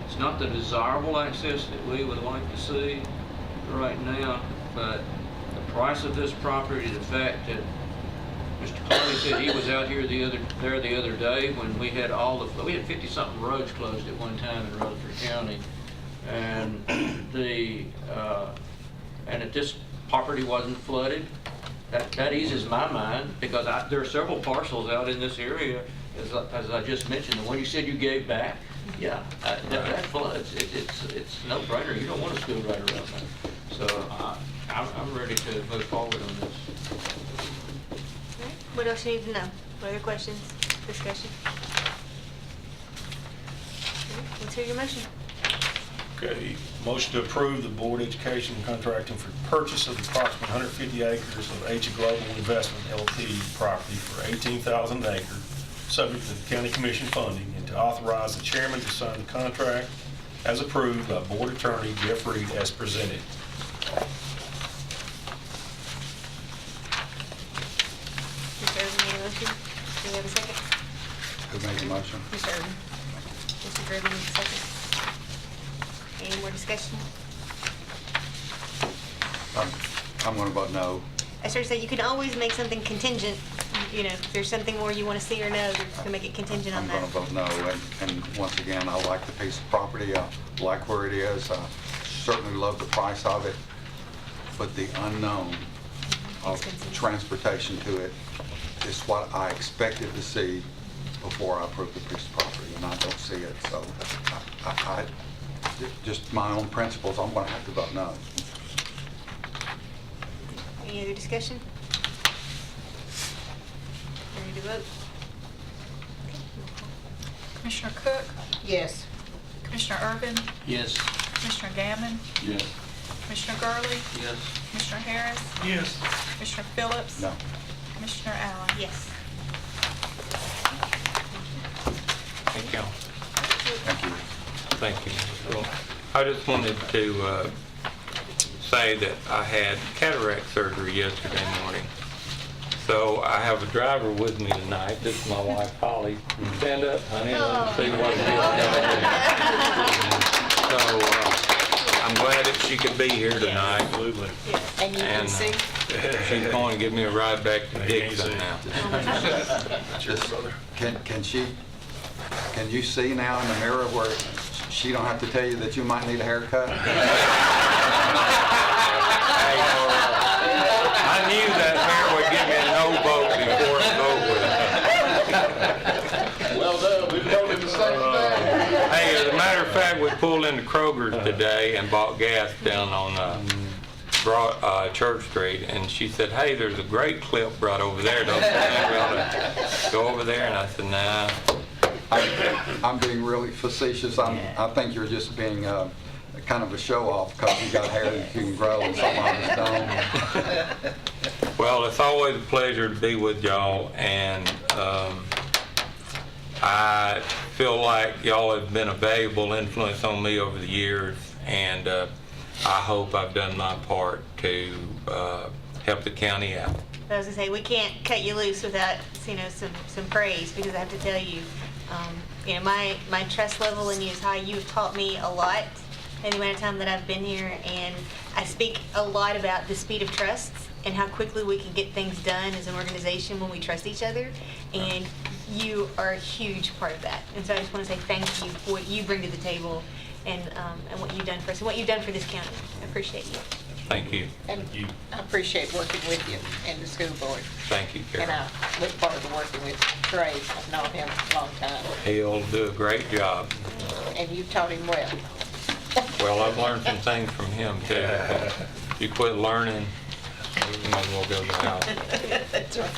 [SPEAKER 3] It's not the desirable access that we would like to see right now, but the price of this property, the fact that Mr. Carney said he was out here the other day when we had we had 50-something roads closed at one time in Rutherford County, and and if this property wasn't flooded, that eases my mind, because there are several parcels out in this area, as I just mentioned, the one you said you gave back. Yeah, that floods. It's no brainer. You don't want a school right around there. So I'm ready to move forward on this.
[SPEAKER 1] What else you need to know? What other questions, discussion? Let's hear your motion.
[SPEAKER 9] Okay, motion to approve the Board of Education contracting for purchase of approximately 150 acres of H Global Investment LP property for $18,000 an acre, subject to the County Commission funding, and to authorize the chairman to sign the contract as approved by Board Attorney Jeff Reed as presented.
[SPEAKER 1] Mr. Irvin made a motion. Do we have a second?
[SPEAKER 2] Who made the motion?
[SPEAKER 1] Mr. Irvin. Mr. Irvin, second. Any more discussion?
[SPEAKER 2] I'm going to vote no.
[SPEAKER 1] I started to say, you can always make something contingent, you know, if there's something more you want to see or know, you can make it contingent on
[SPEAKER 2] I'm
[SPEAKER 1] that.
[SPEAKER 2] going to vote no, and once again, I like the piece of property, I like where it is, I certainly love the price of it, but the unknown of transportation to it is what I expected to see before I approved the piece of property, and I don't see it, so just my own principles, I'm going to have to vote no.
[SPEAKER 1] Any other discussion? Ready to vote?
[SPEAKER 11] Commissioner Cook?
[SPEAKER 5] Yes.
[SPEAKER 11] Commissioner Urban?
[SPEAKER 3] Yes.
[SPEAKER 11] Commissioner Gammon?
[SPEAKER 14] Yes.
[SPEAKER 11] Commissioner Gurley?
[SPEAKER 3] Yes.
[SPEAKER 11] Commissioner Harris?
[SPEAKER 7] Yes.
[SPEAKER 11] Commissioner Phillips?
[SPEAKER 2] No.
[SPEAKER 11] Commissioner Allen?
[SPEAKER 1] Yes.
[SPEAKER 12] Thank you.
[SPEAKER 2] Thank you.
[SPEAKER 12] Thank you. Well, I just wanted to say that I had cataract surgery yesterday morning. So I have a driver with me tonight. This is my wife, Holly. Stand up, honey, and let me see what it is. So I'm glad that she could be here tonight.
[SPEAKER 9] Absolutely.
[SPEAKER 5] And you can see?
[SPEAKER 12] She's going to give me a ride back to Dixon now.
[SPEAKER 2] Just, can you see now in the mirror where she don't have to tell you that you might need a haircut?
[SPEAKER 12] I knew that hair would give me a no vote before it was over.
[SPEAKER 14] Well done, we've told him the same thing.
[SPEAKER 12] Hey, as a matter of fact, we pulled into Kroger's today and bought gas down on Church Street, and she said, hey, there's a great clip right over there. Don't you think we ought to go over there? And I said, nah.
[SPEAKER 2] I'm being really facetious. I think you're just being kind of a show-off because you got hair that you can grow and some others don't.
[SPEAKER 12] Well, it's always a pleasure to be with y'all, and I feel like y'all have been a valuable influence on me over the years, and I hope I've done my part to help the county out.
[SPEAKER 1] I was gonna say, we can't cut you loose without, you know, some praise, because I have to tell you, you know, my trust level in you is high. You've taught me a lot in the amount of time that I've been here, and I speak a lot about the speed of trust and how quickly we can get things done as an organization when we trust each other, and you are a huge part of that. And so I just want to say thank you for what you bring to the table and what you've done for us and what you've done for this county. I appreciate you.
[SPEAKER 12] Thank you.
[SPEAKER 5] And I appreciate working with you and the school board.
[SPEAKER 12] Thank you, Carol.
[SPEAKER 5] And I look forward to working with Trey. I've known him a long time.
[SPEAKER 12] He'll do a great job.
[SPEAKER 5] And you taught him well.
[SPEAKER 12] Well, I've learned some things from him, too. If you quit learning, you might as well go to the house.
[SPEAKER 5] That's right.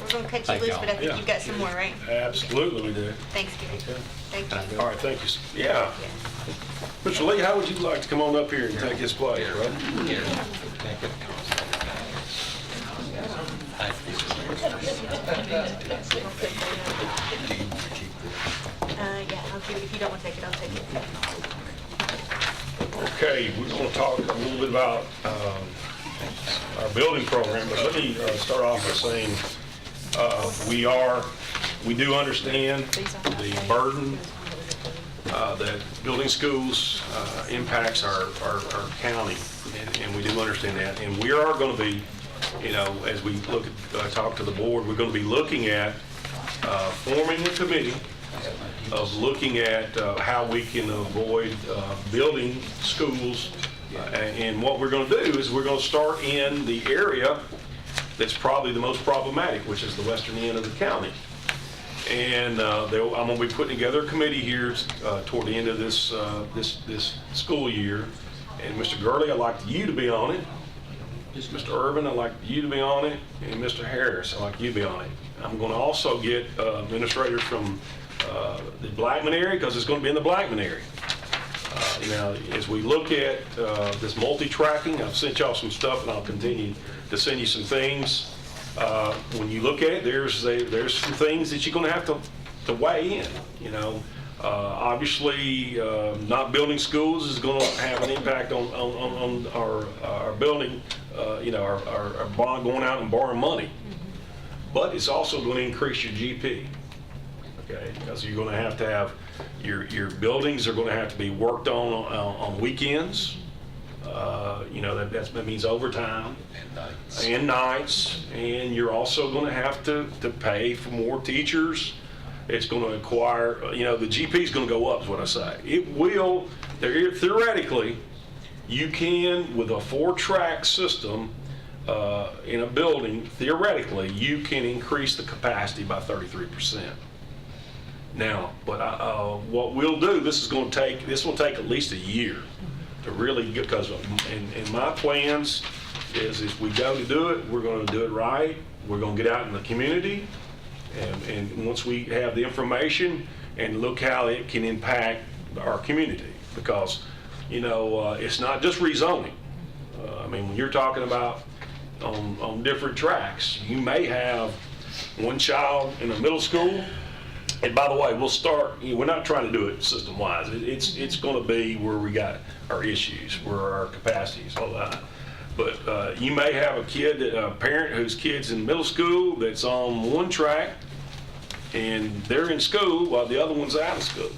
[SPEAKER 1] We're going to cut you
[SPEAKER 12] Thank
[SPEAKER 1] loose,
[SPEAKER 12] y'all.
[SPEAKER 1] but I think you've got some more, right?
[SPEAKER 9] Absolutely we do.
[SPEAKER 1] Thanks, Gary.
[SPEAKER 9] Okay.
[SPEAKER 1] Thank you.
[SPEAKER 9] All right, thank you. Yeah. Mr. Lee, how would you like to come on up here and take his place, brother?
[SPEAKER 1] Yeah, I'll give it. If you don't want to take it, I'll take it.
[SPEAKER 9] Okay, we're going to talk a little bit about our building program, but let me start off by saying we do understand the burden that building schools impacts our county, and we do understand that. And we are going to be, as we talk to the board, we're going to be looking at forming a committee of looking at how we can avoid building schools. And what we're going to do is we're going to start in the area that's probably the most problematic, which is the western end of the county. And I'm going to be putting together a committee here toward the end of this school year. And Mr. Gurley, I'd like you to be on it. Mr. Irvin, I'd like you to be on it. And Mr. Harris, I'd like you to be on it. I'm going to also get administrators from the Blackman area, because it's going to be in the Blackman area. As we look at this multi-tracking, I've sent y'all some stuff, and I'll continue to send you some things. When you look at it, there's some things that you're going to have to weigh in. Obviously, not building schools is going to have an impact on our building. Our bond going out and borrowing money, but it's also going to increase your GP. Okay, because you're going to have your buildings are going to have to be worked on weekends. That means overtime and nights, and you're also going to have to pay for more teachers. It's going to acquire, the GP is going to go up, is what I say. It will, theoretically, you can, with a 4-track system in a building, theoretically, you can increase the capacity by 33%. Now, but what we'll do, this will take at least a year to really get, because in my plans is if we go to do it, we're going to do it right. We're going to get out in the community, and once we have the information and look how it can impact our community, because it's not just rezoning. When you're talking about on different tracks, you may have one child in a middle school. And by the way, we're not trying to do it system-wise. It's going to be where we got our issues, where our capacities, all that. But you may have a parent whose kid's in middle school that's on one track, and they're in school while the other one's out of school.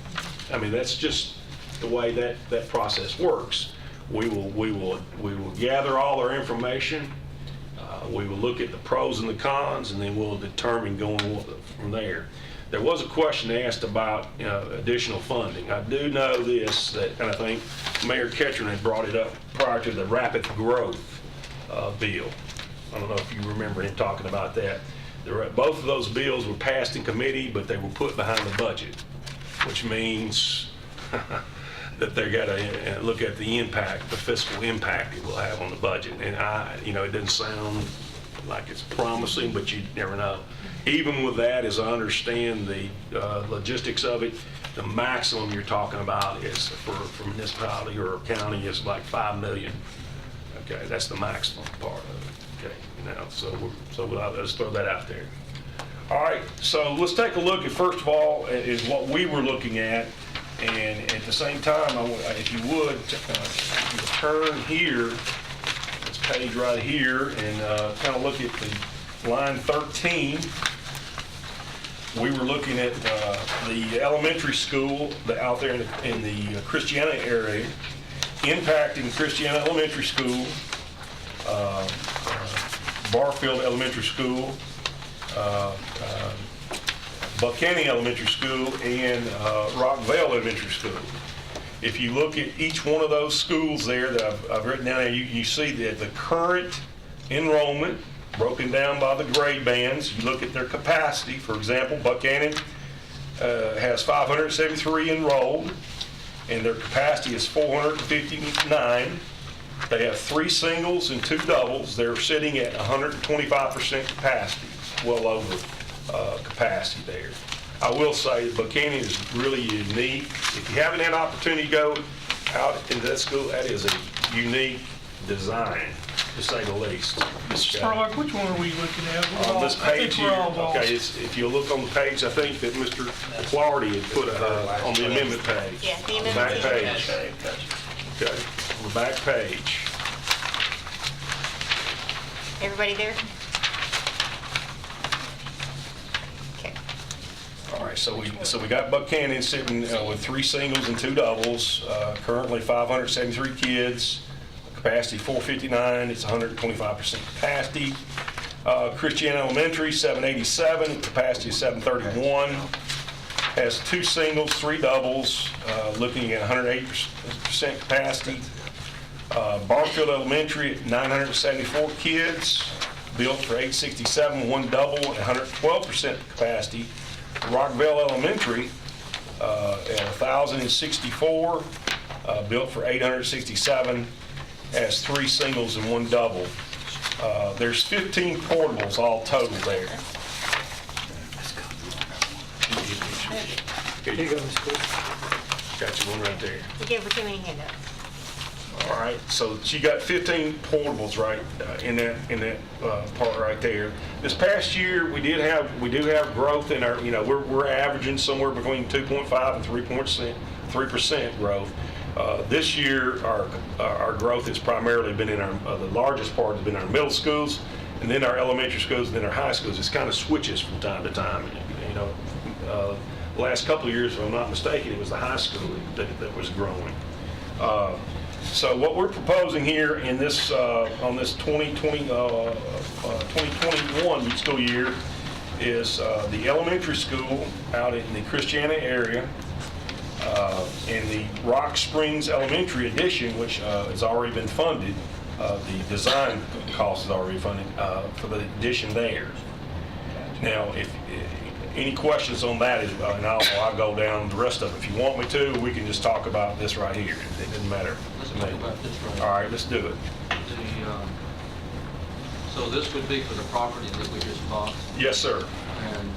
[SPEAKER 9] That's just the way that process works. We will gather all our information. We will look at the pros and the cons, and then we'll determine going from there. There was a question asked about additional funding. I do know this, and I think Mayor Ketchum had brought it up prior to the rapid growth bill. I don't know if you remember him talking about that. Both of those bills were passed in committee, but they were put behind the budget, which means that they got to look at the impact, the fiscal impact it will have on the budget. And it doesn't sound like it's promising, but you never know. Even with that, as I understand the logistics of it, the maximum you're talking about is for municipality or county is like $5 million. Okay, that's the maximum part of it. Okay, so let's throw that out there. All right, so let's take a look at, first of all, is what we were looking at, and at the same time, if you would, turn here, this page right here, and kind of look at the line 13. We were looking at the elementary school out there in the Christiana area, impacting Christiana Elementary School, Barfield Elementary School, Buchanan Elementary School, and Rockvale Elementary School. If you look at each one of those schools there that I've written down there, you see that the current enrollment broken down by the grade bands. You look at their capacity. For example, Buchanan has 573 enrolled, and their capacity is 459. They have 3 singles and 2 doubles. They're sitting at 125% capacity, well over capacity there. I will say that Buchanan is really unique. If you haven't had an opportunity to go out into that school, that is a unique design, to say the least.
[SPEAKER 7] Mr. Spurlock, which one are we looking at?
[SPEAKER 9] On this page here,
[SPEAKER 7] okay,
[SPEAKER 9] if you look on the page, I think that Mr. Clardy had put on the amendment page.
[SPEAKER 1] Yeah, the
[SPEAKER 9] on the back
[SPEAKER 1] amendment
[SPEAKER 9] page.
[SPEAKER 1] page.
[SPEAKER 9] Okay. on the back page.
[SPEAKER 1] Everybody there? Okay.
[SPEAKER 9] All right, so we got Buchanan sitting with 3 singles and 2 doubles, currently 573 kids, capacity 459, it's 125% capacity. Christiana Elementary, 787, capacity is 731, has 2 singles, 3 doubles, looking at 108% capacity. Barfield Elementary at 974 kids, built for 867, 1 double, and 112% capacity. Rockville Elementary at 1,064, built for 867, has 3 singles and 1 double. There's 15 portables all total there. Here you go, Mr. Cook. Got you one right there.
[SPEAKER 1] You gave her too many handouts.
[SPEAKER 9] All right, so she got 15 portables right in that part right there. This past year, we do have growth in our, we're averaging somewhere between 2.5 and 3% growth. This year, our growth has primarily been in our, the largest part has been in our middle schools, and then our elementary schools, and then our high schools. It's kind of switches from time to time. The last couple of years, if I'm not mistaken, it was the high school that was growing. So what we're proposing here in this, on this 2021 school year is the elementary school out in the Christiana area, and the Rock Springs Elementary addition, which has already been funded. The design cost is already funded for the addition there. Now, if any questions on that, and I'll go down the rest of it. If you want me to, we can just talk about this right here. It doesn't matter.
[SPEAKER 3] Let's talk about this right.
[SPEAKER 9] All right, let's do it.
[SPEAKER 3] So this would be for the property that we just bought.
[SPEAKER 9] Yes, sir.
[SPEAKER 3] And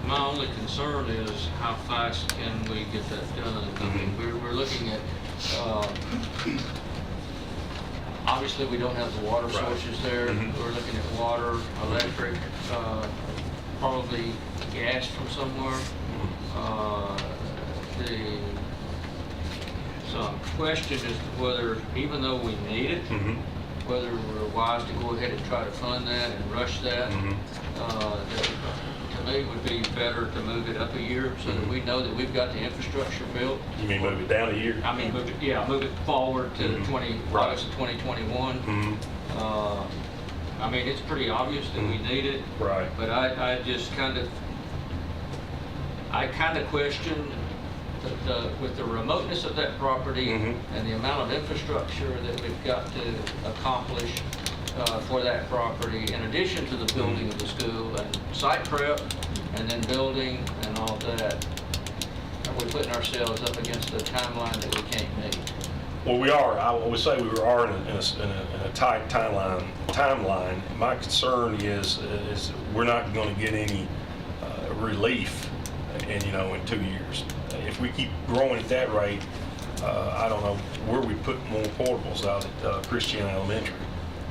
[SPEAKER 3] my only concern is how fast can we get that done? I mean, we're looking at, obviously we don't have the water sources there. We're looking at water, electric, probably gas from somewhere. So I'm questioning as to whether, even though we need it, whether we're wise to go ahead and try to fund that and rush that. That to me would be better to move it up a year so that we know that we've got the infrastructure built.
[SPEAKER 9] You mean move it down a year?
[SPEAKER 3] I mean, move it forward to August of 2021. I mean, it's pretty obvious that we need it.
[SPEAKER 9] Right.
[SPEAKER 3] But I just kind of question with the remoteness of that property and the amount of infrastructure that we've got to accomplish for that property, in addition to the building of the school and site prep and then building and all that, we're putting ourselves up against a timeline that we can't meet.
[SPEAKER 9] Well, we are. I would say we are in a tight timeline. My concern is we're not going to get any relief in 2 years. If we keep growing at that rate, I don't know where we put more portables out at Christiana Elementary.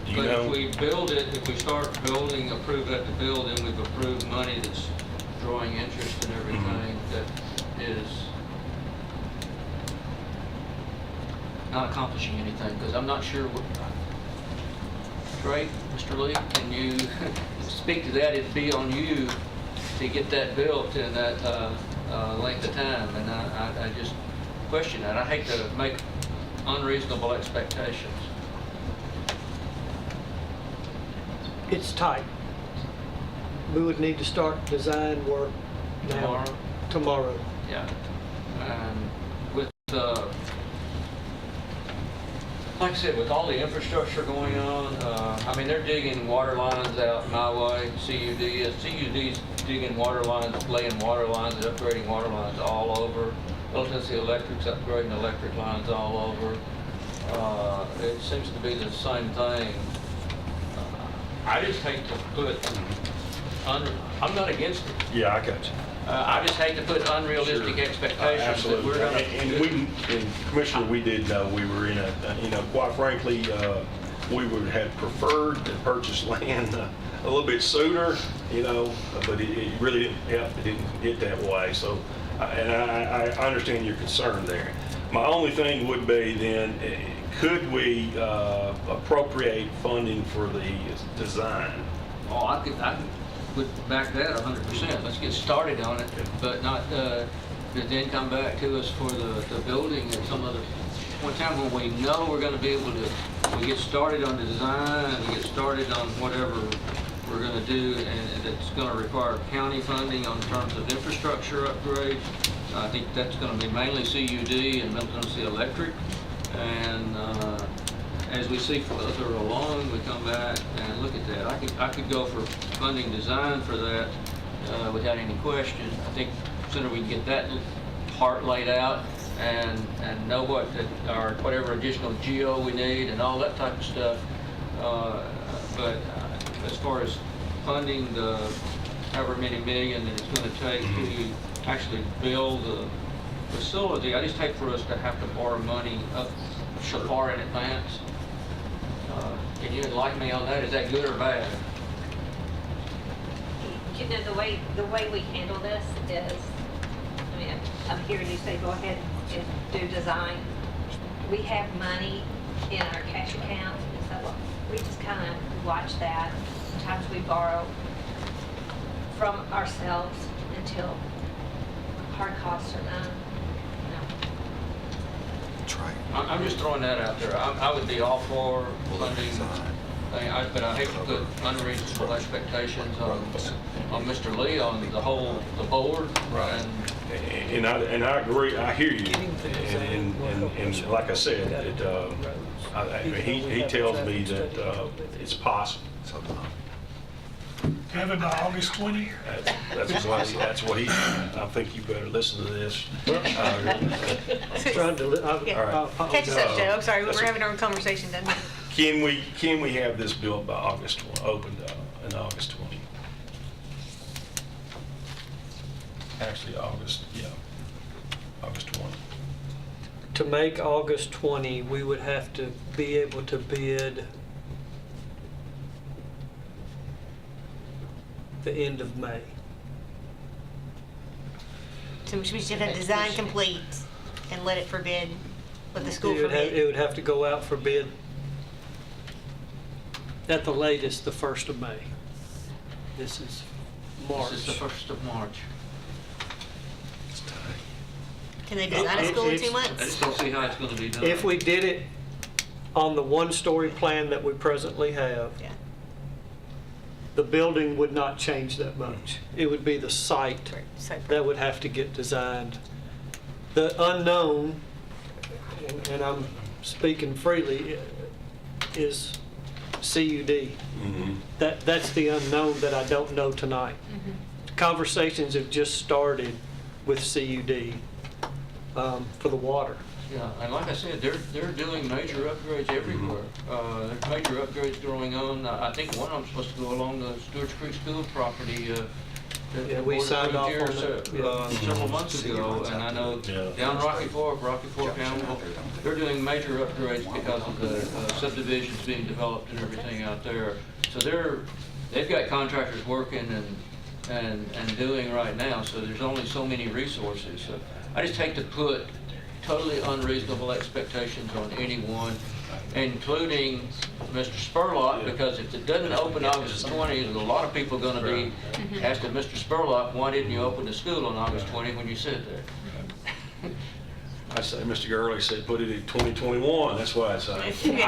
[SPEAKER 9] Do you know?
[SPEAKER 3] If we build it, if we start building, approve that to build, then we've approved money that's drawing interest and everything that is not accomplishing anything, because I'm not sure what. Trey, Mr. Lee, can you speak to that? It'd be on you to get that built in that length of time, and I just question that. I hate to make unreasonable expectations.
[SPEAKER 17] It's tight. We would need to start design work now. Tomorrow.
[SPEAKER 3] Yeah. With like I said, with all the infrastructure going on, I mean, they're digging water lines out my way. CUD's digging water lines, laying water lines, and upgrading water lines all over. Middle Tennessee Electric's upgrading electric lines all over. It seems to be the same thing. I just hate to put, I'm not against it.
[SPEAKER 9] Yeah, I got you.
[SPEAKER 3] I just hate to put unrealistic expectations.
[SPEAKER 9] Absolutely.
[SPEAKER 3] That we're going to.
[SPEAKER 9] And Commissioner, we did know we were in a, quite frankly, we would have preferred to purchase land a little bit sooner, but it really didn't get that way. So, and I understand your concern there. My only thing would be then, could we appropriate funding for the design?
[SPEAKER 3] Oh, I could would back that 100%. Let's get started on it, but not, but then come back to us for the building at some other one time when we know we're gonna be able to, we get started on the design, we get started on whatever we're gonna do, and it's gonna require county funding on terms of infrastructure upgrades. I think that's gonna be mainly CUD and Middle Tennessee Electric. And as we see further along, we come back and look at that. I could go for funding design for that without any question. I think the sooner we can get that part laid out and know what, or whatever additional geo we need and all that type of stuff. But as far as funding the however many million that it's going to take to actually build the facility, I just hate for us to have to borrow money up so far in advance. Can you enlighten me on that? Is that good or bad?
[SPEAKER 8] You know, the way we handle this is, I mean, I'm hearing you say go ahead and do design. We have money in our cash account, and so we just kind of watch that. Sometimes we borrow from ourselves until hard costs are done.
[SPEAKER 3] I'm just throwing that out there. I would be all for funding, but I hate to put unreasonable expectations on Mr. Lee, on the board.
[SPEAKER 9] Right. And I agree, I hear you. And like I said, he tells me that it's possible.
[SPEAKER 7] Have it by August 20?
[SPEAKER 9] That's what he, I think you better listen to this.
[SPEAKER 17] Trying to,
[SPEAKER 9] All right.
[SPEAKER 1] Catch us up, Joe. I'm sorry, we're having our own conversation done.
[SPEAKER 9] Can we have this built by August, opened in August 20? Actually, August 20.
[SPEAKER 17] to make August 20, we would have to be able to bid the end of May.
[SPEAKER 1] So we should have design complete and let it for bid, let the school
[SPEAKER 17] It
[SPEAKER 1] for
[SPEAKER 17] would have- It
[SPEAKER 1] bid.
[SPEAKER 17] would have to go out for bid at the latest, the 1st of May. This is March.
[SPEAKER 3] This is the 1st of March.
[SPEAKER 1] Can they design a school in 2
[SPEAKER 3] I
[SPEAKER 1] months?
[SPEAKER 3] just don't see how it's going to be done.
[SPEAKER 17] If we did it on the one-story plan that we presently have,
[SPEAKER 1] Yeah.
[SPEAKER 17] the building would not change that much. It would be the site that would have to get designed. The unknown, and I'm speaking freely, is CUD. That's the unknown that I don't know tonight. Conversations have just started with CUD for the water.
[SPEAKER 3] Yeah, and like I said, they're doing major upgrades everywhere. There's major upgrades going on. I think one of them's supposed to go along the Stewart's Creek School property.
[SPEAKER 17] Yeah, we signed off on that.
[SPEAKER 3] Several months ago, and I know down Rocky Fork, Hamilton, they're doing major upgrades because of the subdivisions being developed and everything out there. So they've got contractors working and doing right now. So there's only so many resources. So I just hate to put totally unreasonable expectations on anyone, including Mr. Spurlock, because if it doesn't open August 20, there's a lot of people going to be asking Mr. Spurlock, why didn't you open the school on August 20 when you said there?
[SPEAKER 9] I say, Mr. Gurley said, put it in 2021, that's why it's.
[SPEAKER 3] I think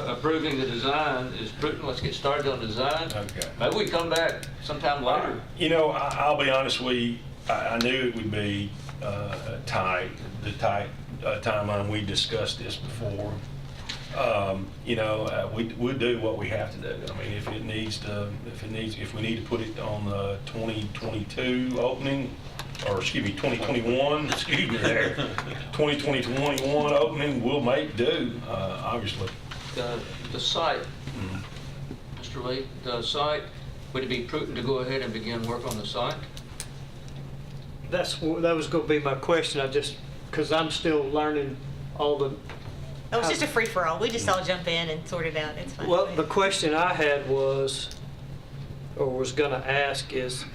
[SPEAKER 3] approving the design is prudent. Let's get started on design.
[SPEAKER 9] Okay.
[SPEAKER 3] Maybe we come back sometime later.
[SPEAKER 9] You know, I'll be honest with you, I knew it would be tight, the tight timeline. We discussed this before. You know, we'll do what we have to do. I mean, if we need to put it on the 2022 opening, or excuse me, 2021, excuse me there, 2021 opening, we'll make do, obviously.
[SPEAKER 3] The site, Mr. Lee, the site, would it be prudent to go ahead and begin work on the site?
[SPEAKER 17] That was going to be my question. Because I'm still learning all the.
[SPEAKER 1] Oh, it's just a free-for-all. We just all jump in and sort it out. It's fine.
[SPEAKER 17] Well, the question I had was going to ask is,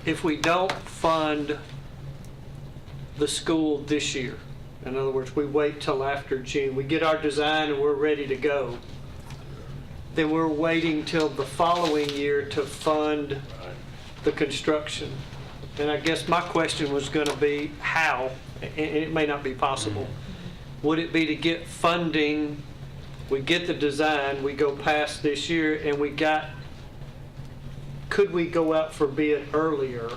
[SPEAKER 17] if we don't fund the school this year. In other words, we wait till after June. We get our design and we're ready to go. Then we're waiting till the following year to fund the construction. And I guess my question was going to be how, and it may not be possible. Would it be to get funding, we get the design, we go past this year, and could we go out for bid earlier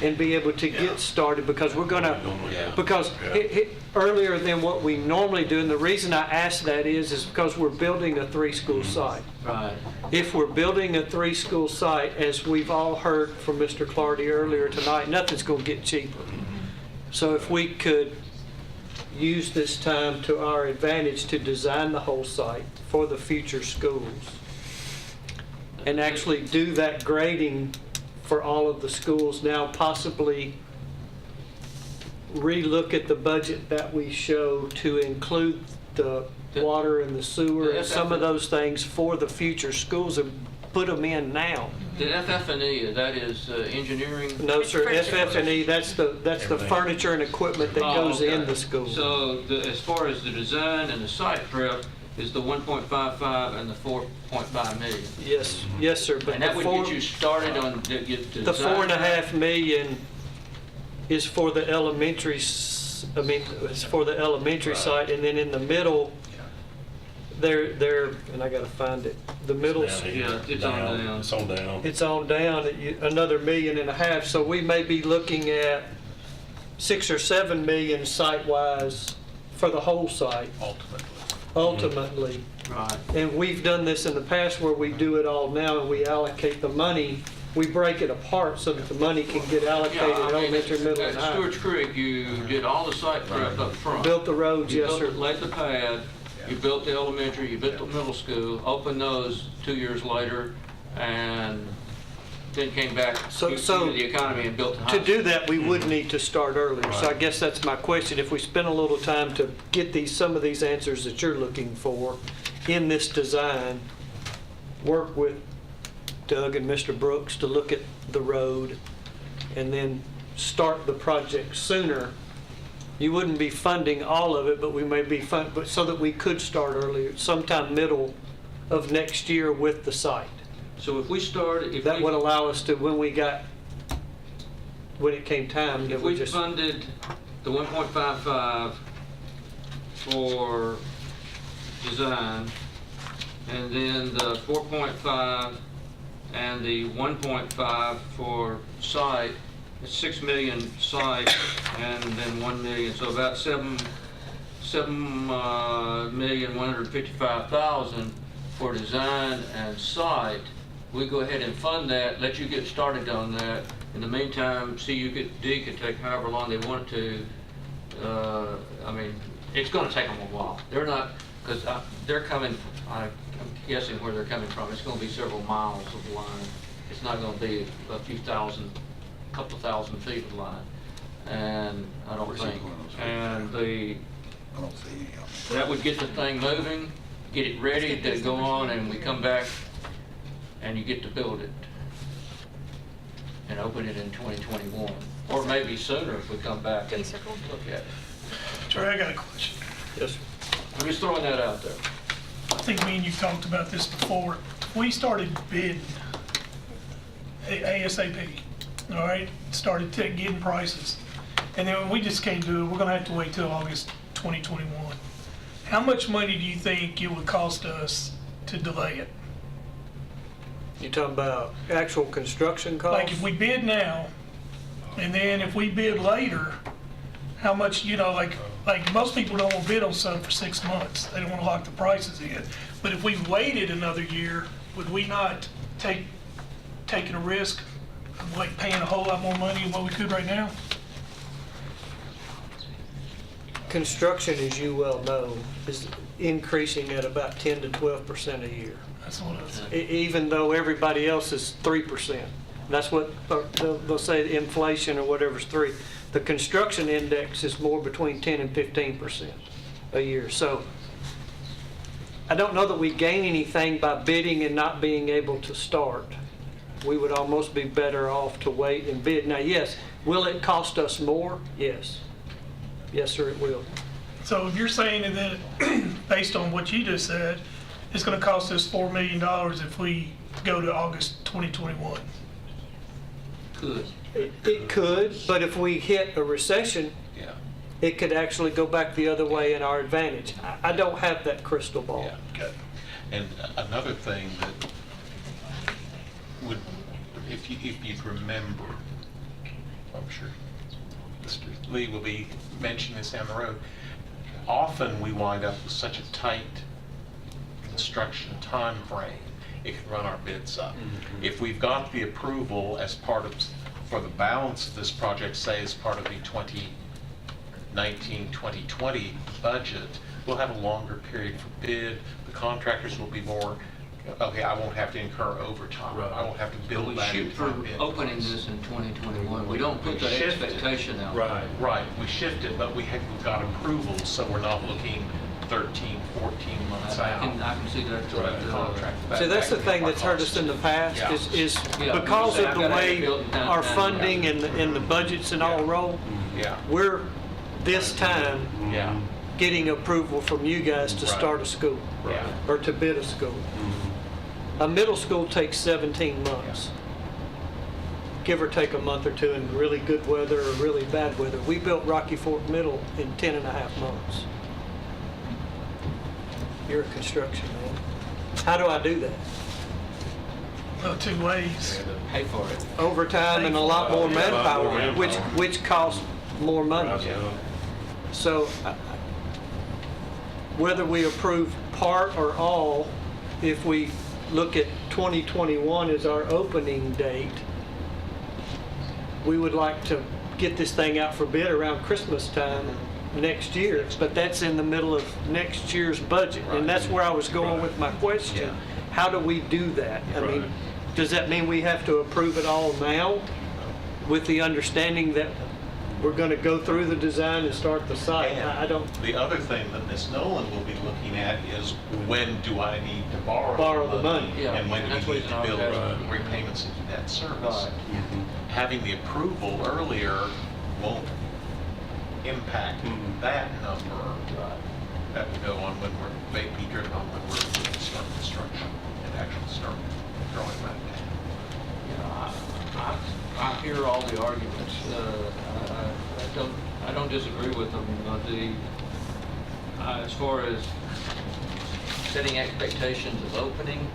[SPEAKER 17] and be able to get started? Because we're going to, earlier than what we normally do, and the reason I ask that is because we're building a 3-school site.
[SPEAKER 3] Right.
[SPEAKER 17] If we're building a 3-school site, as we've all heard from Mr. Clardy earlier tonight, nothing's going to get cheaper. So if we could use this time to our advantage to design the whole site for the future schools and actually do that grading for all of the schools now, possibly relook at the budget that we show to include the water and the sewer and some of those things for the future schools and put them in now.
[SPEAKER 3] The FF&E, that is engineering?
[SPEAKER 17] No, sir, FF&E, that's the furniture and equipment that goes in the school.
[SPEAKER 3] So as far as the design and the site prep, is the 1.55 and the 4.5 million?
[SPEAKER 17] Yes, sir. But
[SPEAKER 3] and that would get you started on the design?
[SPEAKER 17] The $4.5 million is for the elementary, it's for the elementary site, and then in the middle, and I gotta find it, the middle.
[SPEAKER 3] Yeah, it's on down.
[SPEAKER 9] It's on down.
[SPEAKER 17] It's on down at another $1.5 million, so we may be looking at 6 or 7 million site-wise for the whole site. Ultimately.
[SPEAKER 3] Right.
[SPEAKER 17] And we've done this in the past where we do it all now and we allocate the money. We break it apart so that the money can get allocated elementary, middle, and high.
[SPEAKER 3] At Stewart's Creek, you did all the site prep up front.
[SPEAKER 17] Built the roads, yes, sir.
[SPEAKER 3] Laid the pad, you built the elementary, you built the middle school, opened those 2 years later, and then came back to the economy and built the high
[SPEAKER 17] To
[SPEAKER 3] school.
[SPEAKER 17] do that, we would need to start earlier. So I guess that's my question. If we spend a little time to get some of these answers that you're looking for in this design, work with Doug and Mr. Brooks to look at the road, and then start the project sooner. You wouldn't be funding all of it, but we may be but so that we could start earlier, sometime middle of next year with the site.
[SPEAKER 3] So if we start,
[SPEAKER 17] that would allow us to, when it came time,
[SPEAKER 3] if we funded the 1.55 for design, and then the 4.5 and the 1.5 for site, it's 6 million site, and then 1 million, so about 7,155,000 for design and site. We go ahead and fund that, let you get started on that. In the meantime, CUD could take however long they want to. I mean, it's going to take them a while. They're not, because they're coming, I'm guessing where they're coming from, it's going to be several miles of line. It's not going to be a couple thousand feet of line. And I don't think. And that would get the thing moving, get it ready to go on, and we come back and you get to build it and open it in 2021, or maybe sooner if we come back and look at it.
[SPEAKER 7] Trey, I got a question.
[SPEAKER 17] Yes, sir.
[SPEAKER 3] I'm just throwing that out there.
[SPEAKER 7] I think me and you talked about this before. We started bidding ASAP, all right? Started getting prices. And then when we just can't do it, we're gonna have to wait till August 2021. How much money do you think it would cost us to delay it?
[SPEAKER 17] You talking about actual construction costs?
[SPEAKER 7] Like if we bid now, and then if we bid later, how much, like most people don't want to bid on something for 6 months. They don't want to lock the prices in. But if we waited another year, would we not taking a risk of paying a whole lot more money than what we could right now?
[SPEAKER 17] Construction, as you well know, is increasing at about 10 to 12% a year.
[SPEAKER 7] That's what I was saying.
[SPEAKER 17] Even though everybody else is 3%. That's what they'll say, inflation or whatever's 3%. The construction index is more between 10 and 15% a year. So I don't know that we gain anything by bidding and not being able to start. We would almost be better off to wait and bid. Now, yes, will it cost us more? Yes. Yes, sir, it will.
[SPEAKER 7] So if you're saying that, based on what you just said, it's gonna cost us $4 million if we go to August 2021?
[SPEAKER 3] Could.
[SPEAKER 17] It could, but if we hit a recession,
[SPEAKER 10] Yeah.
[SPEAKER 17] it could actually go back the other way in our advantage. I don't have that crystal ball.
[SPEAKER 10] Yeah. Okay. And another thing that would, if you'd remember, I'm sure Mr. Lee will be mentioning this down the road, often we wind up with such a tight construction time frame, it can run our bids up. If we've got the approval as part of, for the balance of this project, say as part of the 2019-2020 budget, we'll have a longer period for bid. The contractors will be more, okay, I won't have to incur overtime. I won't have to
[SPEAKER 3] But
[SPEAKER 10] build
[SPEAKER 3] we
[SPEAKER 10] that
[SPEAKER 3] shoot
[SPEAKER 10] into
[SPEAKER 3] for
[SPEAKER 10] my bid.
[SPEAKER 3] opening this in 2021. We don't put that
[SPEAKER 10] Shift it.
[SPEAKER 3] expectation out.
[SPEAKER 10] Right, we shifted, but we've got approval, so we're not looking 13, 14 months out.
[SPEAKER 3] I can see that.
[SPEAKER 10] Right. The contract.
[SPEAKER 17] So that's the thing that's hurt us in the past,
[SPEAKER 10] Yeah.
[SPEAKER 17] is
[SPEAKER 3] Yeah,
[SPEAKER 17] because
[SPEAKER 3] you say,
[SPEAKER 17] of
[SPEAKER 3] "I've
[SPEAKER 17] the
[SPEAKER 3] gotta have
[SPEAKER 17] way
[SPEAKER 3] it built in time,
[SPEAKER 17] our
[SPEAKER 3] time."
[SPEAKER 17] funding and the budgets and all roll,
[SPEAKER 10] Yeah,
[SPEAKER 17] we're this time
[SPEAKER 10] yeah,
[SPEAKER 17] getting approval from you guys to
[SPEAKER 10] Right.
[SPEAKER 17] start a school
[SPEAKER 10] yeah.
[SPEAKER 17] or to bid a school. A middle school takes 17 months, give or take a month or two in really good weather or really bad weather. We built Rocky Fork Middle in 10 and a half months. You're a construction man. How do I do that?
[SPEAKER 7] Well, two ways.
[SPEAKER 3] Pay for it.
[SPEAKER 17] Overtime and a lot more manpower, which costs more money. So whether we approve part or all, if we look at 2021 as our opening date, we would like to get this thing out for bid around Christmas time next year, but that's in the middle of next year's budget. And that's where I was going with my question. How do we do that? I mean, does that mean we have to approve it all now with the understanding that we're going to go through the design and start the site? I don't.
[SPEAKER 10] The other thing that Ms. Nolan will be looking at is when do I need to borrow
[SPEAKER 17] the money.
[SPEAKER 3] Yeah,
[SPEAKER 10] and when do
[SPEAKER 3] that's
[SPEAKER 10] we
[SPEAKER 3] what
[SPEAKER 10] need to
[SPEAKER 3] it's
[SPEAKER 10] build
[SPEAKER 3] about.
[SPEAKER 10] repayments into debt service?
[SPEAKER 3] Right.
[SPEAKER 10] Having the approval earlier won't impact that number. That will go on when may be driven on when we're going to start construction and actually start drawing that down.
[SPEAKER 3] I hear all the arguments. I don't disagree with them. As far as setting expectations of opening,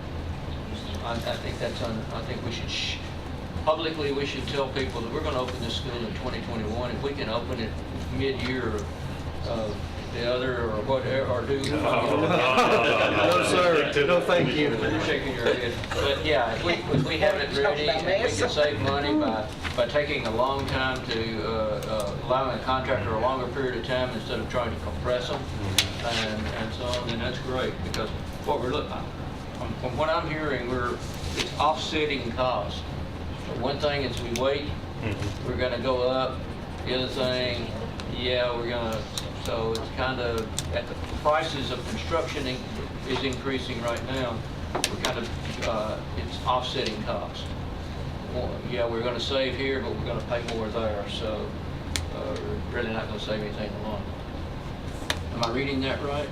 [SPEAKER 3] I think that's I think we should publicly we should tell people that we're going to open this school in 2021. If we can open it mid-year of the other or whatever, or do.
[SPEAKER 17] No, sir. No, thank you.
[SPEAKER 3] You're shaking your head. But yeah, if we have it ready, and we can save money by taking a long time to allowing a contractor a longer period of time instead of trying to compress them and so on, then that's great, because what we're looking, from what I'm hearing, it's offsetting costs. So one thing is we wait, we're gonna go up. The other thing, yeah, we're gonna, so it's kind of, at the prices of construction is increasing right now, we're kind of, it's offsetting costs. Well, yeah, we're gonna save here, but we're gonna pay more there, so we're really not gonna save anything in the long run. Am I reading that right?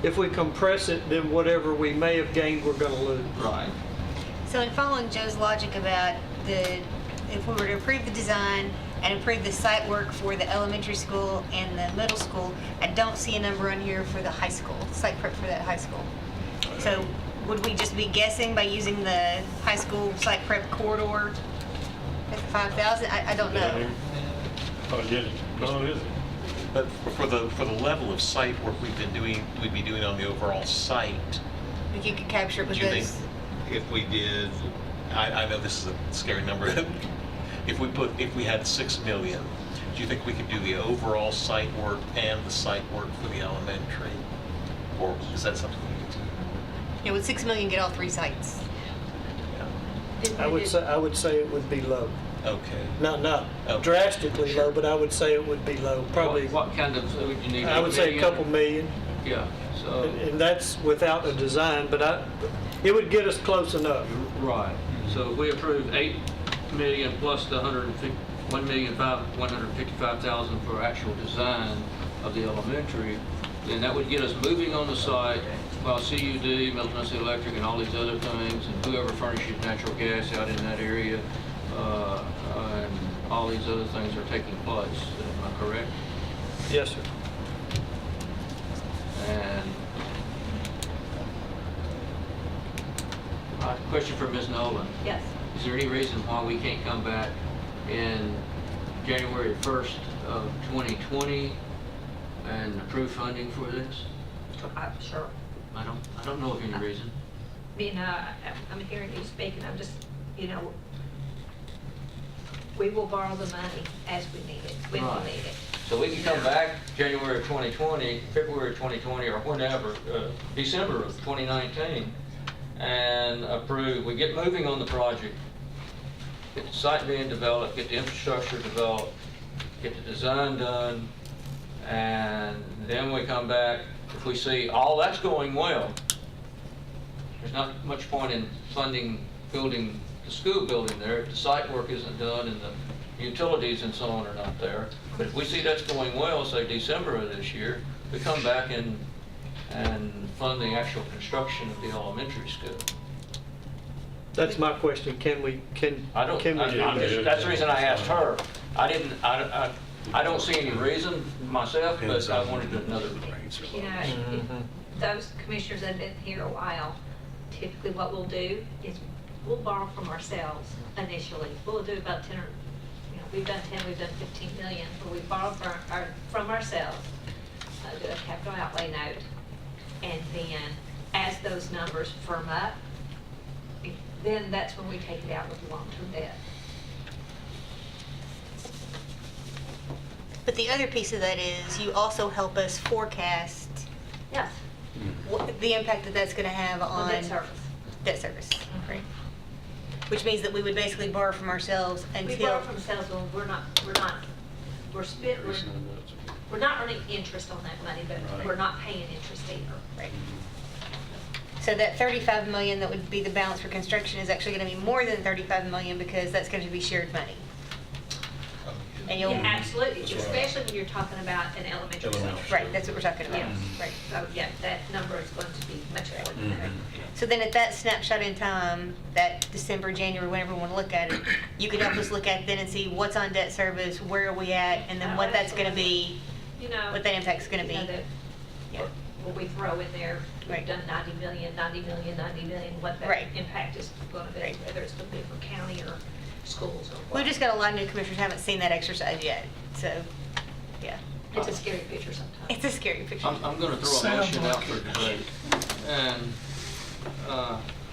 [SPEAKER 17] If we compress it, then whatever we may have gained, we're going to lose.
[SPEAKER 3] Right.
[SPEAKER 1] So in following Joe's logic about if we were to approve the design and approve the site work for the elementary school and the middle school, I don't see a number on here for the high school, site prep for that high school. So would we just be guessing by using the high school site prep corridor at 5,000? I don't know.
[SPEAKER 9] Oh, yeah, no, it isn't.
[SPEAKER 10] But for the level of site work we'd be doing on the overall site,
[SPEAKER 1] If you could capture it with
[SPEAKER 10] do you think
[SPEAKER 1] those.
[SPEAKER 10] if we did, I know this is a scary number, if we had 6 million, do you think we could do the overall site work and the site work for the elementary? Or is that something we could do?
[SPEAKER 1] Yeah, would 6 million get all 3 sites?
[SPEAKER 17] I would say it would be low.
[SPEAKER 10] Okay.
[SPEAKER 17] Not
[SPEAKER 10] Okay.
[SPEAKER 17] drastically low, but I would say it would be low. Probably,
[SPEAKER 3] What kind of, would you need?
[SPEAKER 17] I would say a couple million.
[SPEAKER 3] Yeah, so.
[SPEAKER 17] And that's without a design, but it would get us close enough.
[SPEAKER 3] Right, so if we approve 8 million plus the 150 $1,155,000 for actual design of the elementary, then that would get us moving on the site while CUD, Middle Tennessee Electric, and all these other things, and whoever furnishes natural gas out in that area, and all these other things are taking place. Am I correct?
[SPEAKER 17] Yes, sir.
[SPEAKER 3] And a question for Ms. Nolan.
[SPEAKER 8] Yes.
[SPEAKER 3] Is there any reason why we can't come back in January 1st of 2020 and approve funding for this?
[SPEAKER 8] Sure.
[SPEAKER 3] I don't know of any reason.
[SPEAKER 8] I'm hearing you speak, and I'm just, we will borrow the money as we need it, when we
[SPEAKER 3] Right.
[SPEAKER 8] need it.
[SPEAKER 3] So we can come back January of 2020, February of 2020, or whenever, December of 2019, and approve, we get moving on the project, get the site being developed, get the infrastructure developed, get the design done, and then we come back, if we see all that's going well, there's not much point in funding building the school building there if the site work isn't done and the utilities and so on are not there. But if we see that's going well, say December of this year, we come back and fund the actual construction of the elementary school.
[SPEAKER 17] That's my question. Can we do that?
[SPEAKER 3] That's the reason I asked her. I don't see any reason myself, but I wanted another.
[SPEAKER 8] Those commissioners that have been here a while, typically what we'll do is we'll borrow from ourselves initially. We'll do about 10 or, we've done 10, we've done 15 million, but we borrow from ourselves, do a capital outlay note, and then as those numbers firm up, then that's when we take it out with long-term debt.
[SPEAKER 1] But the other piece of that is you also help us forecast
[SPEAKER 8] Yes.
[SPEAKER 1] the impact that that's going to have on
[SPEAKER 8] debt service.
[SPEAKER 1] Debt service, right? Which means that we would basically borrow from ourselves
[SPEAKER 8] We
[SPEAKER 1] until.
[SPEAKER 8] borrow from ourselves when we're not earning interest on that money, but we're not paying interest either.
[SPEAKER 1] Right. So that 35 million that would be the balance for construction is actually going to be more than 35 million because that's going to be shared money. And you'll.
[SPEAKER 8] Yeah, absolutely, especially when you're talking about an elementary school.
[SPEAKER 1] Right, that's what we're talking about.
[SPEAKER 8] Yeah.
[SPEAKER 1] Right.
[SPEAKER 8] So, yeah, that number is going to be much more than that.
[SPEAKER 1] So then at that snapshot in time, that December, January, whenever we want to look at it, you could help us look at it then and see what's on debt service, where are we at, and then what that's going to be, what that impact's going to be. Yeah.
[SPEAKER 8] What we throw in there, we've done 90 million, what that
[SPEAKER 1] Right.
[SPEAKER 8] impact is going to be,
[SPEAKER 1] Right.
[SPEAKER 8] whether it's going to be for county or schools or what.
[SPEAKER 1] We've just got a lot of new commissioners who haven't seen that exercise yet, so, yeah.
[SPEAKER 8] It's a scary picture sometimes.
[SPEAKER 1] It's a scary picture.
[SPEAKER 3] I'm going to throw a motion out for debate. And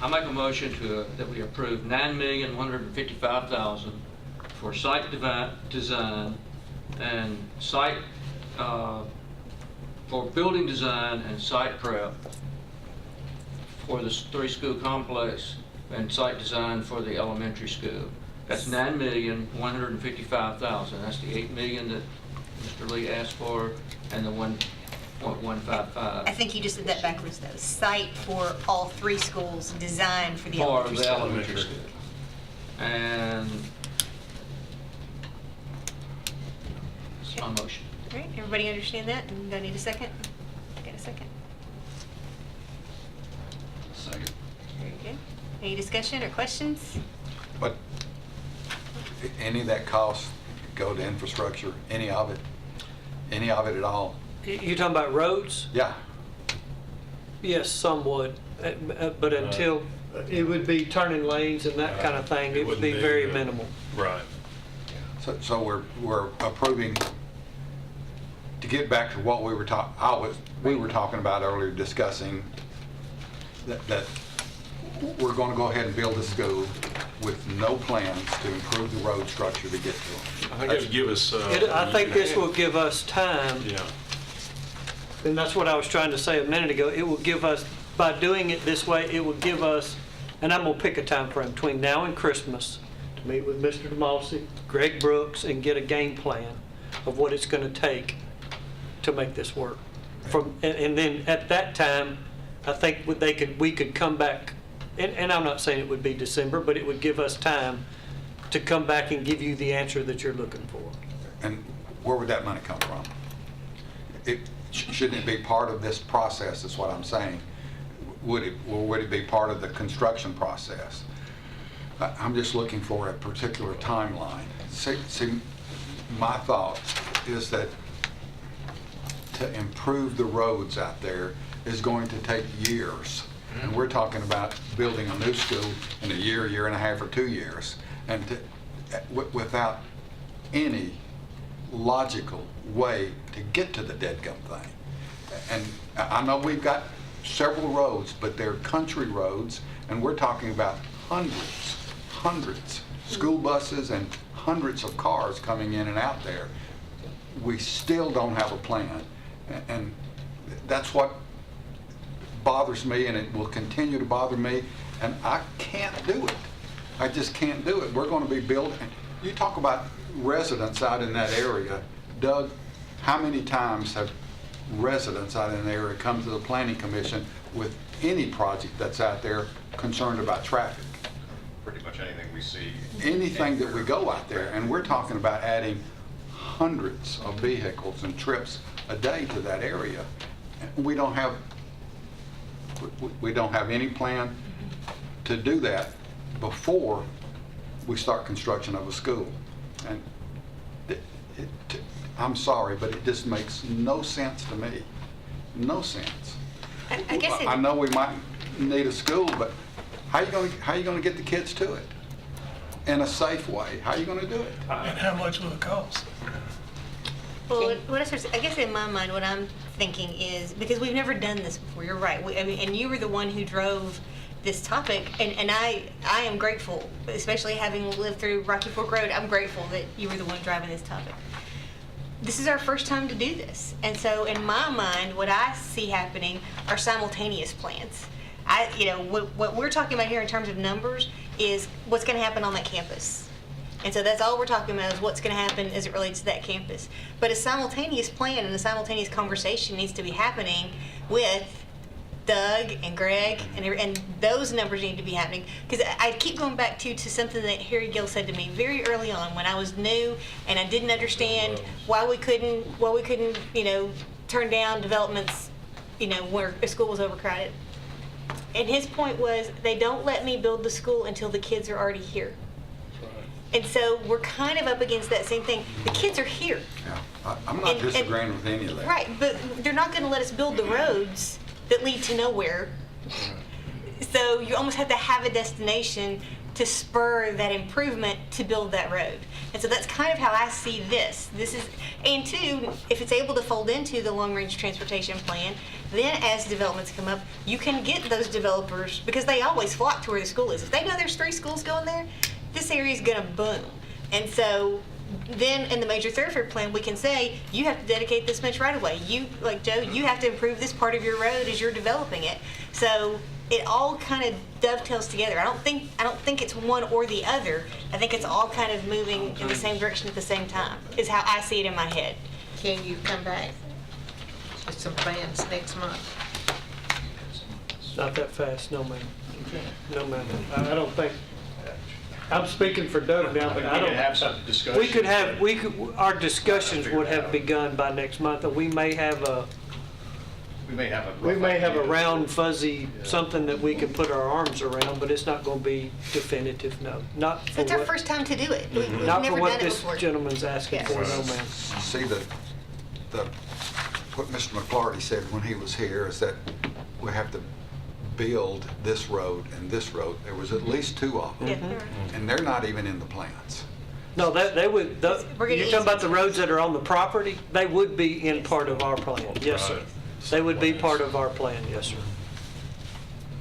[SPEAKER 3] I make a motion that we approve $9,155,000 for site design and site, for building design and site prep for the three-school complex and site design for the elementary school. That's $9,155,000. That's the $8 million that Mr. Lee asked for and the $1.155.
[SPEAKER 1] I think you just did that backwards though. Site for all three schools, design for the elementary
[SPEAKER 3] For the
[SPEAKER 1] school.
[SPEAKER 3] elementary school. And that's my motion.
[SPEAKER 1] All right, everybody understand that? And do I need a second? Get a second.
[SPEAKER 14] Second.
[SPEAKER 1] Very good. Any discussion or questions?
[SPEAKER 2] But any of that cost go to infrastructure, any of it at all?
[SPEAKER 17] You talking about roads?
[SPEAKER 2] Yeah.
[SPEAKER 17] Yes, some would, but until, it would be turning lanes and that kind of thing, it would be very minimal.
[SPEAKER 9] Right.
[SPEAKER 2] So we're approving, to get back to what we were talking about earlier, discussing that we're going to go ahead and build a school with no plans to improve the road structure to get to them.
[SPEAKER 9] I think it'd give us.
[SPEAKER 17] I think this will give us time.
[SPEAKER 9] Yeah.
[SPEAKER 17] And that's what I was trying to say a minute ago. It will give us, by doing it this way, it will give us, and I'm going to pick a time frame between now and Christmas to meet with Mr. DeMossi, Greg Brooks, and get a game plan of what it's going to take to make this work. And then at that time, I think we could come back, and I'm not saying it would be December, but it would give us time to come back and give you the answer that you're looking for.
[SPEAKER 2] And where would that money come from? Shouldn't it be part of this process, is what I'm saying? Would it be part of the construction process? I'm just looking for a particular timeline. See, my thought is that to improve the roads out there is going to take years. And we're talking about building a new school in a year, year and a half, or 2 years. And without any logical way to get to the deadgum thing. And I know we've got several roads, but they're country roads, and we're talking about hundreds, school buses and hundreds of cars coming in and out there. We still don't have a plan, and that's what bothers me, and it will continue to bother me, and I can't do it. I just can't do it. We're going to be building. You talk about residents out in that area. Doug, how many times have residents out in the area come to the Planning Commission with any project that's out there concerned about traffic?
[SPEAKER 15] Pretty much anything we see.
[SPEAKER 2] Anything that we go out there, and we're talking about adding hundreds of vehicles and trips a day to that area. We don't have any plan to do that before we start construction of a school. And I'm sorry, but it just makes no sense to me. No sense.
[SPEAKER 1] I guess
[SPEAKER 2] I know we might need a school, but how are you going to get the kids to it in a safe way? How are you going to do it?
[SPEAKER 7] And how much will it cost?
[SPEAKER 1] Well, I guess in my mind, what I'm thinking is, because we've never done this before, you're right. And you were the one who drove this topic, and I am grateful, especially having lived through Rocky Fork Road, I'm grateful that you were the one driving this topic. This is our first time to do this. And so in my mind, what I see happening are simultaneous plans. What we're talking about here in terms of numbers is what's going to happen on that campus. And so that's all we're talking about, is what's going to happen as it relates to that campus. But a simultaneous plan and a simultaneous conversation needs to be happening with Doug and Greg, and those numbers need to be happening. Because I keep going back to something that Harry Gill said to me very early on when I was new and I didn't understand why we couldn't turn down developments, where a school was overcrowded. And his point was, they don't let me build the school until the kids are already here. And so we're kind of up against that same thing. The kids are here.
[SPEAKER 2] Yeah, I'm not disagreeing with any of that.
[SPEAKER 1] Right, but they're not going to let us build the roads that lead to nowhere. So you almost have to have a destination to spur that improvement to build that road. And so that's kind of how I see this. And two, if it's able to fold into the long-range transportation plan, then as developments come up, you can get those developers, because they always flock to where the school is. If they know there's 3 schools going there, this area is going to boom. And so then in the major thoroughfare plan, we can say, you have to dedicate this much right away. You, like Joe, you have to improve this part of your road as you're developing it. So it all kind of dovetails together. I don't think it's one or the other. I think it's all kind of moving in the same direction at the same time, is how I see it in my head.
[SPEAKER 5] Can you come back with some plans next month?
[SPEAKER 17] Not that fast, no ma'am. No ma'am. I don't think, I'm speaking for Doug now, but I don't.
[SPEAKER 15] We could have some discussion.
[SPEAKER 17] Our discussions would have begun by next month, and we may have a round fuzzy something that we can put our arms around, but it's not going to be definitive, no. Not for
[SPEAKER 1] It's our first time to do it. We've
[SPEAKER 17] not
[SPEAKER 1] never
[SPEAKER 17] for what
[SPEAKER 1] done it
[SPEAKER 17] this
[SPEAKER 1] before.
[SPEAKER 17] gentleman's asking for, no ma'am.
[SPEAKER 2] See, what Mr. McClarty said when he was here is that we have to build this road and this road. There was at least 2 of them, and they're not even in the plans.
[SPEAKER 17] No, they would, you're talking about the roads that are on the property? They would be in part of our plan, yes, sir. They would be part of our plan, yes, sir.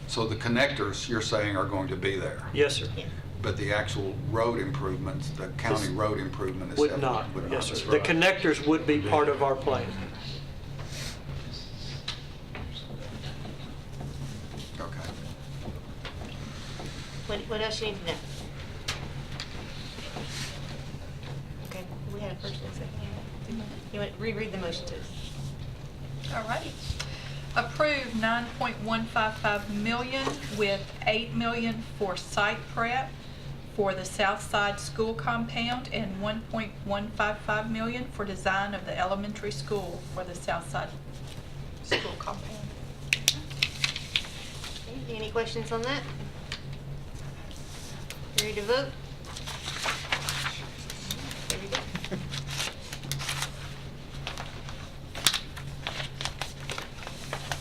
[SPEAKER 2] So the connectors, you're saying, are going to be there?
[SPEAKER 17] Yes, sir.
[SPEAKER 2] But the actual road improvements, the county road improvement is
[SPEAKER 17] Would not, yes, sir. The connectors would be part of our plan.
[SPEAKER 2] Okay.
[SPEAKER 1] What else you need to know? Okay, we had a first and a second. You want to reread the motion to us?
[SPEAKER 11] All righty. Approve 9.155 million with $8 million for site prep, for the South Side School compound and $1.155 million for design of the elementary school for the South Side School compound.
[SPEAKER 1] Okay, any questions on that? Ready to vote? There we go.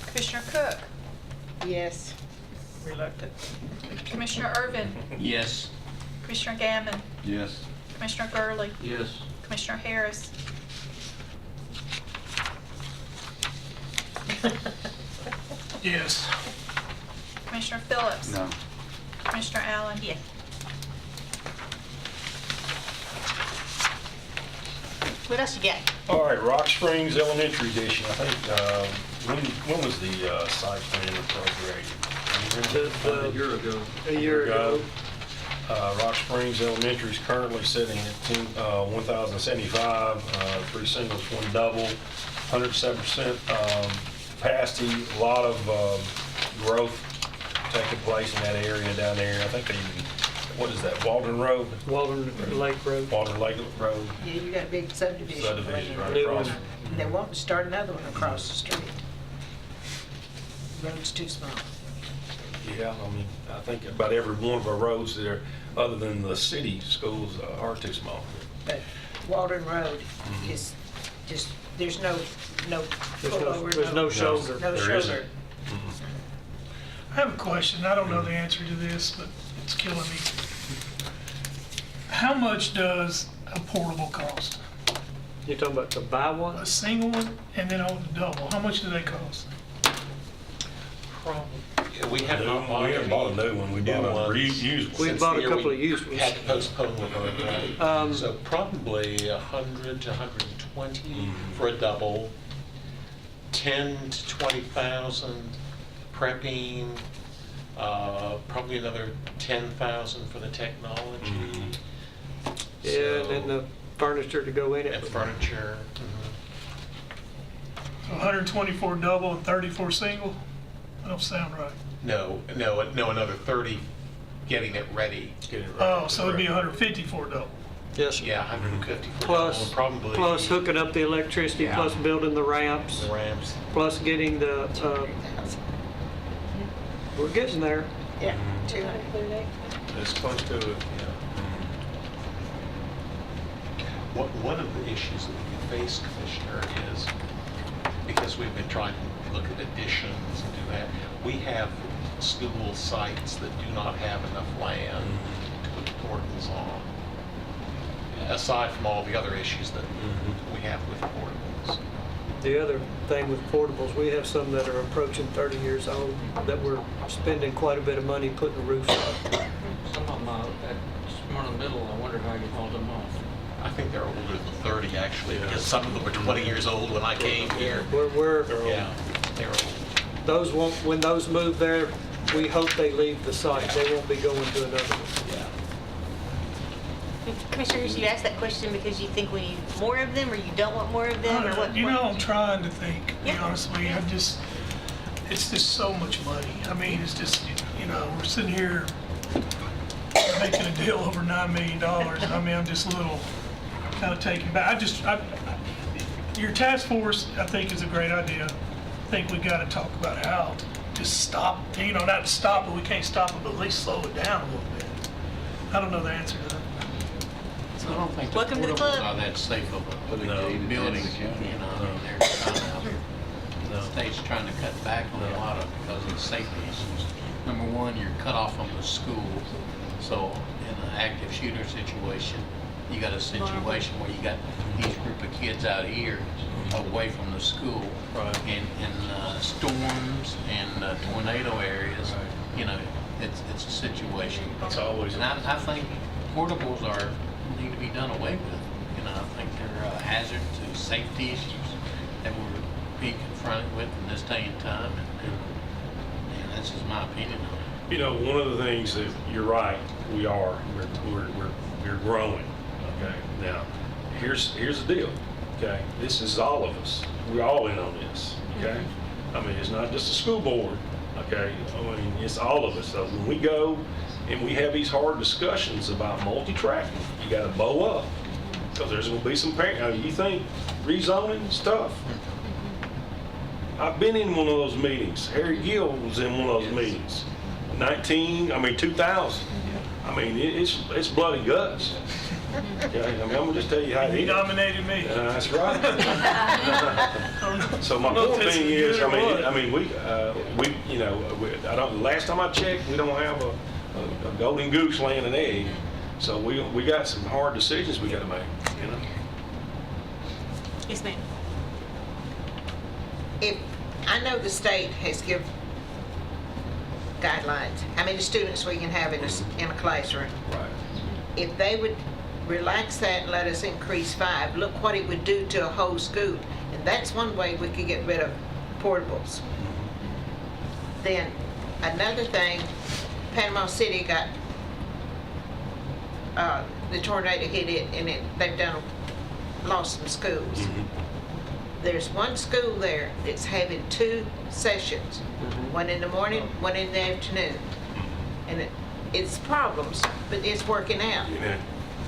[SPEAKER 11] Commissioner Cook?
[SPEAKER 5] Yes.
[SPEAKER 11] Reluctant. Commissioner Irvin?
[SPEAKER 13] Yes.
[SPEAKER 11] Commissioner Gammon?
[SPEAKER 14] Yes.
[SPEAKER 11] Commissioner Gurley?
[SPEAKER 3] Yes.
[SPEAKER 11] Commissioner Harris?
[SPEAKER 7] Yes.
[SPEAKER 11] Commissioner Phillips?
[SPEAKER 2] No.
[SPEAKER 11] Commissioner Allen?
[SPEAKER 1] Yes. What else you got?
[SPEAKER 9] All right, Rock Springs Elementary Edition, I think, when was the site plan appropriated?
[SPEAKER 17] A
[SPEAKER 3] year ago.
[SPEAKER 17] A year ago.
[SPEAKER 9] Rock Springs Elementary is currently sitting at 1,075, 3 singles, 1 double, 107% capacity, a lot of growth taking place in that area down there. I think they even, what is that, Walden Road?
[SPEAKER 17] Walden Lake Road.
[SPEAKER 9] Walden Lake Road.
[SPEAKER 5] Yeah, you got a big subdivision.
[SPEAKER 9] Subdivision right
[SPEAKER 17] New
[SPEAKER 9] across.
[SPEAKER 17] one.
[SPEAKER 5] They want to start another one across the street. Road's too small.
[SPEAKER 9] Yeah, I mean, I think about every one of our roads there, other than the city schools, are too small.
[SPEAKER 5] But Walden Road is just, there's no pullover.
[SPEAKER 17] There's no shoulder.
[SPEAKER 5] No
[SPEAKER 9] There
[SPEAKER 5] shoulder.
[SPEAKER 9] isn't.
[SPEAKER 7] I have a question. I don't know the answer to this, but it's killing me. How much does a portable cost?
[SPEAKER 17] You're talking about to buy one?
[SPEAKER 7] A single one and then on the double. How much do they cost?
[SPEAKER 10] We have not bought
[SPEAKER 9] We haven't bought a
[SPEAKER 10] any
[SPEAKER 9] new one, we
[SPEAKER 10] new
[SPEAKER 9] bought a
[SPEAKER 10] ones.
[SPEAKER 9] used one.
[SPEAKER 17] We
[SPEAKER 10] Since
[SPEAKER 17] bought
[SPEAKER 10] the
[SPEAKER 17] a
[SPEAKER 10] year
[SPEAKER 17] couple
[SPEAKER 10] we
[SPEAKER 17] of used ones.
[SPEAKER 10] Had to postpone one already.
[SPEAKER 17] Um,
[SPEAKER 10] So probably 100 to 120 for a double, 10 to 20,000 prepping, probably another 10,000 for the technology.
[SPEAKER 17] Yeah, and then the furniture to go in
[SPEAKER 10] And
[SPEAKER 17] it.
[SPEAKER 10] furniture.
[SPEAKER 7] So 124 double and 34 single? That don't sound right.
[SPEAKER 10] No, another 30 getting it ready.
[SPEAKER 9] Get it right.
[SPEAKER 7] Oh, so it'd be 154 double.
[SPEAKER 17] Yes, sir.
[SPEAKER 10] Yeah, 150 for double,
[SPEAKER 17] Plus,
[SPEAKER 10] and probably.
[SPEAKER 17] plus hooking up the electricity,
[SPEAKER 10] Yeah.
[SPEAKER 17] plus building the ramps,
[SPEAKER 10] The ramps.
[SPEAKER 17] plus getting the, we're getting there.
[SPEAKER 5] Yeah, 200.
[SPEAKER 9] It's close to it, yeah.
[SPEAKER 10] One of the issues that we face, Commissioner, is because we've been trying to look at additions and do that, we have school sites that do not have enough land to put the portables on. Aside from all the other issues that we have with portables.
[SPEAKER 17] The other thing with portables, we have some that are approaching 30 years old that we're spending quite a bit of money putting roofs on.
[SPEAKER 3] Some of them, somewhere in the middle, I wonder how you hold them off.
[SPEAKER 10] I think they're older than 30 actually, because some of them were 20 years old when I came here.
[SPEAKER 17] We're,
[SPEAKER 10] Yeah, they're old.
[SPEAKER 17] those won't, when those move there, we hope they leave the site. They won't be going to another one.
[SPEAKER 10] Yeah.
[SPEAKER 1] Commissioners, you asked that question because you think we need more of them, or you don't want more of them, or what?
[SPEAKER 7] You know, I'm trying to think, to be
[SPEAKER 1] Yeah.
[SPEAKER 7] honest with you. It's just so much money. I mean, it's just, you know, we're sitting here making a deal over $9 million. I mean, I'm just a little kind of taken back. Your task force, I think, is a great idea. I think we got to talk about how to just stop, you know, not stop it, we can't stop it, but at least slow it down a little bit. I don't know the answer to that.
[SPEAKER 13] I don't think the
[SPEAKER 1] Welcome to the
[SPEAKER 13] portables
[SPEAKER 1] club.
[SPEAKER 13] are that safe of a building, you know, I mean, they're trying to, the state's trying to cut back on a lot of, because of safety issues. Number one, you're cut off from the school, so in an active shooter situation, you got a situation where you got these group of kids out here away from the school. In storms and tornado areas, you know, it's a situation.
[SPEAKER 9] It's always.
[SPEAKER 13] And I think portables need to be done away with. You know, I think they're a hazard to safety issues that we're being confronted with in this day and time, and that's just my opinion on it.
[SPEAKER 9] You know, one of the things that you're right, we're growing. Okay, now here's the deal. Okay, this is all of us. We're all in on this. Okay, I mean it's not just the school board. Okay, I mean it's all of us. So when we go and we have these hard discussions about multi-tracking, you gotta bow up, because there's gonna be some you think rezoning stuff? I've been in one of those meetings. Harry Gill was in one of those meetings. 2000. I mean, it's bloody guts. Okay, I mean, I'm gonna just tell you how it
[SPEAKER 7] He
[SPEAKER 9] is.
[SPEAKER 7] nominated me.
[SPEAKER 9] That's right. So my point being is, I mean, we, you know, last time I checked, we don't have a golden goose laying an egg. So we got some hard decisions we gotta make, you know?
[SPEAKER 1] Yes, ma'am.
[SPEAKER 5] If, I know the state has given guidelines, how many students we can have in a classroom.
[SPEAKER 9] Right.
[SPEAKER 5] If they would relax that and let us increase 5, look what it would do to a whole school. And that's one way we could get rid of portables. Then, another thing, Panama City got, the tornado hit it, and they've lost some schools. There's one school there that's having 2 sessions, one in the morning, one in the afternoon. And it's problems, but it's working out.
[SPEAKER 9] Yeah.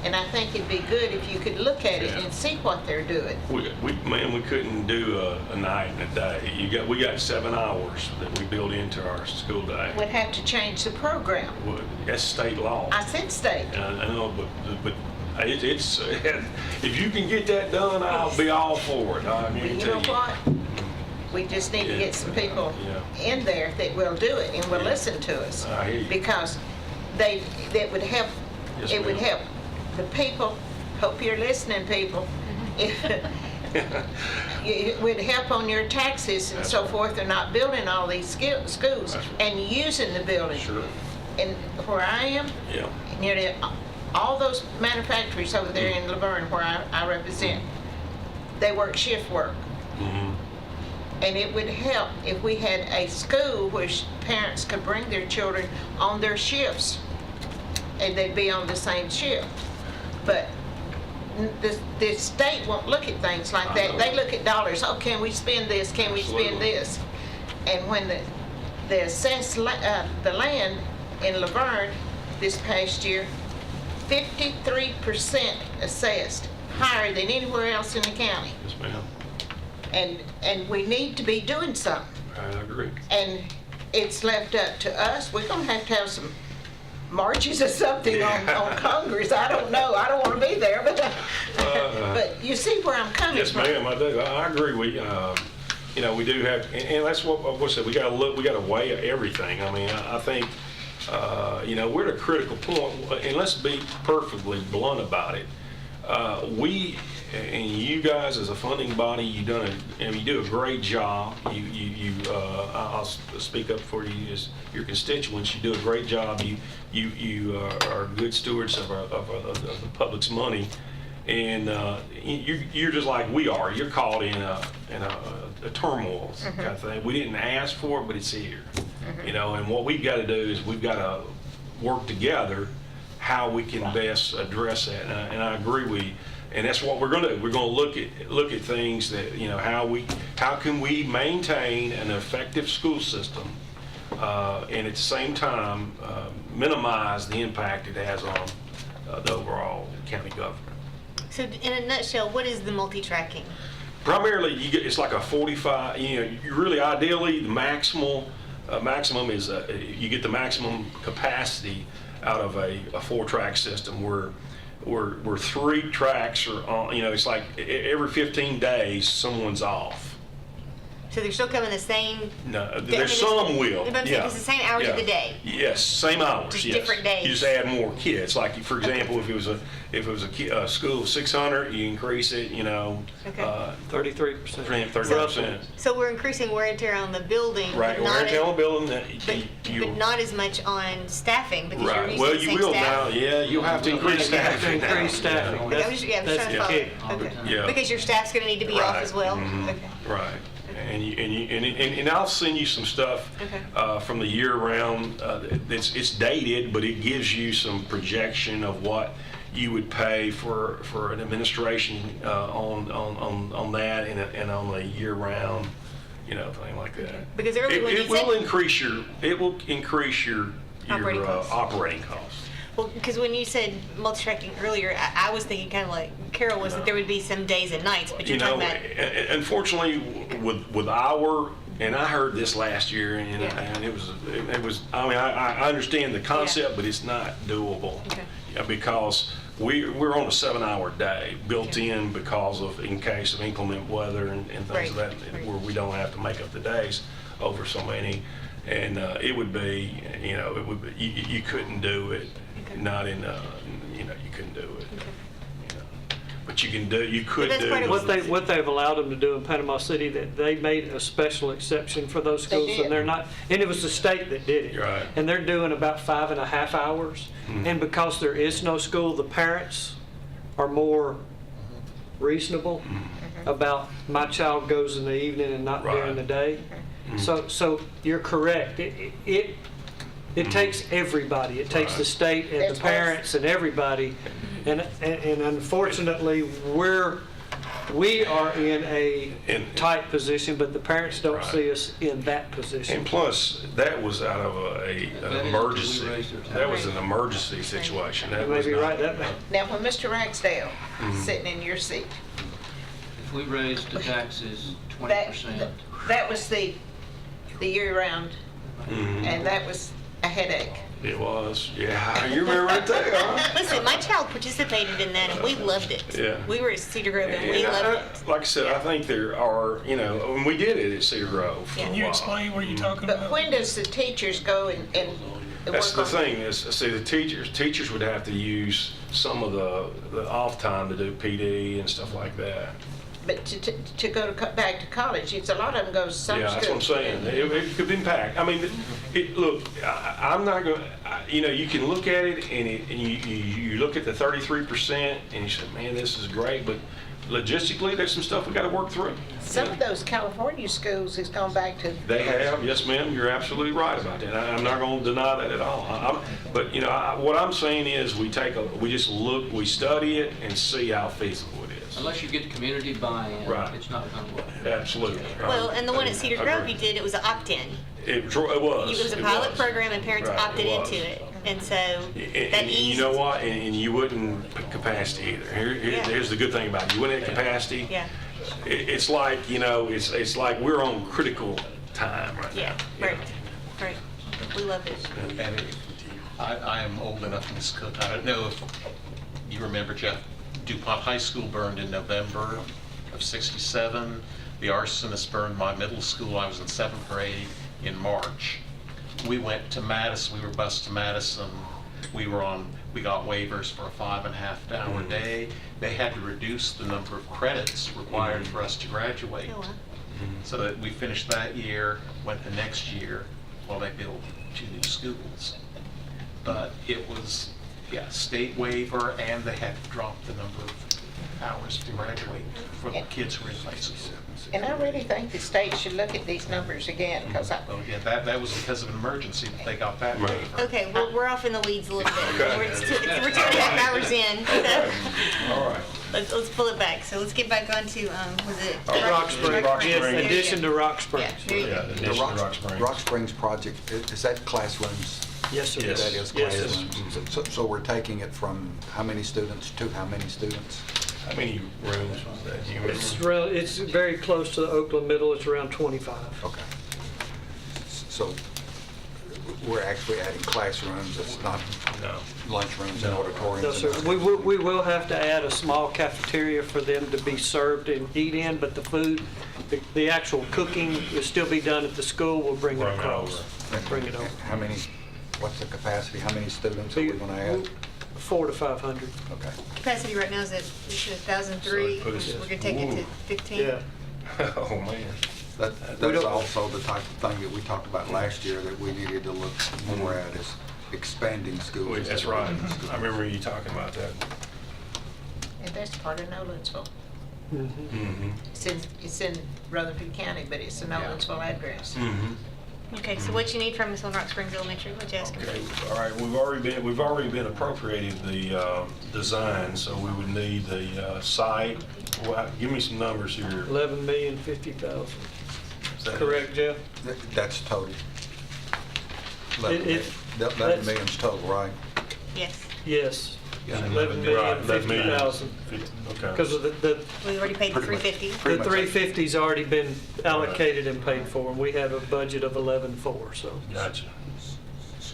[SPEAKER 5] And I think it'd be good if you could look at it and see what they're doing.
[SPEAKER 9] We couldn't do a night and a day. We got 7 hours that we build into our school day.
[SPEAKER 5] We'd have to change the program.
[SPEAKER 9] That's state law.
[SPEAKER 5] I said state.
[SPEAKER 9] I know, but it's if you can get that done, I'll be all for it. I
[SPEAKER 5] But
[SPEAKER 9] guarantee
[SPEAKER 5] you know what? We just need to get some people in there that will do it and will listen to us.
[SPEAKER 9] I hear you.
[SPEAKER 5] Because that would help,
[SPEAKER 9] Yes,
[SPEAKER 5] it would
[SPEAKER 9] ma'am.
[SPEAKER 5] help the people. Hope you're listening, people. It would help on your taxes and so forth, and not building all these schools and using the building.
[SPEAKER 9] Sure.
[SPEAKER 5] And where I am, nearly all those manufacturers over there in Laverne, where I represent, they work shift work. And it would help if we had a school where parents could bring their children on their shifts, and they'd be on the same shift. But the state won't look at things like that. They look at dollars. Oh, can we spend this? Can we spend this? And when they assessed the land in Laverne this past year, 53% assessed, higher than anywhere else in the county.
[SPEAKER 9] Yes, ma'am.
[SPEAKER 5] And we need to be doing something.
[SPEAKER 9] I agree.
[SPEAKER 5] And it's left up to us. We're gonna have to have some marches or something on Congress. I don't know. I don't want to be there, but you see where I'm coming
[SPEAKER 9] Yes,
[SPEAKER 5] from.
[SPEAKER 9] ma'am, I do. I agree. We do have, and that's what we said. We got to look. We got to weigh everything. I mean, I think, we're at a critical point, and let's be perfectly blunt about it. We and you guys as a funding body, you do a great job. I'll speak up for you as your constituents. You do a great job. You are good stewards of the public's money, and you're just like we are. You're caught in a turmoil kind of thing. We didn't ask for it, but it's here. And what we've got to do is we've got to work together how we can best address that. And I agree and that's what we're going to do. We're going to look at things that, how can we maintain an effective school system and at the same time minimize the impact it has on the overall county government.
[SPEAKER 1] So in a nutshell, what is the multi-tracking?
[SPEAKER 9] Primarily, it's like a 45, you really ideally the maximum is you get the maximum capacity out of a 4-track system where 3 tracks are on, it's like every 15 days someone's off.
[SPEAKER 1] So they're still coming the same?
[SPEAKER 9] No, there's some will.
[SPEAKER 1] But it's the same hours of the day?
[SPEAKER 9] Yes, same hours.
[SPEAKER 1] Just
[SPEAKER 9] yes.
[SPEAKER 1] different days.
[SPEAKER 9] You just add more kids. Like for example, if it was a school of 600, you increase it.
[SPEAKER 17] 33%.
[SPEAKER 9] 30%.
[SPEAKER 1] So we're increasing wear and tear on the building,
[SPEAKER 9] Right,
[SPEAKER 1] but
[SPEAKER 9] wear
[SPEAKER 1] not
[SPEAKER 9] and tear on the building.
[SPEAKER 1] but not as much on staffing because you're
[SPEAKER 9] Right.
[SPEAKER 1] using
[SPEAKER 9] Well,
[SPEAKER 1] the
[SPEAKER 9] you
[SPEAKER 1] same
[SPEAKER 9] will
[SPEAKER 1] staff.
[SPEAKER 9] now. Yeah, you'll have to increase staffing.
[SPEAKER 17] staffing.
[SPEAKER 1] Okay, I was just trying to follow. Okay.
[SPEAKER 9] Yeah.
[SPEAKER 1] Because your staff's going to need to be off
[SPEAKER 9] Right.
[SPEAKER 1] as well.
[SPEAKER 9] Mhm.
[SPEAKER 1] Okay.
[SPEAKER 9] Right. And I'll send you some stuff from the year round. It's dated, but it gives you some projection of what you would pay for an administration on that and on a year round, thing like that.
[SPEAKER 1] Because earlier when
[SPEAKER 9] it will increase your
[SPEAKER 1] Operating costs.
[SPEAKER 9] operating costs.
[SPEAKER 1] Well, because when you said multi-tracking earlier, I was thinking kind of like Carol was, that there would be some days and nights, but you're
[SPEAKER 9] You know,
[SPEAKER 1] talking about.
[SPEAKER 9] unfortunately, with our, and I heard this last year, and,
[SPEAKER 1] Yeah.
[SPEAKER 9] and it was, I mean, I understand the concept, but it's not doable.
[SPEAKER 1] Okay.
[SPEAKER 9] Yeah, because we're on a 7-hour day, built in because of, in case of inclement weather and things of that, where we don't have to make up the days over so many. And it would be, you know, it would be, you couldn't do it, not in, you know, you couldn't do it. You know. But you can do, you could
[SPEAKER 1] But that's
[SPEAKER 9] do.
[SPEAKER 1] part of
[SPEAKER 17] What they've allowed them to do in Panama City, that they made a special exception for those schools,
[SPEAKER 5] did.
[SPEAKER 17] and they're not, and it was the state that did it.
[SPEAKER 9] Right.
[SPEAKER 17] And they're doing about 5.5 hours.
[SPEAKER 9] Mhm.
[SPEAKER 17] And because there is no school, the parents are more reasonable about, my child goes in the evening and not during
[SPEAKER 9] Right.
[SPEAKER 17] the day. So you're correct. It takes everybody. It takes the state and
[SPEAKER 5] That's
[SPEAKER 17] the
[SPEAKER 5] why-
[SPEAKER 17] parents and everybody. And unfortunately, we are in a tight position, but the parents don't
[SPEAKER 9] Right.
[SPEAKER 17] see us in that position.
[SPEAKER 9] And plus, that was out of an
[SPEAKER 3] That is
[SPEAKER 9] emergency.
[SPEAKER 3] until we raise their tax.
[SPEAKER 9] That was an emergency situation. That
[SPEAKER 17] You may
[SPEAKER 9] was
[SPEAKER 17] be
[SPEAKER 9] not-
[SPEAKER 17] right, that,
[SPEAKER 5] Now, when Mr. Ragsdale sitting in your seat,
[SPEAKER 3] If we raised the taxes
[SPEAKER 5] that,
[SPEAKER 3] 20%,
[SPEAKER 5] that was the year-round,
[SPEAKER 9] Mhm.
[SPEAKER 5] and that was a headache.
[SPEAKER 9] It was, yeah. You remember right there, huh?
[SPEAKER 1] Listen, my child participated in that, and we loved it.
[SPEAKER 9] Yeah.
[SPEAKER 1] We were at Cedar Grove, and we
[SPEAKER 9] And
[SPEAKER 1] loved it.
[SPEAKER 9] like I said, I think there are, you know, and we did it at Cedar Grove for a
[SPEAKER 7] Can you
[SPEAKER 9] while.
[SPEAKER 7] explain what you're talking
[SPEAKER 5] But
[SPEAKER 7] about?
[SPEAKER 5] when does the teachers go and
[SPEAKER 9] That's
[SPEAKER 5] work
[SPEAKER 9] the
[SPEAKER 5] on?
[SPEAKER 9] thing is, see, the teachers would have to use some of the off time to do PD and stuff like that.
[SPEAKER 5] But to go to back to college, it's a lot of them go to summer
[SPEAKER 9] Yeah,
[SPEAKER 5] school.
[SPEAKER 9] that's what I'm saying. It could impact. I mean, look, I'm not going. You know, you can look at it and you look at the 33% and you say, man, this is great, but logistically, there's some stuff we got to work through.
[SPEAKER 5] Some of those California schools has gone back to.
[SPEAKER 9] They have, yes, ma'am. You're absolutely right about that. I'm not going to deny that at all. But you know, what I'm saying is, we just look, we study it and see how feasible it is.
[SPEAKER 3] unless you get community buy-in,
[SPEAKER 9] Right.
[SPEAKER 3] it's not going to work.
[SPEAKER 9] Absolutely.
[SPEAKER 1] Well, and the one at Cedar
[SPEAKER 9] I
[SPEAKER 1] Grove
[SPEAKER 9] agree.
[SPEAKER 1] you did, it was an opt-in.
[SPEAKER 9] It was.
[SPEAKER 1] It was a
[SPEAKER 9] It
[SPEAKER 1] pilot
[SPEAKER 9] was.
[SPEAKER 1] program, and parents
[SPEAKER 9] Right,
[SPEAKER 1] opted
[SPEAKER 9] it was.
[SPEAKER 1] into it. And so
[SPEAKER 9] And
[SPEAKER 1] that
[SPEAKER 9] you
[SPEAKER 1] eased.
[SPEAKER 9] know what? And you wouldn't put capacity either.
[SPEAKER 1] Yeah.
[SPEAKER 9] Here's the good thing about it. You wouldn't have capacity.
[SPEAKER 1] Yeah,
[SPEAKER 9] It's like, you know, it's like we're on critical time right
[SPEAKER 1] yeah,
[SPEAKER 9] now.
[SPEAKER 1] right, right. We love it.
[SPEAKER 10] And I am old enough, Ms. Cook, I don't know if you remember, Jeff, DuPont High School burned in November of '67. The arsonist burned my middle school. I was in 7th grade in March. We went to Madison, we were bused to Madison. We got waivers for a 5.5-hour day. They had to reduce the number of credits required for us to graduate.
[SPEAKER 1] Oh, wow.
[SPEAKER 10] So that we finished that year, went the next year, while they built 2 new schools. But it was, yeah, state waiver, and they had to drop the number of hours to graduate for the kids who were in high school.
[SPEAKER 5] And I really think the state should look at these numbers again, because
[SPEAKER 10] Well, yeah, that was because of an emergency that they got that
[SPEAKER 9] Right.
[SPEAKER 10] waiver.
[SPEAKER 1] Okay, well, we're off in the weeds a little bit.
[SPEAKER 9] Okay.
[SPEAKER 1] We're 2.5 hours in. So
[SPEAKER 9] All right.
[SPEAKER 1] let's pull it back. So let's get back onto, was it?
[SPEAKER 17] Rock Springs,
[SPEAKER 9] Rock
[SPEAKER 17] in
[SPEAKER 9] Springs.
[SPEAKER 17] addition to Rock Springs.
[SPEAKER 1] Yeah, there you
[SPEAKER 9] Yeah,
[SPEAKER 1] go.
[SPEAKER 9] the
[SPEAKER 2] The
[SPEAKER 9] addition to Rock Springs.
[SPEAKER 2] Rock Springs project, is that classrooms?
[SPEAKER 17] Yes, sir.
[SPEAKER 9] Yes.
[SPEAKER 2] That is
[SPEAKER 17] Yes, sir.
[SPEAKER 2] classrooms. So we're taking it from how many students to how many students?
[SPEAKER 9] How many rooms was that? Do you remember?
[SPEAKER 17] It's very close to Oakland Middle. It's around 25.
[SPEAKER 2] Okay. So we're actually adding classrooms, it's not
[SPEAKER 9] No.
[SPEAKER 2] lunchrooms and
[SPEAKER 9] No.
[SPEAKER 2] auditoriums?
[SPEAKER 17] No, sir. We will have to add a small cafeteria for them to be served and eat in, but the food, the actual cooking will still be done at the school. We'll bring it
[SPEAKER 9] Bring it
[SPEAKER 17] across. Bring it over.
[SPEAKER 2] How many, what's the capacity, how many students are we going to add?
[SPEAKER 17] 400 to 500.
[SPEAKER 2] Okay.
[SPEAKER 1] Capacity right now is at 1,003.
[SPEAKER 9] So put us-
[SPEAKER 1] We're gonna take it to
[SPEAKER 9] Ooh.
[SPEAKER 1] 15.
[SPEAKER 17] Yeah.
[SPEAKER 9] Oh, man.
[SPEAKER 2] That's
[SPEAKER 17] don't-
[SPEAKER 2] also the type of thing that we talked about last year that we needed to look more at, is expanding schools.
[SPEAKER 9] That's right. I remember you talking about that.
[SPEAKER 5] and that's part of Nolensville.
[SPEAKER 9] Mm-hmm.
[SPEAKER 5] It's in Rutherford County, but it's a Nolensville address.
[SPEAKER 9] Mm-hmm.
[SPEAKER 1] Okay, so what you need from us on Rock Springs Elementary? What you asking
[SPEAKER 9] Okay,
[SPEAKER 1] for?
[SPEAKER 9] all right, we've already been appropriated the design, so we would need the site. Well, give me some numbers here.
[SPEAKER 17] 11,050,000.
[SPEAKER 9] Is that it?
[SPEAKER 17] Correct, Jeff?
[SPEAKER 2] That's total. $11 million's total, right?
[SPEAKER 1] Yes.
[SPEAKER 17] Yes,
[SPEAKER 2] Yeah.
[SPEAKER 17] 11
[SPEAKER 9] Right,
[SPEAKER 17] million,
[SPEAKER 9] 11 million.
[SPEAKER 17] 50,000.
[SPEAKER 9] Okay.
[SPEAKER 17] Because of the
[SPEAKER 1] We already paid the
[SPEAKER 2] Pretty much.
[SPEAKER 1] 350.
[SPEAKER 17] the 350's already been allocated and paid for, and we have a budget of 11.4, so.
[SPEAKER 9] Gotcha.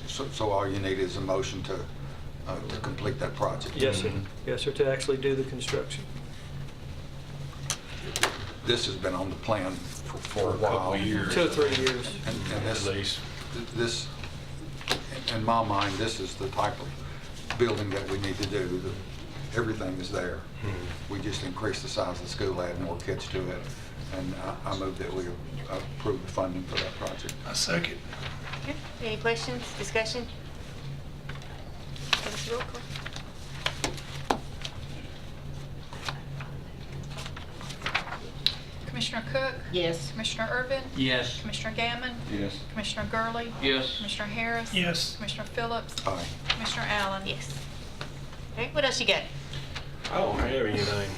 [SPEAKER 2] So all you need is a motion to complete that project?
[SPEAKER 17] Yes, sir. Yes, sir, to actually do the construction.
[SPEAKER 2] This has been on the plan for a while.
[SPEAKER 9] Couple of years.
[SPEAKER 17] 2 or 3 years.
[SPEAKER 2] And
[SPEAKER 9] At least.
[SPEAKER 2] this, in my mind, this is the type of building that we need to do. Everything is there. We just increase the size of the school, add more kids to it, and I move that we approve the funding for that project.
[SPEAKER 7] I second.
[SPEAKER 1] Okay. Any questions, discussion? Give us a roll call.
[SPEAKER 11] Commissioner Cook?
[SPEAKER 5] Yes.
[SPEAKER 11] Commissioner Urban?
[SPEAKER 3] Yes.
[SPEAKER 11] Commissioner Gammon?
[SPEAKER 14] Yes.
[SPEAKER 11] Commissioner Gurley?
[SPEAKER 3] Yes.
[SPEAKER 11] Commissioner Harris?
[SPEAKER 7] Yes.
[SPEAKER 11] Commissioner Phillips?
[SPEAKER 2] Aye.
[SPEAKER 11] Commissioner Allen?
[SPEAKER 1] Yes. Okay, what else you got?
[SPEAKER 9] I don't have anything.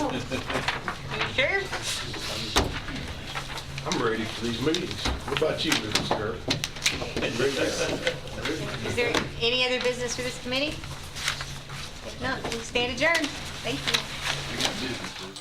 [SPEAKER 1] You sure?
[SPEAKER 9] I'm ready for these meetings. What about you, Mrs. Gurley?
[SPEAKER 1] Is there any other business for this committee? If not, we stand adjourned. Thank you.
[SPEAKER 14] We got business,